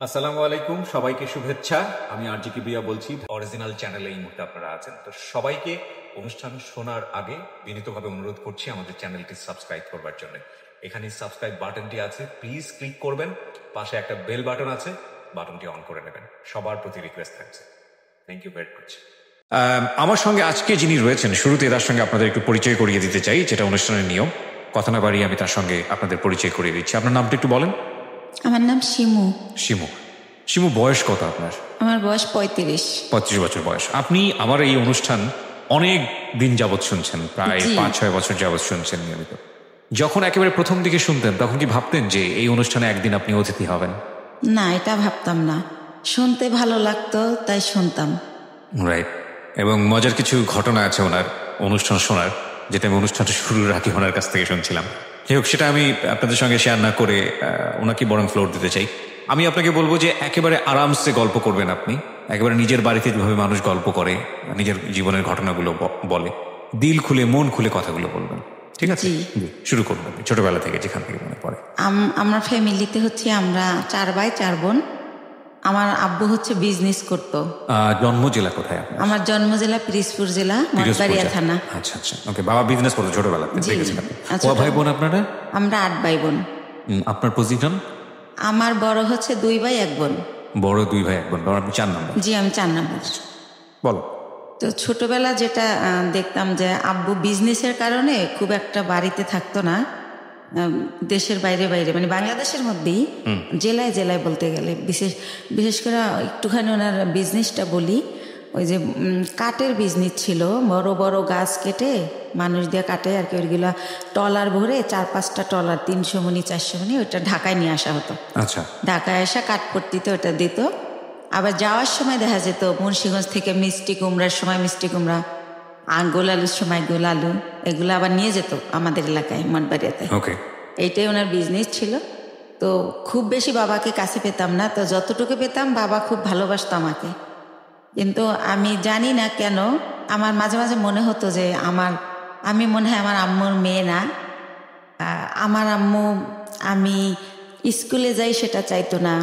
আসসালামু আলাইকুম, সবাইকে শুভেচ্ছা। আমি আরজি কিবরিয়া বলছি, অরিজিনাল চ্যানেলে এই মুহূর্তে আপনারা আছেন। তো সবাইকে অনুষ্ঠান শোনার আগে বিনীতভাবে অনুরোধ করছি আমাদের চ্যানেলটি সাবস্ক্রাইব করবার জন্য। এখানে সাবস্ক্রাইব বাটনটি আছে, প্লিজ ক্লিক করবেন। পাশে একটা বেল বাটন আছে, বাটনটি অন করে নেবেন। সবার প্রতি রিকোয়েস্ট থাকছে। Thank you very much. আমার সঙ্গে আজকে যিনি রয়েছেন, শুরুতে তার সঙ্গে আপনাদের একটু পরিচয় করিয়ে দিতে চাই, যেটা অনুষ্ঠানের নিয়ম। কথা না বাড়িয়ে আমি তার সঙ্গে আপনাদের পরিচয় করিয়ে দিচ্ছি। আপনার নামটা একটু বলেন। আমার নাম শিমু। শিমু, শিমু বয়স কত আপনার? আমার বয়স 35। 35 বছর বয়স। আপনি আমার এই অনুষ্ঠান অনেক দিন যাবৎ শুনছেন, প্রায় 5-6 বছর যাবৎ শুনছেন নিয়মিত। যখন একেবারে প্রথম দিকে শুনতেন তখন কি ভাবতেন যে এই অনুষ্ঠানে একদিন আপনি অতিথি হবেন? না, এটা ভাবতাম না। শুনতে ভালো লাগতো তাই শুনতাম। রাইট। এবং মজার কিছু ঘটনা আছে ওনার অনুষ্ঠান শোনার, যেটা আমি অনুষ্ঠানটা শুরুর আগে ওনার কাছ থেকে শুনছিলাম। যাই হোক, সেটা আমি আপনাদের সঙ্গে শেয়ার না করে ওনাকে বরং ফ্লোর দিতে চাই। আমি আপনাকে বলবো যে একেবারে আরামসে গল্প করবেন আপনি, একেবারে নিজের বাড়িতে যেভাবে মানুষ গল্প করে, নিজের জীবনের ঘটনাগুলো বলে, দিল খুলে মন খুলে কথাগুলো বলবেন, ঠিক আছে? শুরু করুন আপনি, ছোটবেলা থেকে যেখান থেকে মনে পড়ে। আমার ফ্যামিলিতে হচ্ছে আমরা 4 ভাই 4 বোন। আমার আব্বু হচ্ছে বিজনেস করতো। জন্ম জেলা কোথায় আপনার? আমার জন্ম জেলা পিরিজপুর জেলা, মঠবাড়িয়া থানা। আচ্ছা আচ্ছা, ওকে। বাবা বিজনেস করতো ছোটবেলাতে? ক ভাই বোন আপনারা? আমরা 8 ভাই বোন। আপনার পজিশন? আমার বড় হচ্ছে 2 ভাই 1 বোন। বড় 2 ভাই 1 বোন, আপনি 4 নম্বর? জি, আমি 4 নম্বর। বলো। তো ছোটবেলা যেটা দেখতাম যে আব্বু বিজনেসের কারণে খুব একটা বাড়িতে থাকতো না, দেশের বাইরে বাইরে, মানে বাংলাদেশের মধ্যেই জেলায় জেলায় বলতে গেলে। বিশেষ করে একটুখানি ওনার বিজনেসটা বলি। ওই যে কাঠের বিজনেস ছিল, বড় বড় গাছ কেটে মানুষ দিয়ে কাটে আর কি, ওইগুলা টলার ভরে 4-5টা টলার 300 মণি 400 মণি ওইটা ঢাকায় নিয়ে আসা হতো। আচ্ছা। ঢাকায় আসা কাঠপট্টিতে ওটা দিত। আবার যাওয়ার সময় দেখা যেত মুন্সিগঞ্জ থেকে মিষ্টি কুমড়ার সময় মিষ্টি কুমড়া, গোল আলুর সময় গোল আলু, এগুলো আবার নিয়ে যেত আমাদের এলাকায় মঠবাড়িয়াতে। ওকে। এইটাই ওনার বিজনেস ছিল। তো খুব বেশি বাবাকে কাছে পেতাম না, তো যতটুকু পেতাম বাবা খুব ভালোবাসতো আমাকে। কিন্তু আমি জানি না কেন আমার মাঝে মাঝে মনে হতো যে আমি মনে হয় আমার আম্মুর মেয়ে না। আমার আম্মু আমি স্কুলে যাই সেটা চাইতো না।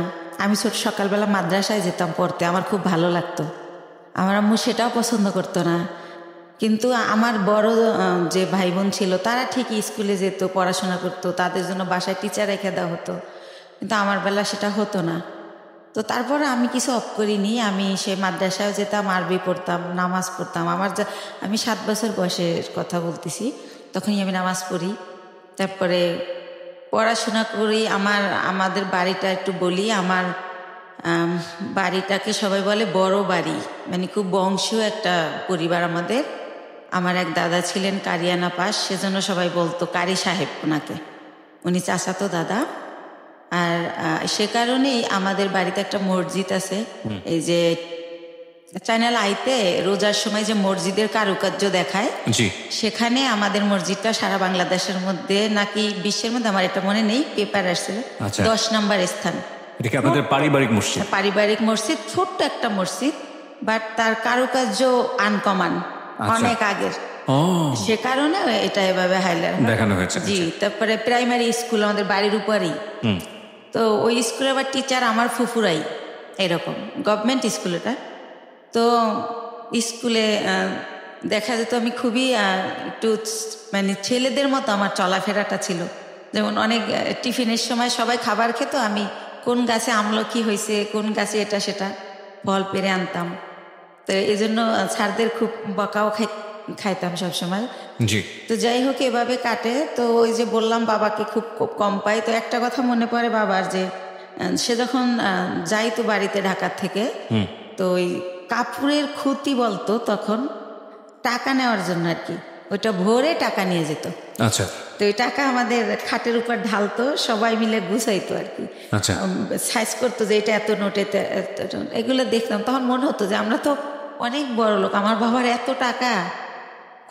আমি সকালবেলা মাদ্রাসায় যেতাম পড়তে, আমার খুব ভালো লাগতো। আমার আম্মু সেটাও পছন্দ করতো না। কিন্তু আমার বড় যে ভাই বোন ছিল তারা ঠিকই স্কুলে যেত, পড়াশোনা করতো, তাদের জন্য বাসায় টিচার রেখে দেওয়া হতো। কিন্তু আমার বেলা সেটা হতো না। তো তারপরে আমি কিছু অফ করিনি, আমি সে মাদ্রাসায় যেতাম, আরবি পড়তাম, নামাজ পড়তাম। আমি 7 বছর বয়সের কথা বলতেছি, তখনই আমি নামাজ পড়ি। তারপরে পড়াশোনা করি। আমাদের বাড়িটা একটু বলি, আমার বাড়িটাকে সবাই বলে বড় বাড়ি, মানে খুব বংশীয় একটা পরিবার আমাদের। আমার এক দাদা ছিলেন কারিয়ানা পাস, সেজন্য সবাই বলতো কারি সাহেব ওনাকে, উনি চাচাতো দাদা। আর সে কারণেই আমাদের বাড়িতে একটা মসজিদ আছে। এই যে চ্যানেল আইতে রোজার সময় যে মসজিদের কারুকার্য দেখায়, সেখানে আমাদের মসজিদটা সারা বাংলাদেশের মধ্যে নাকি বিশ্বের মধ্যে, আমার এটা মনে নেই, পেপার আসছিল 10 নম্বর স্থান। এটা কি আপনাদের পারিবারিক মসজিদ? পারিবারিক মসজিদ, ছোট্ট একটা মসজিদ, বাট তার কারুকার্য আনকমন, অনেক আগের। সে কারণে এটা এভাবে হাইলাইট দেখানো হয়েছে। জি। তারপরে প্রাইমারি স্কুল আমাদের বাড়ির উপরেই। তো ওই স্কুলে আবার টিচার আমার ফুফুরাই, এরকম গভর্নমেন্ট স্কুল এটা। তো স্কুলে দেখা যেত আমি খুবই একটু মানে ছেলেদের মতো আমার চলাফেরাটা ছিল। যেমন অনেক টিফিনের সময় সবাই খাবার খেত, আমি কোন গাছে আমলকি হয়েছে, কোন গাছে এটা সেটা ফল পেরে আনতাম। তো এই জন্য স্যারদের খুব বকাও খাইতাম সবসময়। তো যাই হোক, এভাবে কাটে। তো ওই যে বললাম বাবাকে খুব কম পাই। তো একটা কথা মনে পড়ে বাবার, যে সে যখন যাইতো বাড়িতে ঢাকার থেকে, তো ওই কাপড়ের খুঁতি বলতো তখন, টাকা নেওয়ার জন্য আর কি, ওইটা ভরে টাকা নিয়ে যেত। আচ্ছা। তো ওই টাকা আমাদের খাটের উপর ঢালতো, সবাই মিলে গুছাইতো আর কি। আচ্ছা। সাইজ করতো যে এটা এত নোট, এগুলো দেখতাম। তখন মনে হতো যে আমরা তো অনেক বড় লোক, আমার বাবার এত টাকা,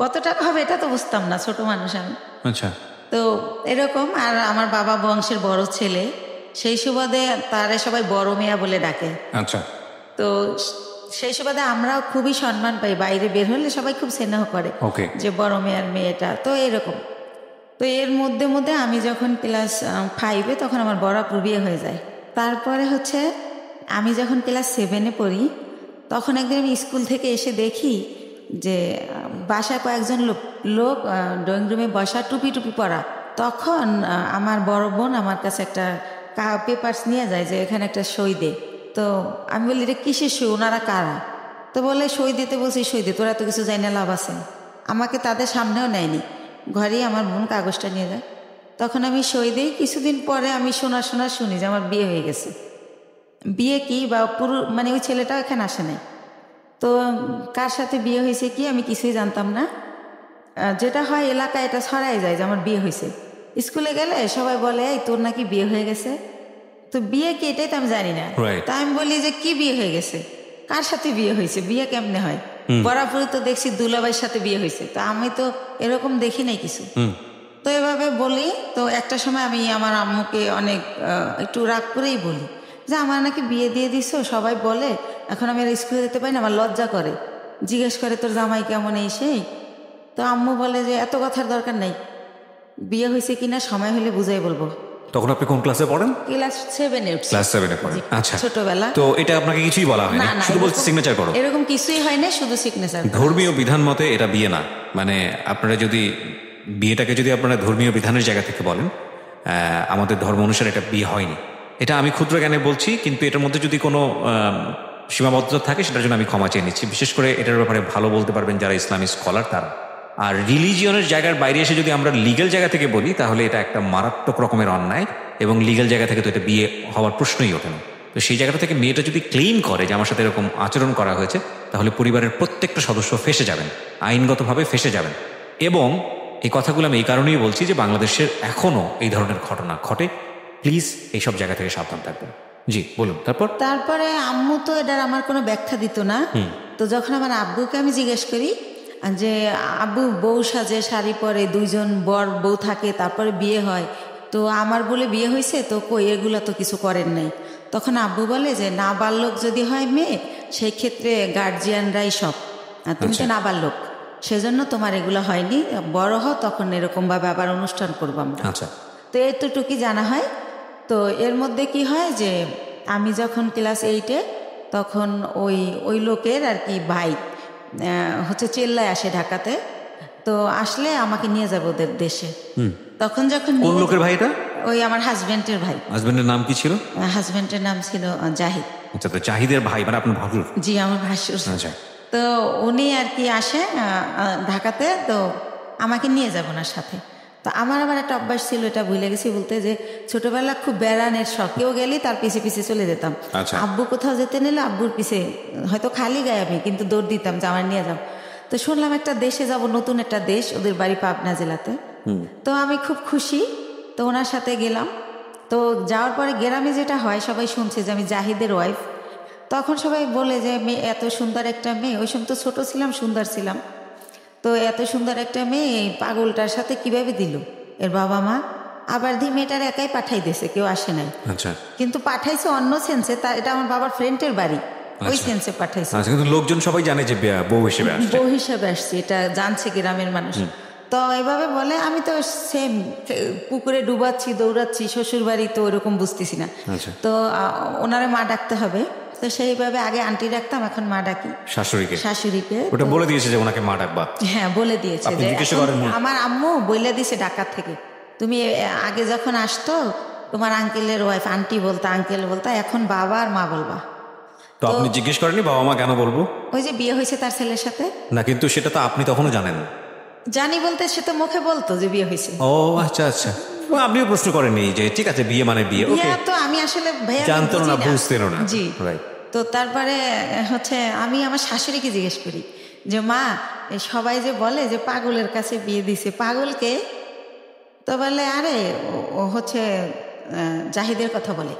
কত টাকা হবে এটা তো বুঝতাম না, ছোট মানুষ আমি। আচ্ছা। তো এরকম। আর আমার বাবা বংশের বড় ছেলে, সেই সুবাদে তারা সবাই বড় মেয়া বলে ডাকে। আচ্ছা। তো সেই সুবাদে আমরাও খুবই সম্মান পাই, বাইরে বের হলে সবাই খুব স্নেহ করে যে বড় মেয়ের মেয়েটা। তো এরকম। তো এর মধ্যে আমি যখন ক্লাস 5-এ, তখন আমার বড় আপুর বিয়ে হয়ে যায়। তারপরে হচ্ছে আমি যখন ক্লাস 7-এ পড়ি তখন একদিন আমি স্কুল থেকে এসে দেখি যে বাসায় কয়েকজন লোক ড্রয়িং রুমে বসা, টুপি পরা। তখন আমার বড় বোন আমার কাছে একটা পেপারস নিয়ে যায় যে এখানে একটা সই দে। তো আমি বলি রে কিসের সই, ওনারা কারা? তো বলে সই দিতে বলছি, সই দে, তোরা তো কিছু জানি না, লাভ আছে। আমাকে তাদের সামনেও নেয়নি, ঘরেই আমার বোন কাগজটা নিয়ে যায়। তখন আমি সই দিই। কিছুদিন পরে আমি শুনি যে আমার বিয়ে হয়ে গেছে। বিয়ে কি বা পুরো মানে ওই ছেলেটাও এখানে আসে নাই। তো কার সাথে বিয়ে হয়েছে কি আমি কিছুই জানতাম না। যেটা হয় এলাকায় এটা ছড়াই যায় যে আমার বিয়ে হয়েছে। স্কুলে গেলে সবাই বলে এই তোর নাকি বিয়ে হয়ে গেছে। তো বিয়ে কি এটাই তো আমি জানি না। তা আমি বলি যে কি বিয়ে হয়ে গেছে, কার সাথে বিয়ে হয়েছে, বিয়ে কেমনে হয়? বরাবরই তো দেখছি দুলাভাইয়ের সাথে বিয়ে হয়েছে, তো আমি তো এরকম দেখি নাই কিছু। তো এভাবে বলি। তো একটা সময় আমি আমার আম্মুকে অনেক একটু রাগ করেই বলি যে আমার নাকি বিয়ে দিয়ে দিছো, সবাই বলে, এখন আমি আর স্কুলে যেতে পারি না, আমার লজ্জা করে, জিজ্ঞেস করে তোর জামাই কেমন এই সেই। তো আম্মু বলে যে এত কথার দরকার নাই, বিয়ে হয়েছে কিনা সময় হলে বুঝাই বলবো। তখন আপনি কোন ক্লাসে পড়েন? ক্লাস 7-এ। ক্লাস 7-এ পড়েন। আচ্ছা, ছোটবেলা। তো এটা আপনাকে কিছুই বলা হয়নি, শুধু বলতে সিগনেচার করো? এরকম কিছুই হয় না, শুধু সিগনেচার। ধর্মীয় বিধান মতে এটা বিয়ে না, মানে আপনারা যদি বিয়েটাকে যদি আপনারা ধর্মীয় বিধানের জায়গা থেকে বলেন, আমাদের ধর্ম অনুসারে এটা বিয়ে হয়নি। এটা আমি ক্ষুদ্র জ্ঞানে বলছি, কিন্তু এটার মধ্যে যদি কোনো সীমাবদ্ধতা থাকে সেটার জন্য আমি ক্ষমা চেয়ে নিচ্ছি। বিশেষ করে এটার ব্যাপারে ভালো বলতে পারবেন যারা ইসলামিক স্কলার তারা। আর রিলিজিয়নের জায়গার বাইরে এসে যদি আমরা লিগ্যাল জায়গা থেকে বলি তাহলে এটা একটা মারাত্মক রকমের অন্যায়, এবং লিগ্যাল জায়গা থেকে তো এটা বিয়ে হওয়ার প্রশ্নই ওঠে না। তো সেই জায়গাটা থেকে মেয়েটা যদি ক্লেম করে যে আমার সাথে এরকম আচরণ করা হয়েছে, তাহলে পরিবারের প্রত্যেকটা সদস্য ফেঁসে যাবেন, আইনগতভাবে ফেঁসে যাবেন। এবং এই কথাগুলো আমি এই কারণেই বলছি যে বাংলাদেশের এখনও এই ধরনের ঘটনা ঘটে। প্লিজ এইসব জায়গা থেকে সাবধান থাকবেন। জি বলুন। তারপরে আম্মু তো এটার আমার কোনো ব্যাখ্যা দিত না। তো যখন আমার আব্বুকে আমি জিজ্ঞেস করি যে আব্বু বউ সাজে, শাড়ি পরে, 2জন বর বউ থাকে, তারপরে বিয়ে হয়, তো আমার বলে বিয়ে হয়েছে, তো কই এগুলা তো কিছু করেন নাই। তখন আব্বু বলে যে নাবালক যদি হয় মেয়ে, সেই ক্ষেত্রে গার্জিয়ানরাই সব, তুমি তো নাবালক, সেজন্য তোমার এগুলো হয়নি, বড় হও তখন এরকমভাবে আবার অনুষ্ঠান করবো আমরা। তো এতটুকুই জানা হয়। তো এর মধ্যে কি হয় যে আমি যখন ক্লাস 8-এ, তখন ওই লোকের আর কি ভাই হচ্ছে চেল্লায় আসে ঢাকাতে। তো আসলে আমাকে নিয়ে যাবে ওদের দেশে। তখন যখন কোন লোকের ভাই এটা? ওই আমার হাজবেন্ডের ভাই। হাজবেন্ডের নাম কি ছিল? হাজবেন্ডের নাম ছিল জাহিদ। আচ্ছা, তো জাহিদের ভাই মানে আপনার ভাসুর? জি, আমার ভাসুর। আচ্ছা। তো উনি আর কি আসে ঢাকাতে, তো আমাকে নিয়ে যাব ওনার সাথে। তো আমার আবার একটা অভ্যাস ছিল, এটা ভুলে গেছি বলতে, যে ছোটবেলা খুব বেড়ানোর শখ, কেউ গেলে তার পিছে পিছে চলে যেতাম। আব্বু কোথাও যেতে নিলে আব্বুর পিছে, হয়তো খালি গায়ে আমি, কিন্তু দৌড় দিতাম যে আমার নিয়ে যাও। তো শুনলাম একটা দেশে যাব, নতুন একটা দেশ, ওদের বাড়ি পাবনা জেলাতে। তো আমি খুব খুশি, তো ওনার সাথে গেলাম। তো যাওয়ার পরে গ্রামে যেটা হয়, সবাই শুনছে যে আমি জাহিদের ওয়াইফ। তখন সবাই বলে যে মেয়ে, এত সুন্দর একটা মেয়ে, ওই সময় তো ছোট ছিলাম, সুন্দর ছিলাম, তো এত সুন্দর একটা মেয়ে এই পাগলটার সাথে কিভাবে দিল এর বাবা মা। আবার মেয়েটার একাই পাঠাই দিয়েছে, কেউ আসে নাই। কিন্তু পাঠাইছে অন্য সেন্সে, এটা আমার বাবার ফ্রেন্ডের বাড়ি, ওই সেন্সে পাঠাইছে। কিন্তু লোকজন সবাই জানে যে বউ হিসেবে আসছে, এটা জানছে গ্রামের মানুষ। তো এভাবে বলে, আমি তো সেম পুকুরে ডুবাচ্ছি, দৌড়াচ্ছি, শ্বশুর বাড়ি, তো ওরকম বুঝতেছি না। তো ওনারে মা ডাকতে হবে, তো সেইভাবে আগে আন্টি ডাকতাম, এখন মা ডাকি শাশুড়িকে। ওটা বলে দিয়েছে যে ওনাকে মা ডাকবা? হ্যাঁ, বলে দিয়েছে। আমার আম্মু বলে দিয়েছে ঢাকা থেকে, তুমি আগে যখন আসতো তোমার আঙ্কেলের ওয়াইফ আন্টি বলতা, আঙ্কেল বলতা, এখন বাবা আর মা বলবা। তো আপনি জিজ্ঞেস করেননি বাবা মা কেন বলবো? ওই যে বিয়ে হয়েছে তার ছেলের সাথে না, কিন্তু সেটা তো আপনি তখনও জানেন? জানি বলতে সে তো মুখে বলতো যে বিয়ে হয়েছে। ও আচ্ছা আচ্ছা, আপনিও প্রশ্ন করেননি যে ঠিক আছে বিয়ে মানে বিয়ে? ওকে, তো আমি আসলে জানতো না, বুঝতেন না। জি, তো তারপরে হচ্ছে আমি আমার শাশুড়িকে জিজ্ঞেস করি যে মা, সবাই যে বলে যে পাগলের কাছে বিয়ে দিছে, পাগলকে? তো বলে আরে ও হচ্ছে জাহিদের কথা বলে।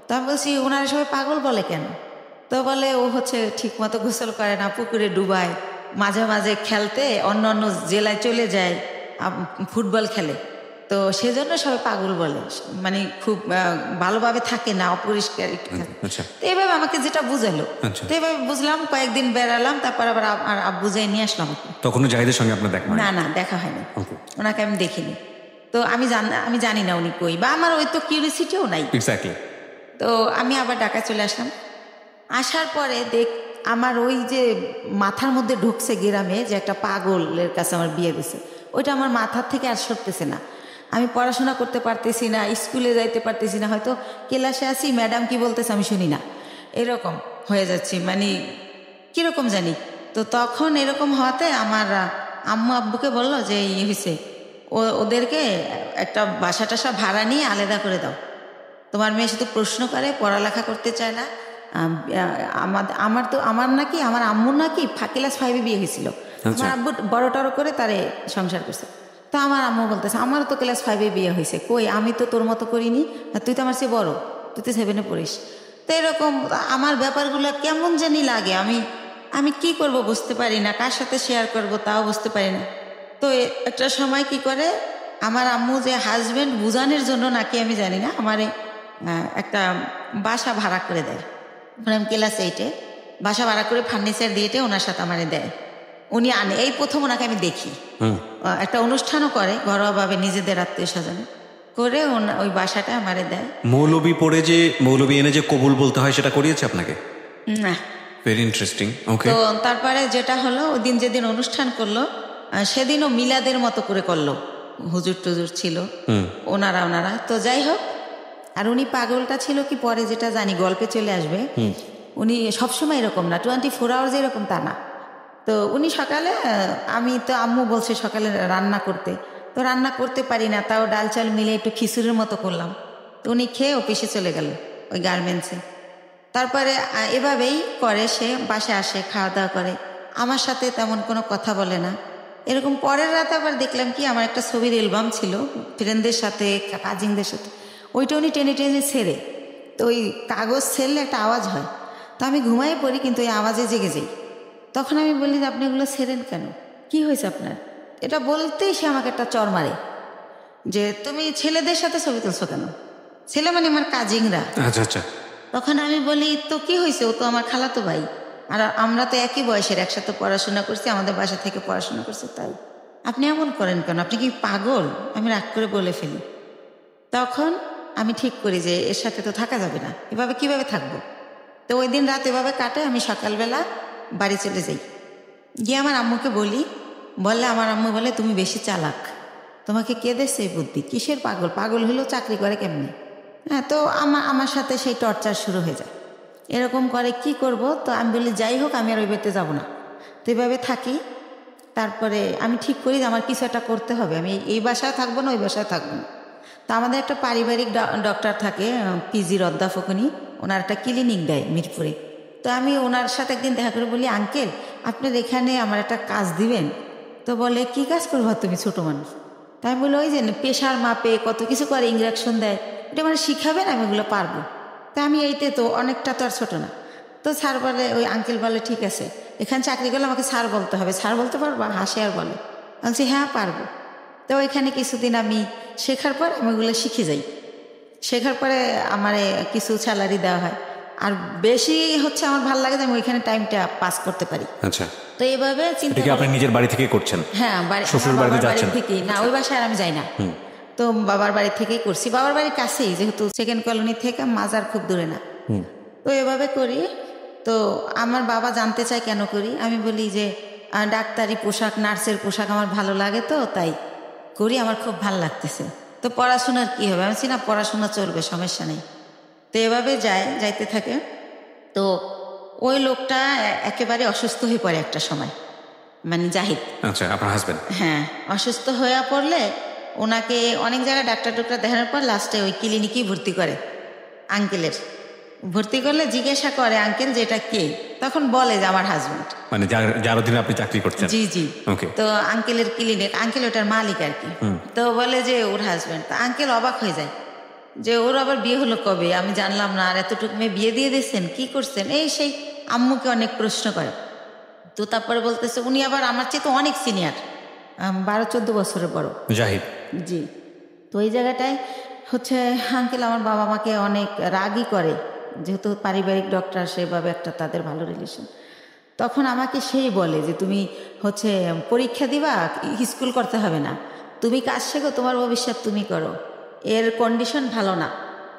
তো আমি বলছি ওনারা সবাই পাগল বলে কেন? তো বলে ও হচ্ছে ঠিক মতো গোসল করে না, পুকুরে ডুবায়, মাঝে মাঝে খেলতে অন্য অন্য জেলায় চলে যায়, ফুটবল খেলে, তো সেজন্য সবাই পাগল বলে, মানে খুব ভালোভাবে থাকে না, অপরিষ্কার একটু থাকে। তো এইভাবে আমাকে যেটা বুঝালো, তো এইভাবে বুঝলাম, কয়েকদিন বেড়ালাম, তারপর আবার আব্বু যাই নিয়ে আসলাম। তখনও জাহিদের সঙ্গে আপনার দেখা? না, দেখা হয়নি, ওনাকে আমি দেখিনি। তো আমি জানি না উনি কই, বা আমার ওই তো কিউরিসিটিও নাই। এক্স্যাক্টলি। তো আমি আবার ঢাকা চলে আসলাম। আসার পরে আমার ওই যে মাথার মধ্যে ঢুকছে গ্রামে যে একটা পাগলের কাছে আমার বিয়ে দিছে, ওইটা আমার মাথার থেকে আর সরতেছে না। আমি পড়াশোনা করতে পারতেছি না, স্কুলে যাইতে পারতেছি না, হয়তো ক্লাসে আসি ম্যাডাম কি বলতেছে আমি শুনি না, এরকম হয়ে যাচ্ছি, মানে কীরকম জানি। তো তখন এরকম হওয়াতে আমার আম্মু আব্বুকে বলল যে হয়েছে, ওদেরকে একটা বাসা টাসা ভাড়া নিয়ে আলাদা করে দাও, তোমার মেয়ে শুধু প্রশ্ন করে, পড়ালেখা করতে চায় না। আমার নাকি আমার আম্মুর নাকি ক্লাস 5-এ বিয়ে হয়েছিল, আমার আব্বু বড় টড়ো করে তারে সংসার করছে। তো আমার আম্মু বলতেছে আমারও তো ক্লাস 5-এ বিয়ে হয়েছে, কই আমি তো তোর মতো করিনি, আর তুই তো আমার চেয়ে বড়, তুই তো 7-এ পড়িস। তো এরকম আমার ব্যাপারগুলো কেমন জানি লাগে, আমি কি করব বুঝতে পারি না, কার সাথে শেয়ার করব তাও বুঝতে পারি না। তো একটা সময় কি করে আমার আম্মু যে হাজব্যান্ড বুঝানোর জন্য নাকি আমি জানি না, আমারে একটা বাসা ভাড়া করে দেয়। আমি ক্লাস 8-এ বাসা ভাড়া করে ফার্নিচার দিয়েটে ওনার সাথে আমারে দেয়, উনি আনে। এই প্রথম ওনাকে আমি দেখি, একটা অনুষ্ঠানও করে ঘরোয়াভাবে নিজেদের আত্মীয় স্বজন করে, ওই বাসাটা আমারে দেয়। মৌলবী পড়ে যে মৌলবী এনে যে কবুল বলতে হয় সেটা করিয়েছে আপনাকে? না। Very interesting. ওকে। তো তারপরে যেটা হলো, ওই দিন যেদিন অনুষ্ঠান করলো সেদিনও মিলাদের মতো করে করলো, হুজুর টুজুর ছিল ওনারা। তো যাই হোক, আর উনি পাগলটা ছিল কি পরে যেটা জানি গল্পে চলে আসবে, উনি সবসময় এরকম না, 24 আওয়ার্স এরকম তা না। তো উনি সকালে, আমি তো আম্মু বলছে সকালে রান্না করতে, তো রান্না করতে পারি না, তাও ডাল চাল মিলে একটু খিচুড়ির মতো করলাম। তো উনি খেয়ে অফিসে চলে গেল ওই গার্মেন্টসে। তারপরে এভাবেই করে, সে বাসে আসে, খাওয়া দাওয়া করে, আমার সাথে তেমন কোনো কথা বলে না। এরকম পরের রাতে আবার দেখলাম কি, আমার একটা ছবির অ্যালবাম ছিল ফ্রেন্ডদের সাথে, কাজিনদের সাথে, ওইটা উনি টেনে টেনে ছেড়ে, তো ওই কাগজ ছেড়লে একটা আওয়াজ হয়, তো আমি ঘুমাই পড়ি, কিন্তু ওই আওয়াজে জেগে যাই। তখন আমি বলি যে আপনি এগুলো ছেড়েন কেন, কি হয়েছে আপনার? এটা বলতেই সে আমাকে একটা চর মারে যে তুমি ছেলেদের সাথে ছবি তুলছো কেন, ছেলে মানে আমার কাজিনরা। আচ্ছা আচ্ছা। তখন আমি বলি তো কি হয়েছে, ও তো আমার খালাতো ভাই, আর আমরা তো একই বয়সের, একসাথে পড়াশোনা করছি, আমাদের বাসা থেকে পড়াশোনা করছি, তাই আপনি এমন করেন কেন, আপনি কি পাগল? আমি রাগ করে বলে ফেলি। তখন আমি ঠিক করি যে এর সাথে তো থাকা যাবে না, এভাবে কিভাবে থাকবো। তো ওই দিন রাত এভাবে কাটে, আমি সকালবেলা বাড়ি চলে যাই, গিয়ে আমার আম্মুকে বললে আমার আম্মু বলে তুমি বেশি চালাক, তোমাকে কে দেশে এই বুদ্ধি, কিসের পাগল, পাগল হলেও চাকরি করে কেমনি। হ্যাঁ, তো আমার সাথে সেই টর্চার শুরু হয়ে যায়, এরকম করে কি করব। তো আমি বলি যাই হোক, আমি আর ওই বাড়িতে যাবো না, তো এইভাবে থাকি। তারপরে আমি ঠিক করি যে আমার কিছু একটা করতে হবে, আমি এই বাসায় থাকবো না, ওই বাসায় থাকবো না। তো আমাদের একটা পারিবারিক ডক্টর থাকে, পিজির অধ্যাপক, উনি ওনার একটা ক্লিনিক দেয় মিরপুরে। তো আমি ওনার সাথে একদিন দেখা করে বলি আঙ্কেল আপনার এখানে আমার একটা কাজ দিবেন। তো বলে কি কাজ করবো তুমি, ছোটো মানুষ। তাই আমি বলি ওই যে প্রেশার মাপে কত কিছু করে, ইঞ্জেকশন দেয়, এটা মানে শিখাবেন, আমি ওগুলো পারবো। তা আমি এইতে তো অনেকটা তো আর ছোটো না। তো স্যার বলে, ওই আঙ্কেল বলে ঠিক আছে, এখানে চাকরি করলে আমাকে স্যার বলতে হবে, স্যার বলতে পারবো? হাসে আর বলে। বলছি হ্যাঁ পারবো। তো ওইখানে কিছুদিন আমি শেখার পর আমি ওগুলো শিখে যাই, শেখার পরে আমার কিছু স্যালারি দেওয়া হয়, আর বেশি হচ্ছে আমার ভালো লাগে যে আমি ওইখানে টাইমটা পাস করতে পারি। আচ্ছা। তো এইভাবে চিন্তা, আপনি নিজের বাড়ি থেকে করছেন? হ্যাঁ, শ্বশুর বাড়িতে যাচ্ছেন থেকে না, ওই বাসায় আমি যাই না। তো বাবার বাড়ি থেকেই করছি, বাবার বাড়ির কাছেই, যেহেতু সেকেন্ড কলোনি থেকে মাজার খুব দূরে না। তো এভাবে করি। তো আমার বাবা জানতে চায় কেন করি, আমি বলি যে ডাক্তারি পোশাক, নার্সের পোশাক আমার ভালো লাগে, তো তাই করি, আমার খুব ভালো লাগতেছে। তো পড়াশোনার কি হবে, আমি না পড়াশোনা চলবে, সমস্যা নেই। তো এভাবে যাইতে থাকে। তো ওই লোকটা একেবারে অসুস্থ হয়ে পড়ে একটা সময়, মানে জাহিদ। আচ্ছা, আপনার হাজবেন্ড? হ্যাঁ, অসুস্থ হয়ে পড়লে ওনাকে অনেক জায়গায় ডাক্তার দেখানোর পর লাস্টে ওই ক্লিনিকেই ভর্তি করে। আঙ্কেলের ভর্তি করলে জিজ্ঞাসা করে আঙ্কেল যেটা কে, তখন বলে যে আমার হাজবেন্ড, মানে যার অধীনে আপনি চাকরি করছেন। জি জি। ওকে। তো আঙ্কেলের ক্লিনিক, আঙ্কেল ওটার মালিক আর কি। তো বলে যে ওর হাজবেন্ড। তো আঙ্কেল অবাক হয়ে যায় যে ওর আবার বিয়ে হলো কবে, আমি জানলাম না, আর এতটুকু মেয়ে বিয়ে দিয়ে দিয়েছেন, কি করছেন, এই সেই আম্মুকে অনেক প্রশ্ন করে। তো তারপরে বলতেছে উনি আবার আমার চেয়ে তো অনেক সিনিয়র, 12-14 বছরের বড় জাহিদ। জি। তো এই জায়গাটায় হচ্ছে আঙ্কেল আমার বাবা মাকে অনেক রাগই করে, যেহেতু পারিবারিক ডক্টর, সেভাবে একটা তাদের ভালো রিলেশন। তখন আমাকে সেই বলে যে তুমি হচ্ছে পরীক্ষা দিবা, স্কুল করতে হবে না, তুমি কাজ শেখো, তোমার ভবিষ্যৎ তুমি করো, এর কন্ডিশন ভালো না,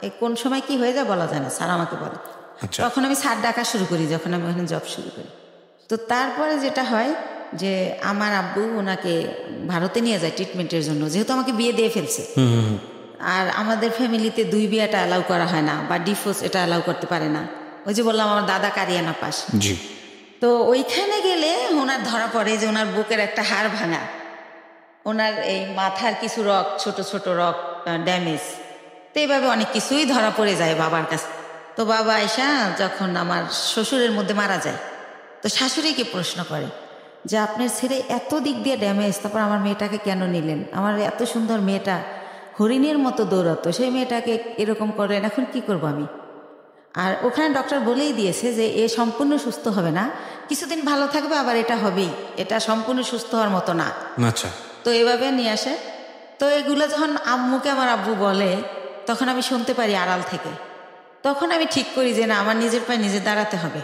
এই কোন সময় কি হয়ে যায় বলা যায় না, স্যার আমাকে বলে। আচ্ছা। তখন আমি স্যার ডাকা শুরু করি যখন আমি ওখানে জব শুরু করি। তো তারপরে যেটা হয় যে আমার আব্বু ওনাকে ভারতে নিয়ে যায় ট্রিটমেন্টের জন্য, যেহেতু আমাকে বিয়ে দিয়ে ফেলছে। আর আমাদের ফ্যামিলিতে 2 বিয়েটা অ্যালাউ করা হয় না, বা ডিভোর্স এটা অ্যালাউ করতে পারে না। ওই যে বললাম আমার দাদা কারিয়ানা পাস। জি। তো ওইখানে গেলে ওনার ধরা পড়ে যে ওনার বুকের একটা হাড় ভাঙা, ওনার এই মাথার কিছু রক, ছোট ছোট রক ড্যামেজ। তো এইভাবে অনেক কিছুই ধরা পড়ে যায় বাবার কাছে। তো বাবা আয়সা যখন আমার শ্বশুরের মধ্যে মারা যায়, তো শাশুড়িকে প্রশ্ন করে যে আপনার ছেলে এত দিক দিয়ে ড্যামেজ, তারপর আমার মেয়েটাকে কেন নিলেন? আমার এত সুন্দর মেয়েটা হরিণের মতো দৌড়াতো, সেই মেয়েটাকে এরকম করেন, এখন কি করব আমি? আর ওখানে ডক্টর বলেই দিয়েছে যে এ সম্পূর্ণ সুস্থ হবে না, কিছুদিন ভালো থাকবে, আবার এটা হবেই, এটা সম্পূর্ণ সুস্থ হওয়ার মতো না। আচ্ছা। তো এভাবে নিয়ে আসে। তো এগুলো যখন আম্মুকে আমার আব্বু বলে, তখন আমি শুনতে পারি আড়াল থেকে। তখন আমি ঠিক করি যে না, আমার নিজের পায়ে নিজে দাঁড়াতে হবে।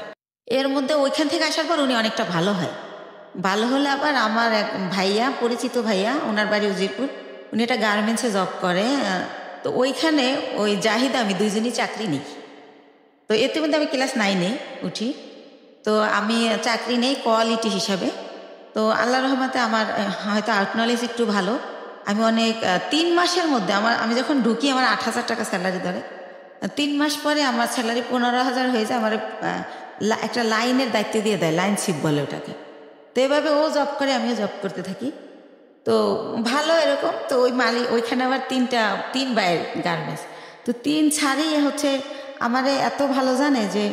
এর মধ্যে ওইখান থেকে আসার পর উনি অনেকটা ভালো হয়। ভালো হলে আবার আমার এক ভাইয়া, পরিচিত ভাইয়া, ওনার বাড়ি উজিরপুর, উনি একটা গার্মেন্টসে জব করে। তো ওইখানে ওই জাহিদা আমি দুইজনই চাকরি নিই। তো এতে মধ্যে আমি ক্লাস 9-এ উঠি। তো আমি চাকরি নেই কোয়ালিটি হিসাবে। তো আল্লাহ রহমতে আমার হয়তো আউট নলেজ একটু ভালো। আমি অনেক 3 মাসের মধ্যে আমি যখন ঢুকি আমার 8,000 টাকা স্যালারি ধরে। 3 মাস পরে আমার স্যালারি 15,000 হয়ে যায়। আমার একটা লাইনের দায়িত্ব দিয়ে দেয়, লাইন শিপ বলে ওটাকে। তো এভাবে ও জব করে, আমিও জব করতে থাকি। তো ভালো এরকম। তো ওই মালিক ওইখানে আবার 3 বাইয়ের গার্মেন্টস। তো 3 ছাড়ই হচ্ছে আমারে এত ভালো জানে যে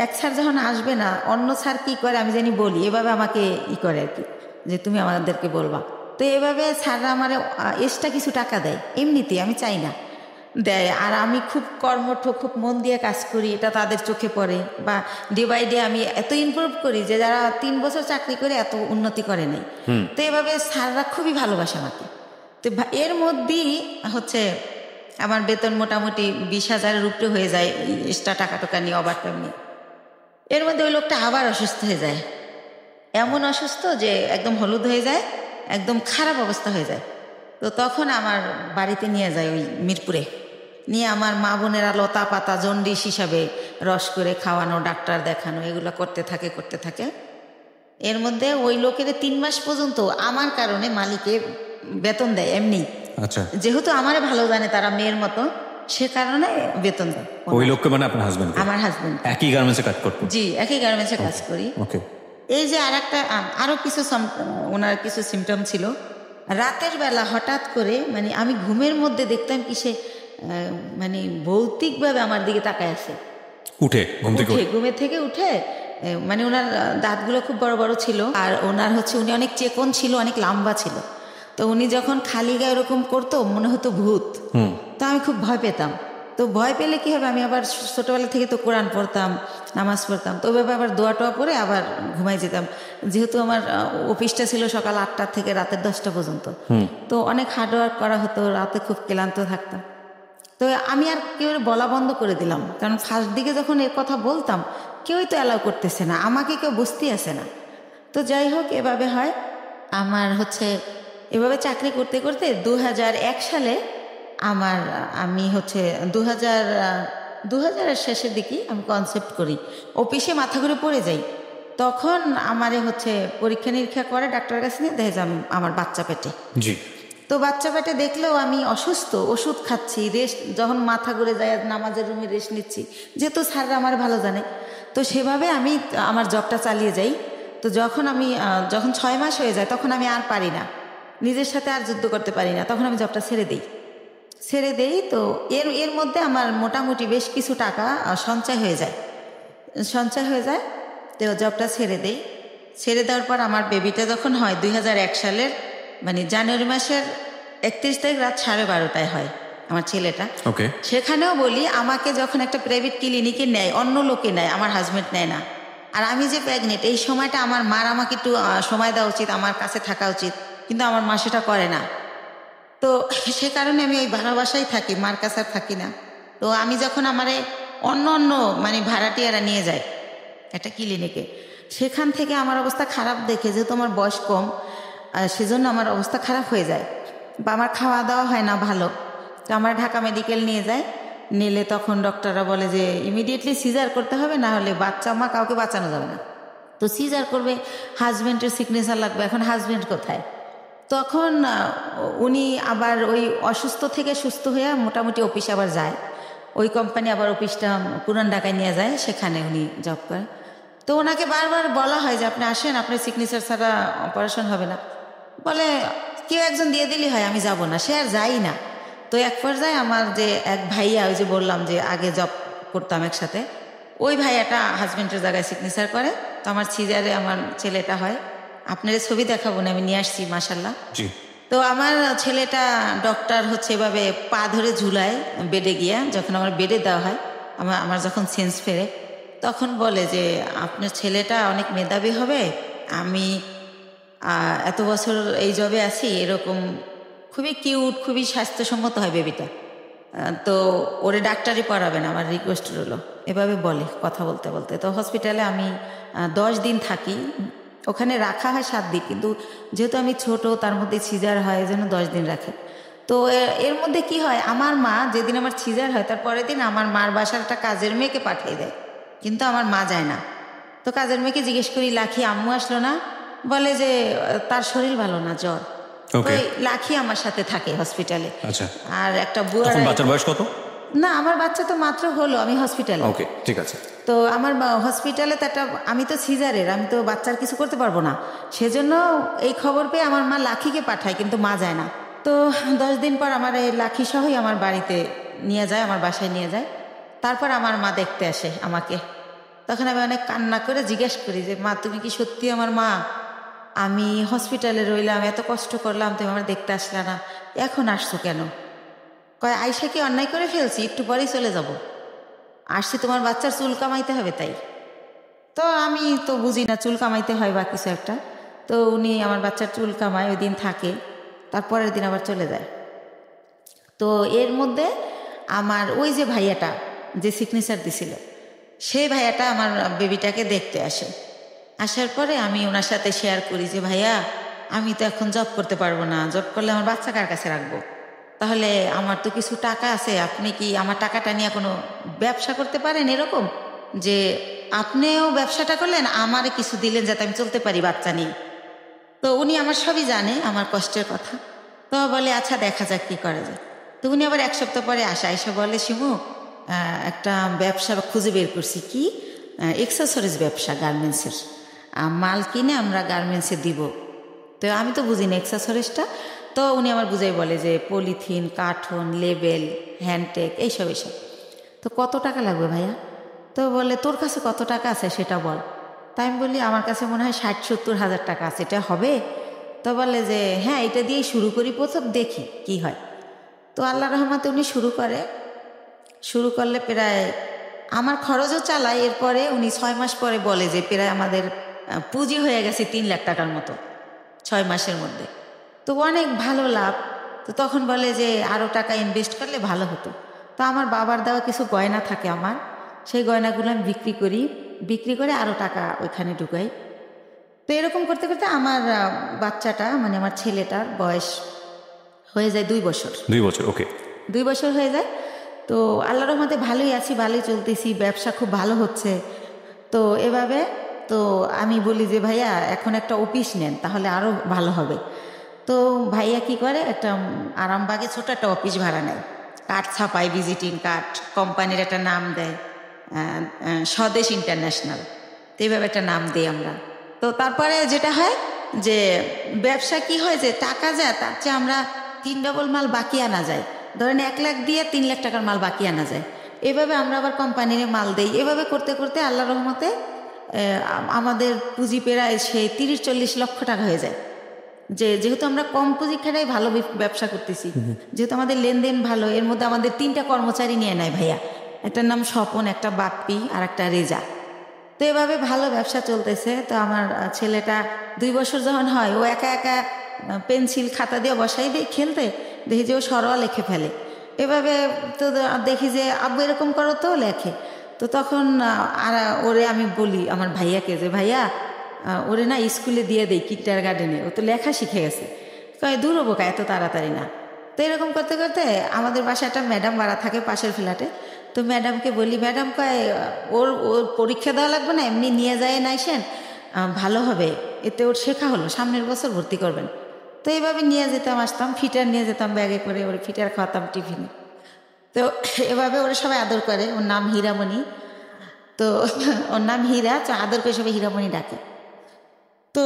এক স্যার যখন আসবে না, অন্য স্যার কি করে আমি জানি বলি, এভাবে আমাকে করে আর কি, যে তুমি আমাদেরকে বলবা। তো এভাবে স্যাররা আমার এক্সট্রা কিছু টাকা দেয়, এমনিতেই, আমি চাই না, দেয়। আর আমি খুব কর্মঠ, খুব মন দিয়ে কাজ করি, এটা তাদের চোখে পড়ে। বা ডে বাই ডে আমি এত ইমপ্রুভ করি যে যারা 3 বছর চাকরি করে এত উন্নতি করে নাই। তো এভাবে স্যাররা খুবই ভালোবাসে আমাকে। তো এর মধ্যেই হচ্ছে আমার বেতন মোটামুটি 20,000-এর উপরে হয়ে যায়, এক্সট্রা টাকা টাকা নিয়ে, ওভারটাইম নিয়ে। এর মধ্যে ওই লোকটা আবার অসুস্থ হয়ে যায়, এমন অসুস্থ যে একদম হলুদ হয়ে যায়, একদম খারাপ অবস্থা হয়ে যায়। তো তখন আমার বাড়িতে নিয়ে যায়, ওই মিরপুরে নিয়ে আমার মা বোনেরা লতা পাতা জন্ডিস হিসাবে রস করে খাওয়ানো, ডাক্তার দেখানো, এগুলো করতে থাকে। এর মধ্যে ওই লোকের 3 মাস পর্যন্ত আমার কারণে মালিকে বেতন দেয় এমনি। আচ্ছা। যেহেতু আমারে ভালো জানে তারা মেয়ের মতো, সে কারণে বেতন দেয়। ওই লোককে মানে আপনার হাজবেন্ড? আমার হাজবেন্ড। একই গার্মেন্টসে কাজ করতেন? জি, একই গার্মেন্টসে কাজ করি। ওকে। এই যে আরো কিছু ওনার কিছু সিমটম ছিল। রাতের বেলা হঠাৎ করে মানে আমি ঘুমের মধ্যে দেখতাম কি সে মানে ভৌতিকভাবে আমার দিকে তাকায় আছে। ঘুমের থেকে উঠে মানে ওনার দাঁতগুলো খুব বড় বড় ছিল, আর ওনার হচ্ছে উনি অনেক চেকন ছিল, অনেক লম্বা ছিল। তো উনি যখন খালি গায়ে এরকম করতো মনে হতো ভূত। তো আমি খুব ভয় পেতাম। তো ভয় পেলে কি হবে, আমি আবার ছোটবেলা থেকে তো কোরআন পড়তাম, নামাজ পড়তাম। তো ওইভাবে আবার দোয়া টোয়া পরে আবার ঘুমাই যেতাম। যেহেতু আমার অফিসটা ছিল সকাল 8টা থেকে রাতের 10টা পর্যন্ত, তো অনেক হার্ডওয়ার্ক করা হতো, রাতে খুব ক্লান্ত থাকতাম। তো আমি আর কেউ বলা বন্ধ করে দিলাম, কারণ ফার্স্ট দিকে যখন এর কথা বলতাম কেউই তো অ্যালাউ করতেছে না, আমাকে কেউ বুঝতেই আসে না। তো যাই হোক, এভাবে হয় আমার হচ্ছে। এভাবে চাকরি করতে করতে 2001 সালে আমি হচ্ছে 2000-এর শেষের দিকে আমি কনসেপ্ট করি, অফিসে মাথা ঘুরে পড়ে যাই। তখন আমারে হচ্ছে পরীক্ষা নিরীক্ষা করে ডাক্তারের কাছে নিয়ে দেখে আমার বাচ্চা পেটে। জি। তো বাচ্চা পেটে দেখলেও আমি অসুস্থ, ওষুধ খাচ্ছি, রেস্ট, যখন মাথা ঘুরে যায় নামাজের রুমে রেস্ট নিচ্ছি, যেহেতু স্যাররা আমার ভালো জানে। তো সেভাবে আমি আমার জবটা চালিয়ে যাই। তো যখন 6 মাস হয়ে যায় তখন আমি আর পারি না, নিজের সাথে আর যুদ্ধ করতে পারি না, তখন আমি জবটা ছেড়ে দেই। তো এর মধ্যে আমার মোটামুটি বেশ কিছু টাকা সঞ্চয় হয়ে যায়। তো জবটা ছেড়ে দেওয়ার পর আমার বেবিটা যখন হয় 2001 সালের মানে জানুয়ারি মাসের 31 তারিখ রাত 12:30টায় হয় আমার ছেলেটা। ওকে। সেখানেও বলি, আমাকে যখন একটা প্রাইভেট ক্লিনিকে নেয়, অন্য লোকে নেয়, আমার হাজব্যান্ড নেয় না। আর আমি যে প্রেগনেন্ট, এই সময়টা আমার মার আমাকে একটু সময় দেওয়া উচিত, আমার কাছে থাকা উচিত, কিন্তু আমার মা সেটা করে না। তো সে কারণে আমি ওই ভাড়া বাসায় থাকি, মার কাছে আর থাকি না। তো আমি যখন আমারে অন্য মানে ভাড়াটিয়ারা নিয়ে যায় একটা ক্লিনিকে, সেখান থেকে আমার অবস্থা খারাপ দেখে, যেহেতু আমার বয়স কম, সেজন্য আমার অবস্থা খারাপ হয়ে যায়, বা আমার খাওয়া দাওয়া হয় না ভালো। তো আমার ঢাকা মেডিকেল নিয়ে যায়। নিলে তখন ডক্টররা বলে যে ইমিডিয়েটলি সিজার করতে হবে, না হলে বাচ্চা মা কাউকে বাঁচানো যাবে না। তো সিজার করবে, হাজব্যান্ডের সিগনেচার লাগবে, এখন হাজব্যান্ড কোথায়? তখন উনি আবার ওই অসুস্থ থেকে সুস্থ হয়ে মোটামুটি অফিস আবার যায়, ওই কোম্পানি আবার অফিসটা পুরান ঢাকায় নিয়ে যায়, সেখানে উনি জব করে। তো ওনাকে বারবার বলা হয় যে আপনি আসেন, আপনার সিগনেচার ছাড়া অপারেশন হবে না। বলে কেউ একজন দিয়ে দিলেই হয়, আমি যাব না। সে আর যাই না। তো এক পর্যায়ে আমার যে এক ভাইয়া, ওই যে বললাম যে আগে জব করতাম একসাথে, ওই ভাইয়াটা হাজব্যান্ডের জায়গায় সিগনেচার করে। তো আমার সিজারে আমার ছেলেটা হয়। আপনার ছবি দেখাবো না, আমি নিয়ে আসছি মাশাল্লাহ। জি। তো আমার ছেলেটা ডক্টর হচ্ছে এভাবে পা ধরে ঝুলায় বেডে গিয়া, যখন আমার বেডে দেওয়া হয়, আমার যখন সেন্স ফেরে, তখন বলে যে আপনার ছেলেটা অনেক মেধাবী হবে, আমি এত বছর এই জবে আছি, এরকম খুবই কিউট, খুবই স্বাস্থ্যসম্মত হয় বেবিটা, তো ওরে ডাক্তারি পড়াবেন, আমার রিকোয়েস্ট রইল। এভাবে বলে কথা বলতে বলতে। তো হসপিটালে আমি 10 দিন থাকি। ওখানে রাখা হয় 7 দিন, কিন্তু যেহেতু আমি ছোট, তার মধ্যে সিজার হয়, এই জন্য 10 দিন রাখে। তো এর মধ্যে কি হয়, আমার মা যেদিন আমার সিজার হয় তার পরের দিন আমার মার বাসার একটা কাজের মেয়েকে পাঠিয়ে দেয়, কিন্তু আমার মা যায় না। তো কাজের মেয়েকে জিজ্ঞেস করি, লাখি আম্মু আসলো না? বলে যে তার শরীর ভালো না, জ্বর। ওই লাখি আমার সাথে থাকে হসপিটালে। আচ্ছা। আর একটা বুয়া, বাচ্চার বয়স কত? না, আমার বাচ্চা তো মাত্র হলো, আমি হসপিটালে। ওকে, ঠিক আছে। তো আমার হসপিটালে তো একটা, আমি তো সিজারের, আমি তো বাচ্চার কিছু করতে পারবো না, সেজন্য এই খবর পেয়ে আমার মা লাখিকে পাঠায়, কিন্তু মা যায় না। তো 10 দিন পর আমার এই লাখি সহই আমার বাড়িতে নিয়ে যায়, আমার বাসায় নিয়ে যায়। তারপর আমার মা দেখতে আসে আমাকে। তখন আমি অনেক কান্না করে জিজ্ঞেস করি যে মা, তুমি কি সত্যি আমার মা? আমি হসপিটালে রইলাম, এত কষ্ট করলাম, তুমি আমার দেখতে আসলে না, এখন আসছো কেন? কয় আইসা কি অন্যায় করে ফেলছি, একটু পরেই চলে যাব, আসছি তোমার বাচ্চার চুল কামাইতে হবে তাই। তো আমি তো বুঝি না চুল কামাইতে হয় বা কিছু একটা। তো উনি আমার বাচ্চার চুল কামায়, ওই দিন থাকে, তারপরের দিন আবার চলে যায়। তো এর মধ্যে আমার ওই যে ভাইয়াটা যে সিগনেচার দিছিল, সেই ভাইয়াটা আমার বেবিটাকে দেখতে আসে। আসার পরে আমি ওনার সাথে শেয়ার করি যে ভাইয়া, আমি তো এখন জব করতে পারবো না, জব করলে আমার বাচ্চা কার কাছে রাখবো? তাহলে আমার তো কিছু টাকা আছে, আপনি কি আমার টাকাটা নিয়ে কোনো ব্যবসা করতে পারেন, এরকম যে আপনিও ব্যবসাটা করলেন, আমারে কিছু দিলেন যাতে আমি চলতে পারি বাচ্চা নিয়ে। তো উনি আমার সবই জানে, আমার কষ্টের কথা। তো বলে আচ্ছা দেখা যাক কি করা যায়। তো উনি আবার 1 সপ্তাহ পরে এসে বলে, শিমু একটা ব্যবসা খুঁজে বের করছি। কি? এক্সেসরিজ ব্যবসা, গার্মেন্টসের মাল কিনে আমরা গার্মেন্টসে দিব। তো আমি তো বুঝি না এক্সেসরিজটা। তো উনি আমার বুঝাই বলে যে পলিথিন, কার্টন, লেবেল, হ্যান্ডটেক, এইসব। তো কত টাকা লাগবে ভাইয়া? তো বলে তোর কাছে কত টাকা আছে সেটা বল। তাই আমি বলি আমার কাছে মনে হয় 60-70 হাজার টাকা আছে, এটা হবে? তো বলে যে হ্যাঁ, এটা দিয়েই শুরু করি, প্রথম দেখি কি হয়। তো আল্লাহ রহমতে উনি শুরু করলে প্রায় আমার খরচও চালায়। এরপরে উনি 6 মাস পরে বলে যে প্রায় আমাদের পুঁজি হয়ে গেছে 3 লাখ টাকার মতো 6 মাসের মধ্যে। তো অনেক ভালো লাভ। তো তখন বলে যে আরও টাকা ইনভেস্ট করলে ভালো হতো। তো আমার বাবার দেওয়া কিছু গয়না থাকে আমার, সেই গয়নাগুলো আমি বিক্রি করে আরও টাকা ওইখানে ঢুকাই। তো এরকম করতে করতে আমার বাচ্চাটা, মানে আমার ছেলেটার বয়স হয়ে যায় 2 বছর। 2 বছর, ওকে। 2 বছর হয়ে যায়। তো আল্লাহর রহমতে ভালোই আছি, ভালোই চলতেছি, ব্যবসা খুব ভালো হচ্ছে। তো এভাবে তো আমি বলি যে ভাইয়া এখন একটা অফিস নেন, তাহলে আরও ভালো হবে। তো ভাইয়া কি করে, একটা আরামবাগে ছোট একটা অফিস ভাড়া নেয়, কার্ড ছাপায়, ভিজিটিং কার্ড, কোম্পানির একটা নাম দেয়, স্বদেশ ইন্টারন্যাশনাল। তো এইভাবে একটা নাম দিই আমরা। তো তারপরে যেটা হয় যে ব্যবসা কি হয়, যে টাকা যায় তার চেয়ে আমরা 3 ডবল মাল বাকি আনা যায়। ধরেন 1 লাখ দিয়ে 3 লাখ টাকার মাল বাকি আনা যায়। এভাবে আমরা আবার কোম্পানির মাল দেই। এভাবে করতে করতে আল্লাহর রহমতে আমাদের পুঁজি প্রায় সেই 30-40 লক্ষ টাকা হয়ে যায়। যেহেতু আমরা কম পুঁজি খাটাই ভালো ব্যবসা করতেছি, যেহেতু আমাদের লেনদেন ভালো। এর মধ্যে আমাদের 3টা কর্মচারী নিয়ে নেয় ভাইয়া, একটার নাম স্বপন, একটা বাপ্পি, আর একটা রেজা। তো এভাবে ভালো ব্যবসা চলতেছে। তো আমার ছেলেটা 2 বছর যখন হয়, ও একা একা পেন্সিল খাতা দিয়ে বসাই দিয়ে খেলতে, দেখি যে ও সরোয়া লিখে ফেলে। এভাবে তো দেখি যে আব্বু এরকম করো, তো লেখে। তো তখন আর ওরে আমি বলি আমার ভাইয়াকে যে ভাইয়া ওরে না স্কুলে দিয়ে দেই, কিন্ডারগার্টেনে, ও তো লেখা শিখে গেছে। কয় দূর হবো কা, এত তাড়াতাড়ি না। তো এরকম করতে করতে আমাদের বাসায় একটা ম্যাডাম ভাড়া থাকে পাশের ফ্ল্যাটে। তো ম্যাডামকে বলি, ম্যাডাম কয় ওর পরীক্ষা দেওয়া লাগবে না, এমনি নিয়ে যায় নাইসেন, ভালো হবে, এতে ওর শেখা হলো, সামনের বছর ভর্তি করবেন। তো এইভাবে নিয়ে যেতাম, আসতাম, ফিটার নিয়ে যেতাম ব্যাগে করে, ওর ফিটার খাওয়াতাম টিফিনে। তো এভাবে ওরা সবাই আদর করে। ওর নাম হীরামণি। তো ওর নাম হীরা, তো আদর করে সবাই হীরামণি ডাকে। তো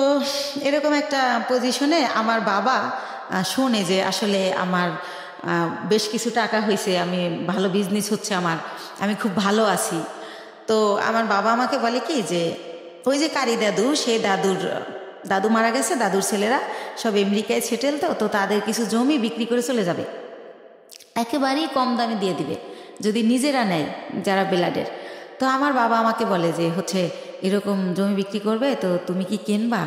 এরকম একটা পজিশনে আমার বাবা শোনে যে আসলে আমার বেশ কিছু টাকা হয়েছে, আমি ভালো বিজনেস হচ্ছে আমার, আমি খুব ভালো আছি। তো আমার বাবা আমাকে বলে কি যে ওই যে কারি দাদু, সেই দাদু মারা গেছে, দাদুর ছেলেরা সব আমেরিকায় সেটেল, তো তাদের কিছু জমি বিক্রি করে চলে যাবে, একেবারেই কম দামে দিয়ে দিবে যদি নিজেরা নেয় যারা বেলাডের। তো আমার বাবা আমাকে বলে যে হচ্ছে এরকম জমি বিক্রি করবে, তো তুমি কি কিনবা?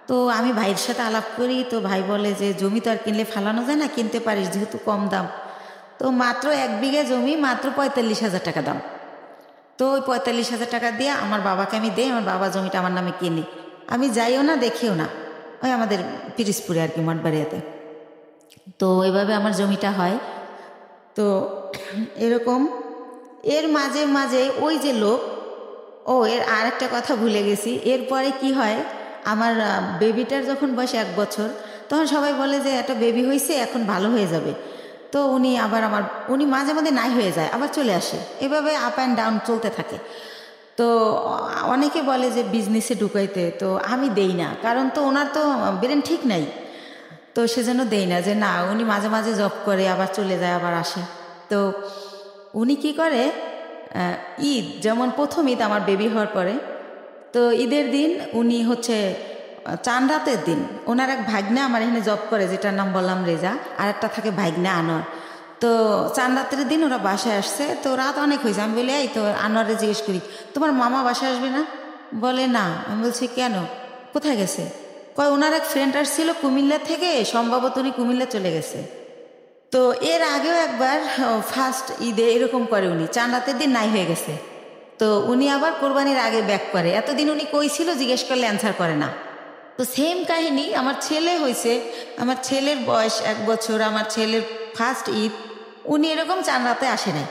তো আমি ভাইয়ের সাথে আলাপ করি। তো ভাই বলে যে জমি তো আর কিনলে ফালানো যায় না, কিনতে পারিস যেহেতু কম দাম। তো মাত্র 1 বিঘা জমি মাত্র 45,000 টাকা দাম। তো ওই 45,000 টাকা দিয়ে আমার বাবাকে আমি দেই, আমার বাবা জমিটা আমার নামে কিনে। আমি যাইও না, দেখিও না, ওই আমাদের পিরিজপুরে আর কি, মঠবাড়িয়াতে। তো এভাবে আমার জমিটা হয়। তো এরকম এর মাঝে মাঝে ওই যে লোক, এর আর একটা কথা ভুলে গেছি, এরপরে কি হয়, আমার বেবিটার যখন বয়স 1 বছর, তখন সবাই বলে যে একটা বেবি হয়েছে, এখন ভালো হয়ে যাবে। তো উনি মাঝে মাঝে নাই হয়ে যায়, আবার চলে আসে, এভাবে আপ অ্যান্ড ডাউন চলতে থাকে। তো অনেকে বলে যে বিজনেসে ঢুকাইতে, তো আমি দেই না, কারণ তো ওনার তো ব্রেন ঠিক নাই, তো সেজন্য দেই না, যে না, উনি মাঝে মাঝে জব করে, আবার চলে যায়, আবার আসে। তো উনি কি করে, ঈদ যেমন প্রথম ঈদ আমার বেবি হওয়ার পরে, তো ঈদের দিন উনি হচ্ছে চাঁদ রাতের দিন, ওনার এক ভাগ্না আমার এখানে জব করে, যেটার নাম বললাম রেজা, আর একটা থাকে ভাগ্না আনোয়ার। তো চাঁদ রাতের দিন ওরা বাসায় আসছে, তো রাত অনেক হয়েছে। আমি বলি, এই তো আনোয়ারে জিজ্ঞেস করি, তোমার মামা বাসায় আসবে না? বলে না। আমি বলছি কেন, কোথায় গেছে? কয় ওনার এক ফ্রেন্ড আসছিল কুমিল্লা থেকে, সম্ভবত উনি কুমিল্লা চলে গেছে। তো এর আগেও একবার ফার্স্ট ঈদে এরকম করে, উনি চাঁদ রাতের দিন নাই হয়ে গেছে, তো উনি আবার কোরবানির আগে ব্যাক করে। এতদিন উনি কই ছিল জিজ্ঞেস করলে অ্যান্সার করে না। তো সেম কাহিনী আমার ছেলে হয়েছে, আমার ছেলের বয়স 1 বছর, আমার ছেলের ফার্স্ট ঈদ, উনি এরকম চাঁদ রাতে আসে নাই।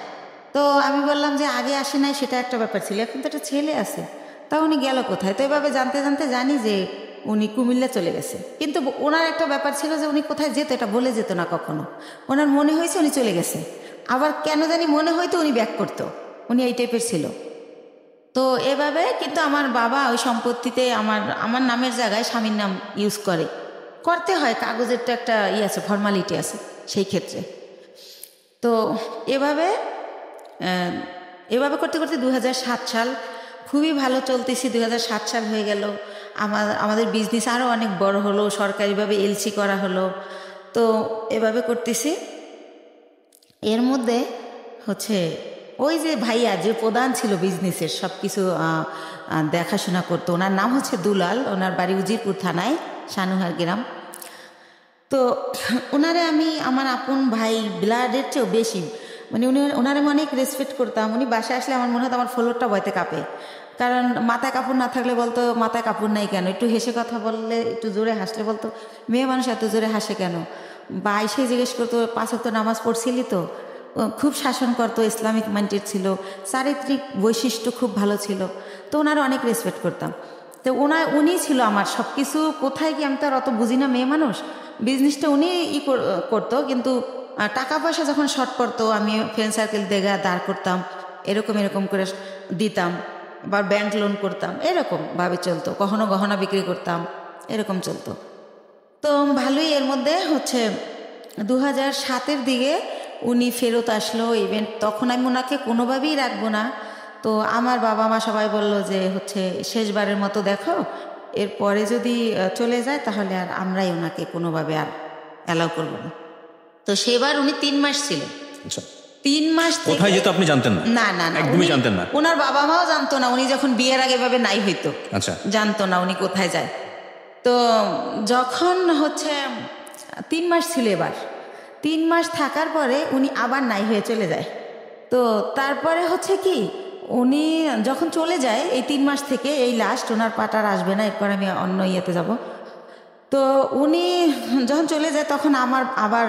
তো আমি বললাম যে আগে আসে নাই সেটা একটা ব্যাপার ছিল, এখন তো একটা ছেলে আছে, তা উনি গেল কোথায়? তো এভাবে জানতে জানতে জানি যে উনি কুমিল্লা চলে গেছে। কিন্তু ওনার একটা ব্যাপার ছিল যে উনি কোথায় যেত এটা বলে যেত না কখনো, ওনার মনে হয়েছে উনি চলে গেছে, আবার কেন জানি মনে হয়তো উনি ব্যাক করতো, উনি এই টাইপের ছিল। তো এভাবে কিন্তু আমার বাবা ওই সম্পত্তিতে আমার নামের জায়গায় স্বামীর নাম ইউজ করতে হয়, কাগজের তো একটা আছে, ফর্মালিটি আছে সেই ক্ষেত্রে। তো এভাবে করতে করতে 2007 সাল খুবই ভালো চলতেছি। 2007 সাল হয়ে গেল, আমাদের বিজনেস আরও অনেক বড় হলো, সরকারিভাবে এলসি করা হলো। তো এভাবে করতেছি। এর মধ্যে হচ্ছে ওই যে ভাইয়া যে প্রধান ছিল বিজনেসের, সব কিছু দেখাশোনা করতো, ওনার নাম হচ্ছে দুলাল, ওনার বাড়ি উজিরপুর থানায়, সানুহার গ্রাম। তো ওনারে আমি আমার আপন ভাই, ব্লাডের চেয়েও বেশি, মানে ওনারে আমি অনেক রেসপেক্ট করতাম। উনি বাসায় আসলে আমার মনে হতো আমার ফ্লোরটা বইতে কাঁপে, কারণ মাথায় কাপড় না থাকলে বলতো মাথায় কাপড় নাই কেন, একটু হেসে কথা বললে, একটু জোরে হাসলে বলতো মেয়ে মানুষ এত জোরে হাসে কেন, বা এসে জিজ্ঞেস করতো 5 ওয়াক্ত নামাজ পড়ছিলি তো। খুব শাসন করতো, ইসলামিক মাইন্ডেড ছিল, চারিত্রিক বৈশিষ্ট্য খুব ভালো ছিল। তো ওনারা অনেক রেসপেক্ট করতাম। তো উনি ছিল আমার সব কিছু। কোথায় কি, আমি তো আর অত বুঝি না, মেয়ে মানুষ, বিজনেসটা উনি করতো, কিন্তু টাকা পয়সা যখন শর্ট পড়তো আমি ফ্রেন্ড সার্কেল দেখে দাঁড় করতাম, এরকম করে দিতাম, আবার ব্যাংক লোন করতাম, এরকম ভাবে চলতো। কখনো গহনা বিক্রি করতাম, এরকম চলতো। তো ভালোই। এর মধ্যে হচ্ছে 2007-এর দিকে উনি ফেরত আসলো ইভেন্ট, তখন আমি ওনাকে কোনোভাবেই রাখবো না। তো আমার বাবা মা সবাই বলল যে হচ্ছে শেষবারের মতো দেখো, এরপরে যদি চলে যায় তাহলে আর আমরাই ওনাকে কোনোভাবে আর অ্যালাউ করবো না। তো সেবার উনি 3 মাস ছিলেন। 3 মাস কোথায় যেত আপনি জানতেন না? না না, একদমই জানতেন না। ওনার বাবা মাও জানতো না, উনি যখন বিয়ের আগে ভাবে নাই হইতো, আচ্ছা, জানতো না উনি কোথায় যায়। তো যখন হচ্ছে 3 মাস ছিল, এবার 3 মাস থাকার পরে উনি আবার নাই হয়ে চলে যায়। তো তারপরে হচ্ছে কি, উনি যখন চলে যায় এই 3 মাস থেকে, এই লাস্ট ওনার পাটার আসবে না, এরপর আমি অন্য ইয়েতে যাব। তো উনি যখন চলে যায় তখন আমার আবার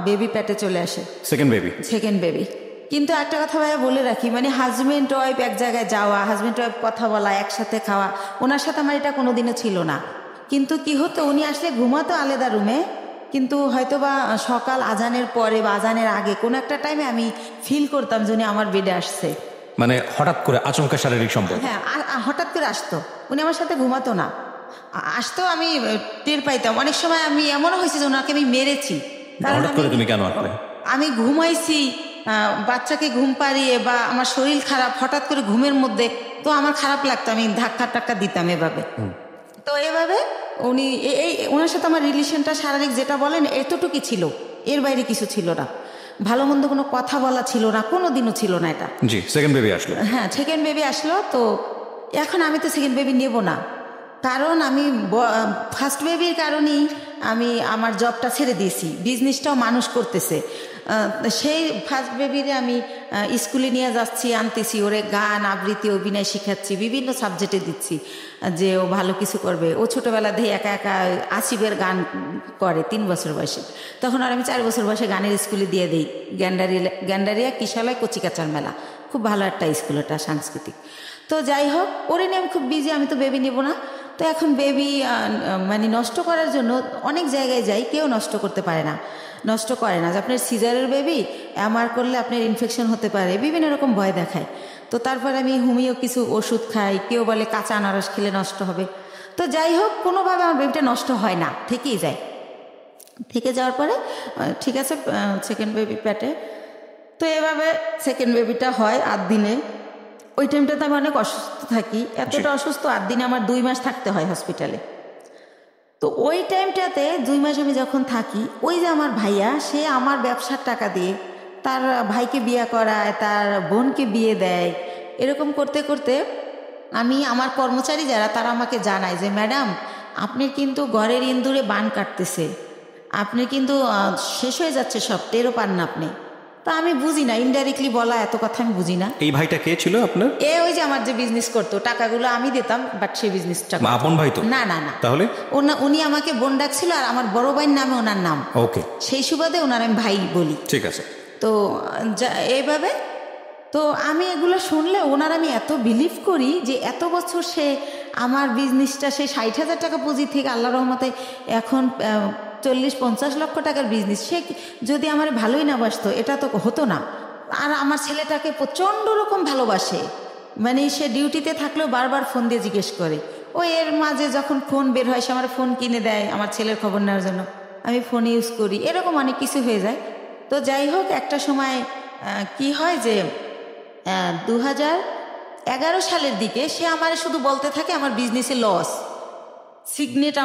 বেবি পেটে চলে আসে, সেকেন্ড বেবি। কিন্তু একটা কথা ভাইয়া বলে রাখি, মানে হাজব্যান্ড ওয়াইফ এক জায়গায় যাওয়া, হাজব্যান্ড ওয়াইফ কথা বলা, একসাথে খাওয়া, ওনার সাথে আমার এটা কোনোদিনও ছিল না। কিন্তু কি হতো, উনি আসলে ঘুমাতো আলাদা রুমে, কিন্তু হয়তো বা সকাল আজানের পরে বা আজানের আগে কোনো একটা টাইমে আমি ফিল করতাম যে উনি আমার বেডে আসছে। মানে হঠাৎ করে আচমকা শারীরিক সম্পর্ক? হ্যাঁ, হঠাৎ করে আসতো, উনি আমার সাথে ঘুমাতো না, আসতো, আমি টের পাইতাম। অনেক সময় আমি এমনও হয়েছে যে ওনাকে আমি মেরেছি। হঠাৎ করে তুমি কেন আসলে? আমি ঘুমাইছি, বাচ্চাকে ঘুম পাড়িয়ে বা আমার শরীর খারাপ, হঠাৎ করে ঘুমের মধ্যে তো আমার খারাপ লাগতো, আমি ধাক্কা টাক্কা দিতাম এভাবে। তো এভাবে উনি ওনার সাথে আমার রিলেশনটা শারীরিক যেটা বলেন এতটুকুই ছিল, এর বাইরে কিছু ছিল না। ভালো মন্দ কোনো কথা বলা ছিল না, কোনো দিনও ছিল না এটা। জি, সেকেন্ড বেবি আসলো। হ্যাঁ, সেকেন্ড বেবি আসলো। তো এখন আমি তো সেকেন্ড বেবি নেব না, কারণ আমি ফার্স্ট বেবির কারণেই আমি আমার জবটা ছেড়ে দিয়েছি, বিজনেসটাও মানুষ করতেছে। সেই ফার্স্ট বেবিরে আমি স্কুলে নিয়ে যাচ্ছি, আনতেছি, ওরে গান আবৃত্তি অভিনয় শেখাচ্ছি, বিভিন্ন সাবজেক্টে দিচ্ছি যে ও ভালো কিছু করবে। ও ছোটোবেলা দিয়ে একা একা আসিফের গান করে 3 বছর বয়সে, তখন আর আমি 4 বছর বয়সে গানের স্কুলে দিয়ে দিই, গ্যান্ডারিয়া কিশালয় কচিকাচার মেলা, খুব ভালো একটা স্কুল, ওটা সাংস্কৃতিক। তো যাই হোক, ওরে নিয়ে আমি খুব বিজি, আমি তো বেবি নেব না। তো এখন বেবি মানে নষ্ট করার জন্য অনেক জায়গায় যাই, কেউ নষ্ট করতে পারে না, নষ্ট করে না। যে আপনার সিজারের বেবি এমআর করলে আপনার ইনফেকশন হতে পারে, বিভিন্ন রকম ভয় দেখায়। তো তারপর আমি হোমিও কিছু ওষুধ খাই, কেউ বলে কাঁচা আনারস খেলে নষ্ট হবে। তো যাই হোক, কোনোভাবে আমার বেবিটা নষ্ট হয় না, থেকেই যায়। থেকে যাওয়ার পরে ঠিক আছে, সেকেন্ড বেবি পেটে। তো এভাবে সেকেন্ড বেবিটা হয় 8 দিনে। ওই টাইমটাতে আমি অনেক অসুস্থ থাকি, এতটা অসুস্থ, 8 দিনে আমার 2 মাস থাকতে হয় হসপিটালে। তো ওই টাইমটাতে 2 মাস আমি যখন থাকি, ওই যে আমার ভাইয়া, সে আমার ব্যবসার টাকা দিয়ে তার ভাইকে বিয়ে করায়, তার বোনকে বিয়ে দেয়। এরকম করতে করতে আমি, আমার কর্মচারী যারা, তারা আমাকে জানায় যে ম্যাডাম, আপনি কিন্তু ঘরের ইন্দুরে বান কাটতেছে, আপনি কিন্তু শেষ হয়ে যাচ্ছে সব, টেরও পান না আপনি। তা আমি বুঝি না, ইনডাইরেক্টলি বলা এত কথা আমি বুঝি না। এই ভাইটা কে ছিল আপনার? ওই যে আমার যে বিজনেস করতো, টাকাগুলো আমি দিতাম, বাট সেই বিজনেসটা আপন ভাই তো না? না না। তাহলে উনি আমাকে বোন ডাকছিল, আর আমার বড় ভাইয়ের নামে ওনার নাম। ওকে, সেই সুবাদে ওনার আমি ভাই বলি। ঠিক আছে। তো এইভাবে তো আমি এগুলো শুনলে ওনার আমি এত বিলিভ করি যে এত বছর সে আমার বিজনেসটা, সে 60,000 টাকা পুঁজি থেকে আল্লাহ রহমতে এখন 40-50 লক্ষ টাকার বিজনেস, সে যদি আমার ভালোই না বাসতো এটা তো হতো না। আর আমার ছেলেটাকে প্রচণ্ড রকম ভালোবাসে, মানে সে ডিউটিতে থাকলেও বারবার ফোন দিয়ে জিজ্ঞেস করে। এর মাঝে যখন ফোন বের হয়, সে আমার ফোন কিনে দেয় আমার ছেলের খবর নেওয়ার জন্য, আমি ফোন ইউজ করি, এরকম অনেক কিছু হয়ে যায়। তো যাই হোক, একটা সময় কি হয় যে 2011 সালের দিকে সে আমার শুধু বলতে থাকে আমার বিজনেসে লস, সিগনেট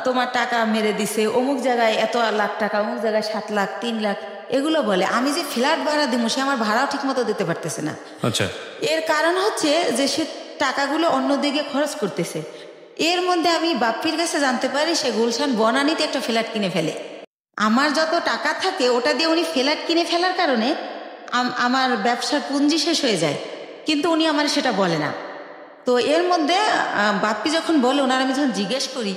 তোমার টাকা মেরে দিছে, অমুক জায়গায় এত লাখ টাকা, অমুক জায়গায় 7 লাখ 3 লাখ, এগুলো বলে। আমি যে ফ্ল্যাট ভাড়া দিব, সে আমার ভাড়াও ঠিক মতো দিতে পারতেছে না। আচ্ছা, এর কারণ হচ্ছে যে সে টাকাগুলো অন্যদিকে খরচ করতেছে। এর মধ্যে আমি বাপ্পির কাছে জানতে পারি সে গুলশান বনানীতে একটা ফ্ল্যাট কিনে ফেলে। আমার যত টাকা থাকে ওটা দিয়ে উনি ফ্ল্যাট কিনে ফেলার কারণে আমার ব্যবসার পুঁজি শেষ হয়ে যায়, কিন্তু উনি আমার সেটা বলে না। তো এর মধ্যে বাপ্পি যখন বলে, ওনার আমি যখন জিজ্ঞেস করি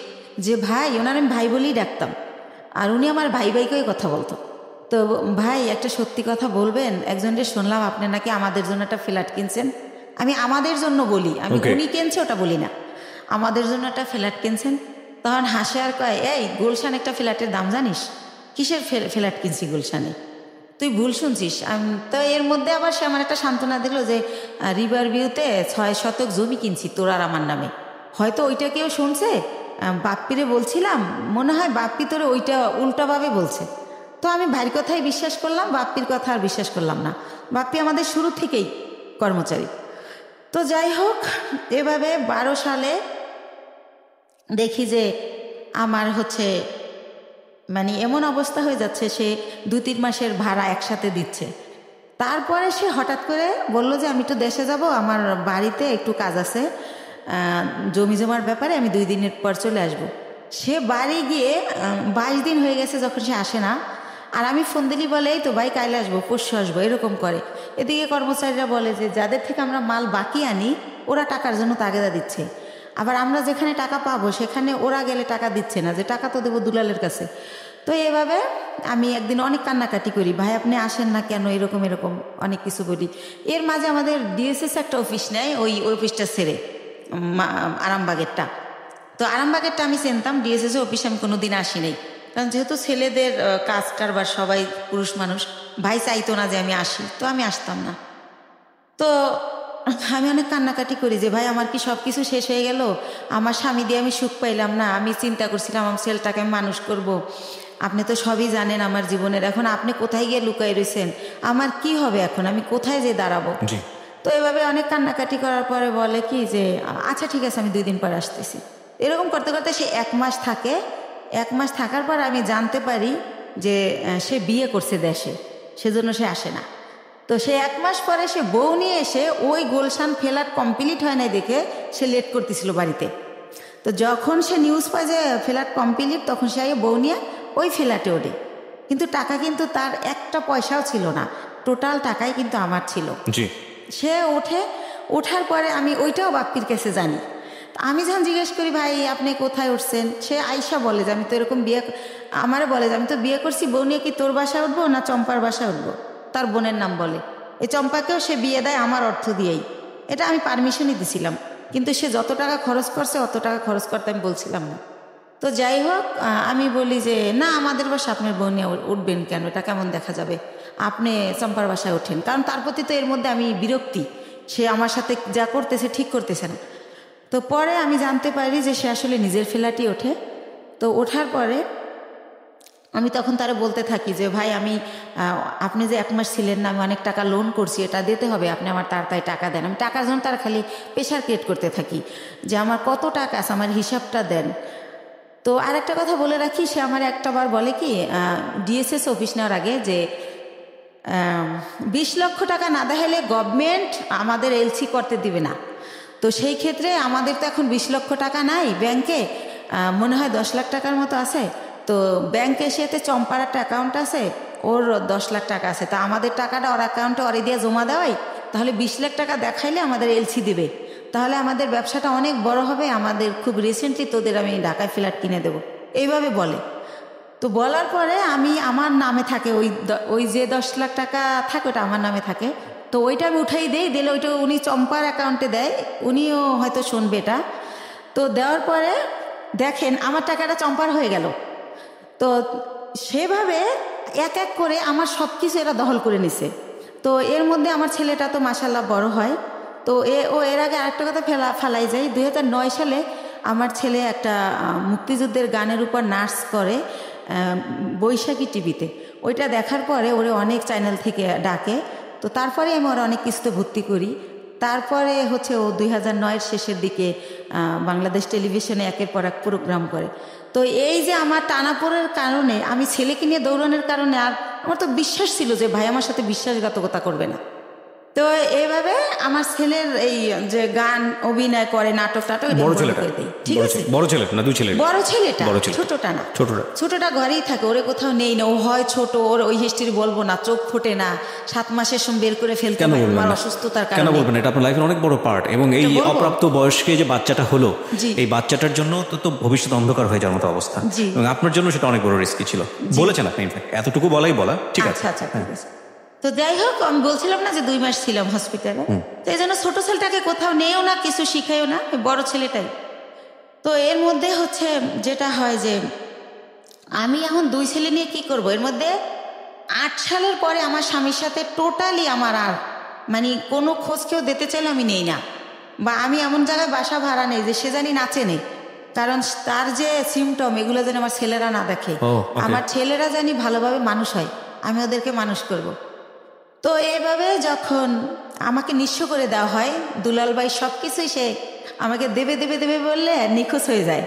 যে ভাই, ওনার আমি ভাই বলেই ডাকতাম, আর উনি আমার ভাই ভাইকেই কথা বলতো। তো ভাই, একটা সত্যি কথা বলবেন, একজনকে শুনলাম আপনি নাকি আমাদের জন্য একটা ফ্ল্যাট কিনছেন। আমি আমাদের জন্য বলি, আমি উনি কিনছে ওটা বলি না, আমাদের জন্য একটা ফ্ল্যাট কিনছেন। তখন হাসে আর কয়, এই গুলশান একটা ফ্ল্যাটের দাম জানিস? কিসের ফ্ল্যাট কিনছি গুলশানে? তুই ভুল শুনছিস। তো এর মধ্যে আবার সে আমার একটা সান্ত্বনা দিল যে রিভার ভিউতে 6 শতক জমি কিনছি তোর আর আমার নামে। হয়তো ওইটা কেউ শুনছে, বাপ্পিরে বলছিলাম, মনে হয় বাপ্পি তোরে ওইটা উল্টাভাবে বলছে। তো আমি ভাইয়ের কথাই বিশ্বাস করলাম, বাপ্পির কথা আর বিশ্বাস করলাম না। বাপ্পি আমাদের শুরু থেকেই কর্মচারী। তো যাই হোক, এভাবে 12 সালে দেখি যে আমার হচ্ছে মানে এমন অবস্থা হয়ে যাচ্ছে, সে 2-3 মাসের ভাড়া একসাথে দিচ্ছে। তারপরে সে হঠাৎ করে বলল যে আমি একটু দেশে যাব, আমার বাড়িতে একটু কাজ আছে, জমি জমার ব্যাপারে, আমি 2 দিনের পর চলে আসব। সে বাড়ি গিয়ে 22 দিন হয়ে গেছে যখন সে আসে না। আর আমি ফোন দিলি বলে, এই তো ভাই কাইলে আসবো, পরশু আসবো, এরকম করে। এদিকে কর্মচারীরা বলে যে যাদের থেকে আমরা মাল বাকি আনি ওরা টাকার জন্য তাগেদা দিচ্ছে, আবার আমরা যেখানে টাকা পাবো সেখানে ওরা গেলে টাকা দিচ্ছে না, যে টাকা তো দেবো দুলালের কাছে। তো এভাবে আমি একদিন অনেক কান্নাকাটি করি, ভাই আপনি আসেন না কেন, এরকম এরকম অনেক কিছু বলি। এর মাঝে আমাদের ডিএসএস একটা অফিস নেয়, ওই অফিসটা ছেড়ে আরামবাগেরটা। তো আরামবাগেরটা আমি চিনতাম, ডিএসএস অফিসে আমি কোনো দিন আসি নাই, কারণ যেহেতু ছেলেদের কাজ কারবার সবাই পুরুষ মানুষ, ভাই চাইতো না যে আমি আসি, তো আমি আসতাম না। তো আমি অনেক কান্নাকাটি করি যে ভাই আমার কি সব কিছু শেষ হয়ে গেল, আমার স্বামী দিয়ে আমি সুখ পাইলাম না, আমি চিন্তা করছিলাম আমার ছেলেটাকে আমি মানুষ করব, আপনি তো সবই জানেন আমার জীবনের, এখন আপনি কোথায় গিয়ে লুকাই রয়েছেন, আমার কি হবে এখন, আমি কোথায় যে দাঁড়াবো। তো এভাবে অনেক কান্নাকাটি করার পরে বলে কি যে আচ্ছা ঠিক আছে আমি 2 দিন পর আসতেছি। এরকম করতে করতে সে 1 মাস থাকে। 1 মাস থাকার পর আমি জানতে পারি যে সে বিয়ে করছে দেশে, সেজন্য সে আসে না। তো সে 1 মাস পরে সে বউ নিয়ে এসে ওই গোলশান ফ্ল্যাট কমপ্লিট হয় নাই দেখে সে লেট করতেছিল বাড়িতে। তো যখন সে নিউজ পায় যে ফ্ল্যাট কমপ্লিট, তখন সে বউ নিয়ে ওই ফ্ল্যাটে ওঠে, কিন্তু টাকা কিন্তু তার একটা পয়সাও ছিল না, টোটাল টাকাই কিন্তু আমার ছিল। সে ওঠার পরে আমি ওইটাও বাপ্পির কাছে জানি। আমি যখন জিজ্ঞেস করি ভাই আপনি কোথায় উঠছেন, সে আয়শা বলে যে আমি তো এরকম আমারে বলে যে আমি তো বিয়ে করছি, বউ নিয়ে কি তোর বাসায় উঠবো না চম্পার বাসায় উঠবো, তার বোনের নাম বলে। এই চম্পাকেও সে বিয়ে দেয় আমার অর্থ দিয়েই, এটা আমি পারমিশনই দিছিলাম, কিন্তু সে যত টাকা খরচ করছে অত টাকা খরচ করতে আমি বলছিলাম না। তো যাই হোক, আমি বলি যে না আমাদের বাসা আপনার বউ নিয়ে উঠবেন কেন, এটা কেমন দেখা যাবে, আপনি চম্পার বাসায় ওঠেন। কারণ তার প্রতি তো এর মধ্যে আমি বিরক্তি, সে আমার সাথে যা করতেছে ঠিক করতেছে না। তো পরে আমি জানতে পারি যে সে আসলে নিজের ফ্ল্যাটই ওঠে। তো ওঠার পরে আমি তখন তারা বলতে থাকি যে ভাই আমি আপনি যে 1 মাস ছিলেন না, আমি অনেক টাকা লোন করছি, এটা দিতে হবে, আপনি আমার তাড়াতাড়ি টাকা দেন। আমি টাকার জন্য তার খালি প্রেশার ক্রিয়েট করতে থাকি যে আমার কত টাকা আছে, আমার হিসাবটা দেন। তো আরেকটা কথা বলে রাখি, সে আমার একটাবার বলে কি ডিএসএস অফিস নেওয়ার আগে যে 20 লক্ষ টাকা না দেখাইলে গভর্নমেন্ট আমাদের এলসি করতে দিবে না। তো সেই ক্ষেত্রে আমাদের তো এখন 20 লক্ষ টাকা নাই ব্যাংকে, মনে হয় 10 লাখ টাকার মতো আছে। তো ব্যাংকে সেতে চম্পার একটা অ্যাকাউন্ট আছে, ওর 10 লাখ টাকা আছে, তা আমাদের টাকাটা ওর অ্যাকাউন্টে ওরে দিয়ে জমা দেওয়াই, তাহলে 20 লাখ টাকা দেখাইলে আমাদের এলসি দিবে, তাহলে আমাদের ব্যবসাটা অনেক বড় হবে, আমাদের খুব রিসেন্টলি তোদের আমি ঢাকায় ফ্ল্যাট কিনে দেবো, এইভাবে বলে। তো বলার পরে আমি আমার নামে থাকে ওই যে 10 লাখ টাকা থাকে ওটা আমার নামে থাকে। তো ওইটা আমি উঠাই দিলে ওইটা উনি চম্পার অ্যাকাউন্টে দেয়, উনিও হয়তো শুনবে এটা। তো দেওয়ার পরে দেখেন আমার টাকাটা চম্পার হয়ে গেল। তো সেভাবে এক এক করে আমার সব কিছু এরা দখল করে নিছে। তো এর মধ্যে আমার ছেলেটা তো মাশাল্লাহ বড় হয়। তো এর আগে আরেকটা কথা ফালাই যায়, 2009 সালে আমার ছেলে একটা মুক্তিযুদ্ধের গানের উপর নাচ করে বৈশাখী টিভিতে, ওইটা দেখার পরে ওরে অনেক চ্যানেল থেকে ডাকে। তো তারপরে আমি ওরা অনেক কিছুতে ভর্তি করি। তারপরে হচ্ছে ও 2009-এর শেষের দিকে বাংলাদেশ টেলিভিশনে একের পর এক প্রোগ্রাম করে। তো এই যে আমার টানাপোড়ের কারণে, আমি ছেলেকে নিয়ে দৌড়ানোর কারণে, আর আমার তো বিশ্বাস ছিল যে ভাই আমার সাথে বিশ্বাসঘাতকতা করবে না। তো এইভাবে আমার ছেলের এই যে গান অভিনয় করে, নাটক ঠিক আছে, বড় ছেলেটা না, 2 ছেলে, বড় ছেলেটা, ছোটটা না, ছোটটা ঘরেই থাকে, ওরে কোথাও নেই না, ও হয় ছোট, ওর ওই হিস্ট্রি বলবো না, চোখ ফোটে না, 7 মাসের সময় বের করে ফেলতে হয় আমার অসুস্থতার কারণে। কেন বলবেন, এটা আপনার লাইফের অনেক বড় পার্ট, এবং এই অপ্রাপ্ত বয়স্কে যে বাচ্চাটা হলো, এই বাচ্চাটার জন্য তো ভবিষ্যৎ অন্ধকার হয়ে যাওয়ার মতো অবস্থা, এবং আপনার জন্য সেটা অনেক বড় রিস্কি ছিল, বলেছেন আপনি, এতটুকু বলা ঠিক আছে। আচ্ছা ঠিক আছে। তো যাই হোক, আমি বলছিলাম না যে 2 মাস ছিলাম হসপিটালে, তো এই জন্য ছোট ছেলেটাকে কোথাও নেও না, কিছু শিখাইও না, বড় ছেলেটাই। তো এর মধ্যে হচ্ছে যেটা হয় যে আমি এখন 2 ছেলে নিয়ে কি করব। এর মধ্যে 8 সালের পরে আমার স্বামীর সাথে টোটালি আমার আর মানে কোনো খোঁজ কেউ দিতে চাইলে আমি নেই না, বা আমি এমন জায়গায় বাসা ভাড়া নেই যে সে জানি নাচে নেই, কারণ তার যে সিমটম এগুলো যেন আমার ছেলেরা না দেখে, আমার ছেলেরা জানি ভালোভাবে মানুষ হয়, আমি ওদেরকে মানুষ করব। তো এইভাবে যখন আমাকে নিঃস্ব করে দেওয়া হয়, দুলাল ভাই সব কিছুই সে আমাকে দেবে বললে নিখোঁজ হয়ে যায়,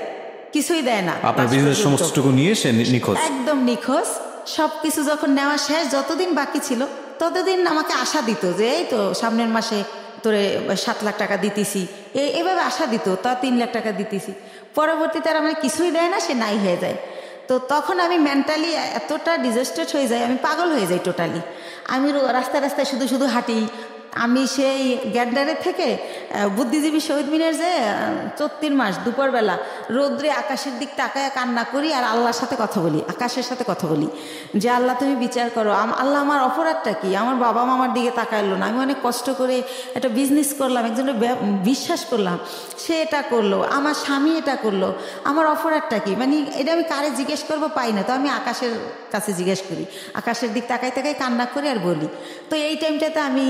কিছুই দেয় না, আপনার বিজনেস সমস্তটুকু নিয়ে সে নিখোঁজ, একদম নিখোঁজ। সব কিছু যখন নেওয়া শেষ, যতদিন বাকি ছিল ততদিন আমাকে আশা দিত যে এই তো সামনের মাসে তোরে 7 লাখ টাকা দিতেছি, এভাবে আশা দিত, তা 3 লাখ টাকা দিতেছি। পরবর্তীতে আর আমার কিছুই দেয় না, সে নাই হয়ে যায়। তো তখন আমি মেন্টালি এতটা ডিজাস্টার্ড হয়ে যাই, আমি পাগল হয়ে যাই টোটালি। আমি রাস্তায় শুধু হাঁটি, আমি সেই গ্যান্ডারে থেকে বুদ্ধিজীবী শহীদ মিনার যে 34 মাস দুপুরবেলা রৌদ্রে আকাশের দিক তাকায় কান্না করি আর আল্লাহর সাথে কথা বলি, আকাশের সাথে কথা বলি যে আল্লাহ তুমি বিচার করো, আল্লাহ আমার অপরাধটা কি, আমার বাবা মামার দিকে তাকাইলো না, আমি অনেক কষ্ট করে একটা বিজনেস করলাম, একজনের বিশ্বাস করলাম, সে এটা করলো, আমার স্বামী এটা করলো, আমার অপরাধটা কি, মানে এটা আমি কারে জিজ্ঞেস করবো পাই না, তো আমি আকাশের কাছে জিজ্ঞেস করি, আকাশের দিক তাকাই তাকাই কান্না করি আর বলি। তো এই টাইমটাতে আমি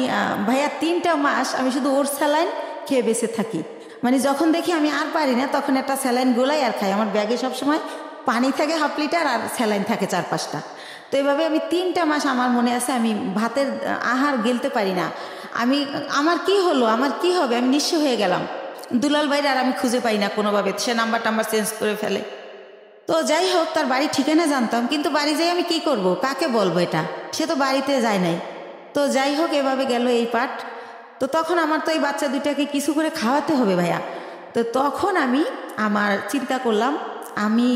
ভাইয়া 3টা মাস আমি শুধু ওর স্যালাইন খেয়ে বেঁচে থাকি, মানে যখন দেখি আমি আর পারি না তখন একটা স্যালাইন গোলাই আর খাই, আমার ব্যাগে সবসময় পানি থাকে 1/2 লিটার আর স্যালাইন থাকে 4-5টা। তো এইভাবে আমি 3টা মাস আমার মনে আছে আমি ভাতের আহার গিলতে পারি না, আমার কি হলো, আমার কি হবে, আমি নিঃস্ব হয়ে গেলাম। দুলাল ভাইয়ের আর আমি খুঁজে পাই না কোনোভাবে, সে নাম্বার চেঞ্জ করে ফেলে। তো যাই হোক, তার বাড়ি ঠিকানা জানতাম, কিন্তু বাড়ি যাই আমি কি করব, কাকে বলবো, এটা সে তো বাড়িতে যায় নাই। তো যাই হোক, এভাবে গেল এই পাঠ। তো তখন আমার তো এই বাচ্চা দুইটাকে কিছু করে খাওয়াতে হবে ভাইয়া। তো তখন আমি চিন্তা করলাম, আমি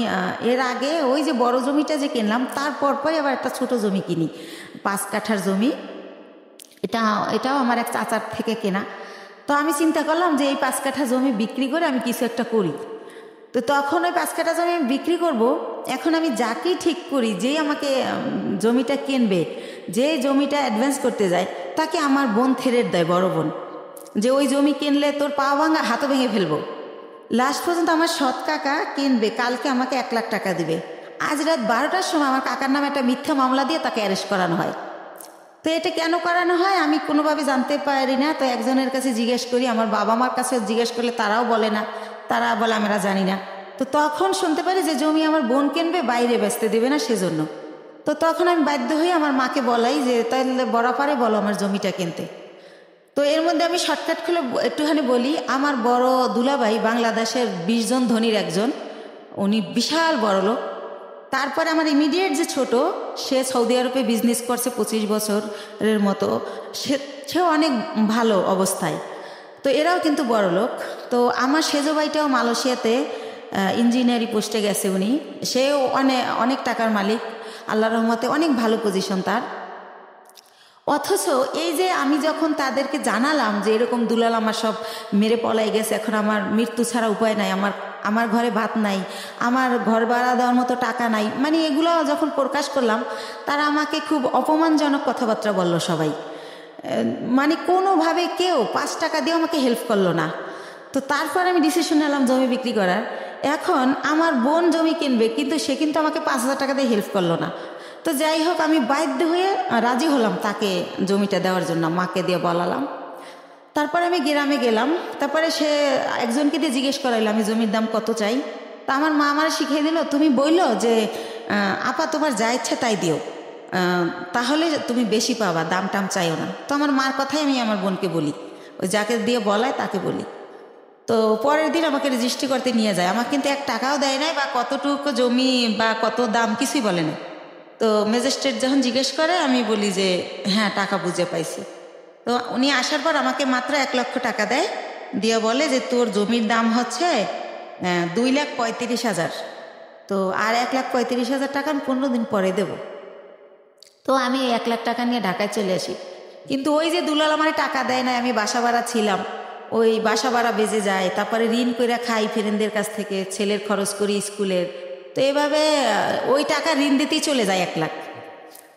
এর আগে ওই যে বড় জমিটা যে কিনলাম তার পরপরই আবার একটা ছোট জমি কিনি, 5 কাঠার জমি, এটাও আমার এক চাচার থেকে কেনা। তো আমি চিন্তা করলাম যে এই 5 কাঠা জমি বিক্রি করে আমি কিছু একটা করি। তো তখন ওই 5 কাঠা জমি আমি বিক্রি করব, এখন আমি যাকেই ঠিক করি, যেই আমাকে জমিটা কিনবে, যে জমিটা অ্যাডভান্স করতে যায়, তাকে আমার বোন থেরেট দেয়, বড় বোন, যে ওই জমি কিনলে তোর পা ভাঙা হাতও ভেঙে ফেলবো। লাস্ট পর্যন্ত আমার সৎ কাকা কিনবে, কালকে আমাকে 1 লাখ টাকা দিবে। আজ রাত 12টার সময় আমার কাকার নামে একটা মিথ্যা মামলা দিয়ে তাকে অ্যারেস্ট করানো হয়। তো এটা কেন করানো হয় আমি কোনোভাবে জানতে পারি না। তো একজনের কাছে জিজ্ঞেস করি, আমার বাবা মার কাছে জিজ্ঞেস করলে তারাও বলে না, তারা বলে আমরা জানি না। তো তখন শুনতে পারি যে জমি আমার বোন কিনবে, বাইরে বেচতে দেবে না সেজন্য। তো তখন আমি বাধ্য হয়ে আমার মাকে বলাই যে তাহলে বরাপারে বলো আমার জমিটা কিনতে। তো এর মধ্যে আমি শর্টকাট খুলে একটুখানি বলি, আমার বড় দুলাভাই বাংলাদেশের 20 জন ধনীর একজন, উনি বিশাল বড় লোক। তারপরে আমার ইমিডিয়েট যে ছোট, সে সৌদি আরবে বিজনেস করছে 25 বছরের মতো, সেও অনেক ভালো অবস্থায়। তো এরাও কিন্তু বড় লোক। তো আমার সেজো ভাইটাও মালয়েশিয়াতে ইঞ্জিনিয়ারিং পোস্টে গেছে, সেও অনেক টাকার মালিক, আল্লাহর রহমতে অনেক ভালো পজিশন তার। অথচ এই যে আমি যখন তাদেরকে জানালাম যে এরকম দুলাল আমার সব মেরে পলাই গেছে, এখন আমার মৃত্যু ছাড়া উপায় নাই, আমার ঘরে ভাত নাই, আমার ঘর ভাড়া দেওয়ার মতো টাকা নাই, মানে এগুলো যখন প্রকাশ করলাম, তারা আমাকে খুব অপমানজনক কথাবার্তা বলল সবাই, মানে কোনোভাবে কেউ 5 টাকা দিয়ে আমাকে হেল্প করলো না। তো তারপর আমি ডিসিশন নিলাম জমি বিক্রি করার। এখন আমার বোন জমি কিনবে, কিন্তু সে কিন্তু আমাকে 5,000 টাকা দিয়ে হেল্প করলো না। তো যাই হোক, আমি বাধ্য হয়ে রাজি হলাম তাকে জমিটা দেওয়ার জন্য, মাকে দিয়ে বলালাম। তারপরে আমি গ্রামে গেলাম, তারপরে সে একজনকে দিয়ে জিজ্ঞেস করাইলো আমি জমির দাম কত চাই। তা আমার মা আমার শিখিয়ে দিল, তুমি বললো যে আপা তোমার যা ইচ্ছে তাই দিও, তাহলে তুমি বেশি পাবা, দাম টাম চাইও না। তো আমার মার কথাই আমি আমার বোনকে বলি, ওই যাকে দিয়ে বলায় তাকে বলি। তো পরের দিন আমাকে রেজিস্ট্রি করতে নিয়ে যায়, আমাকে কিন্তু 1 টাকাও দেয় নাই, বা কতটুকু জমি বা কত দাম কিছুই বলে না। তো ম্যাজিস্ট্রেট যখন জিজ্ঞেস করে আমি বলি যে হ্যাঁ টাকা বুঝে পাইছি। তো উনি আসার পর আমাকে মাত্র 1 লক্ষ টাকা দেয়, দিয়ে বলে যে তোর জমির দাম হচ্ছে 2,35,000, তো আর 1,35,000 টাকা আমি 15 দিন পরে দেব। তো আমি 1 লাখ টাকা নিয়ে ঢাকায় চলে আসি। কিন্তু ওই যে দুলাল আমার টাকা দেয় না, আমি বাসা ভাড়া ছিলাম, ওই বাসা ভাড়া বেজে যায়, তারপরে ঋণ করে খাই ফ্রেন্ডদের কাছ থেকে, ছেলের খরচ করি স্কুলের। তো এভাবে ওই টাকা ঋণ দিতেই চলে যায় 1 লাখ।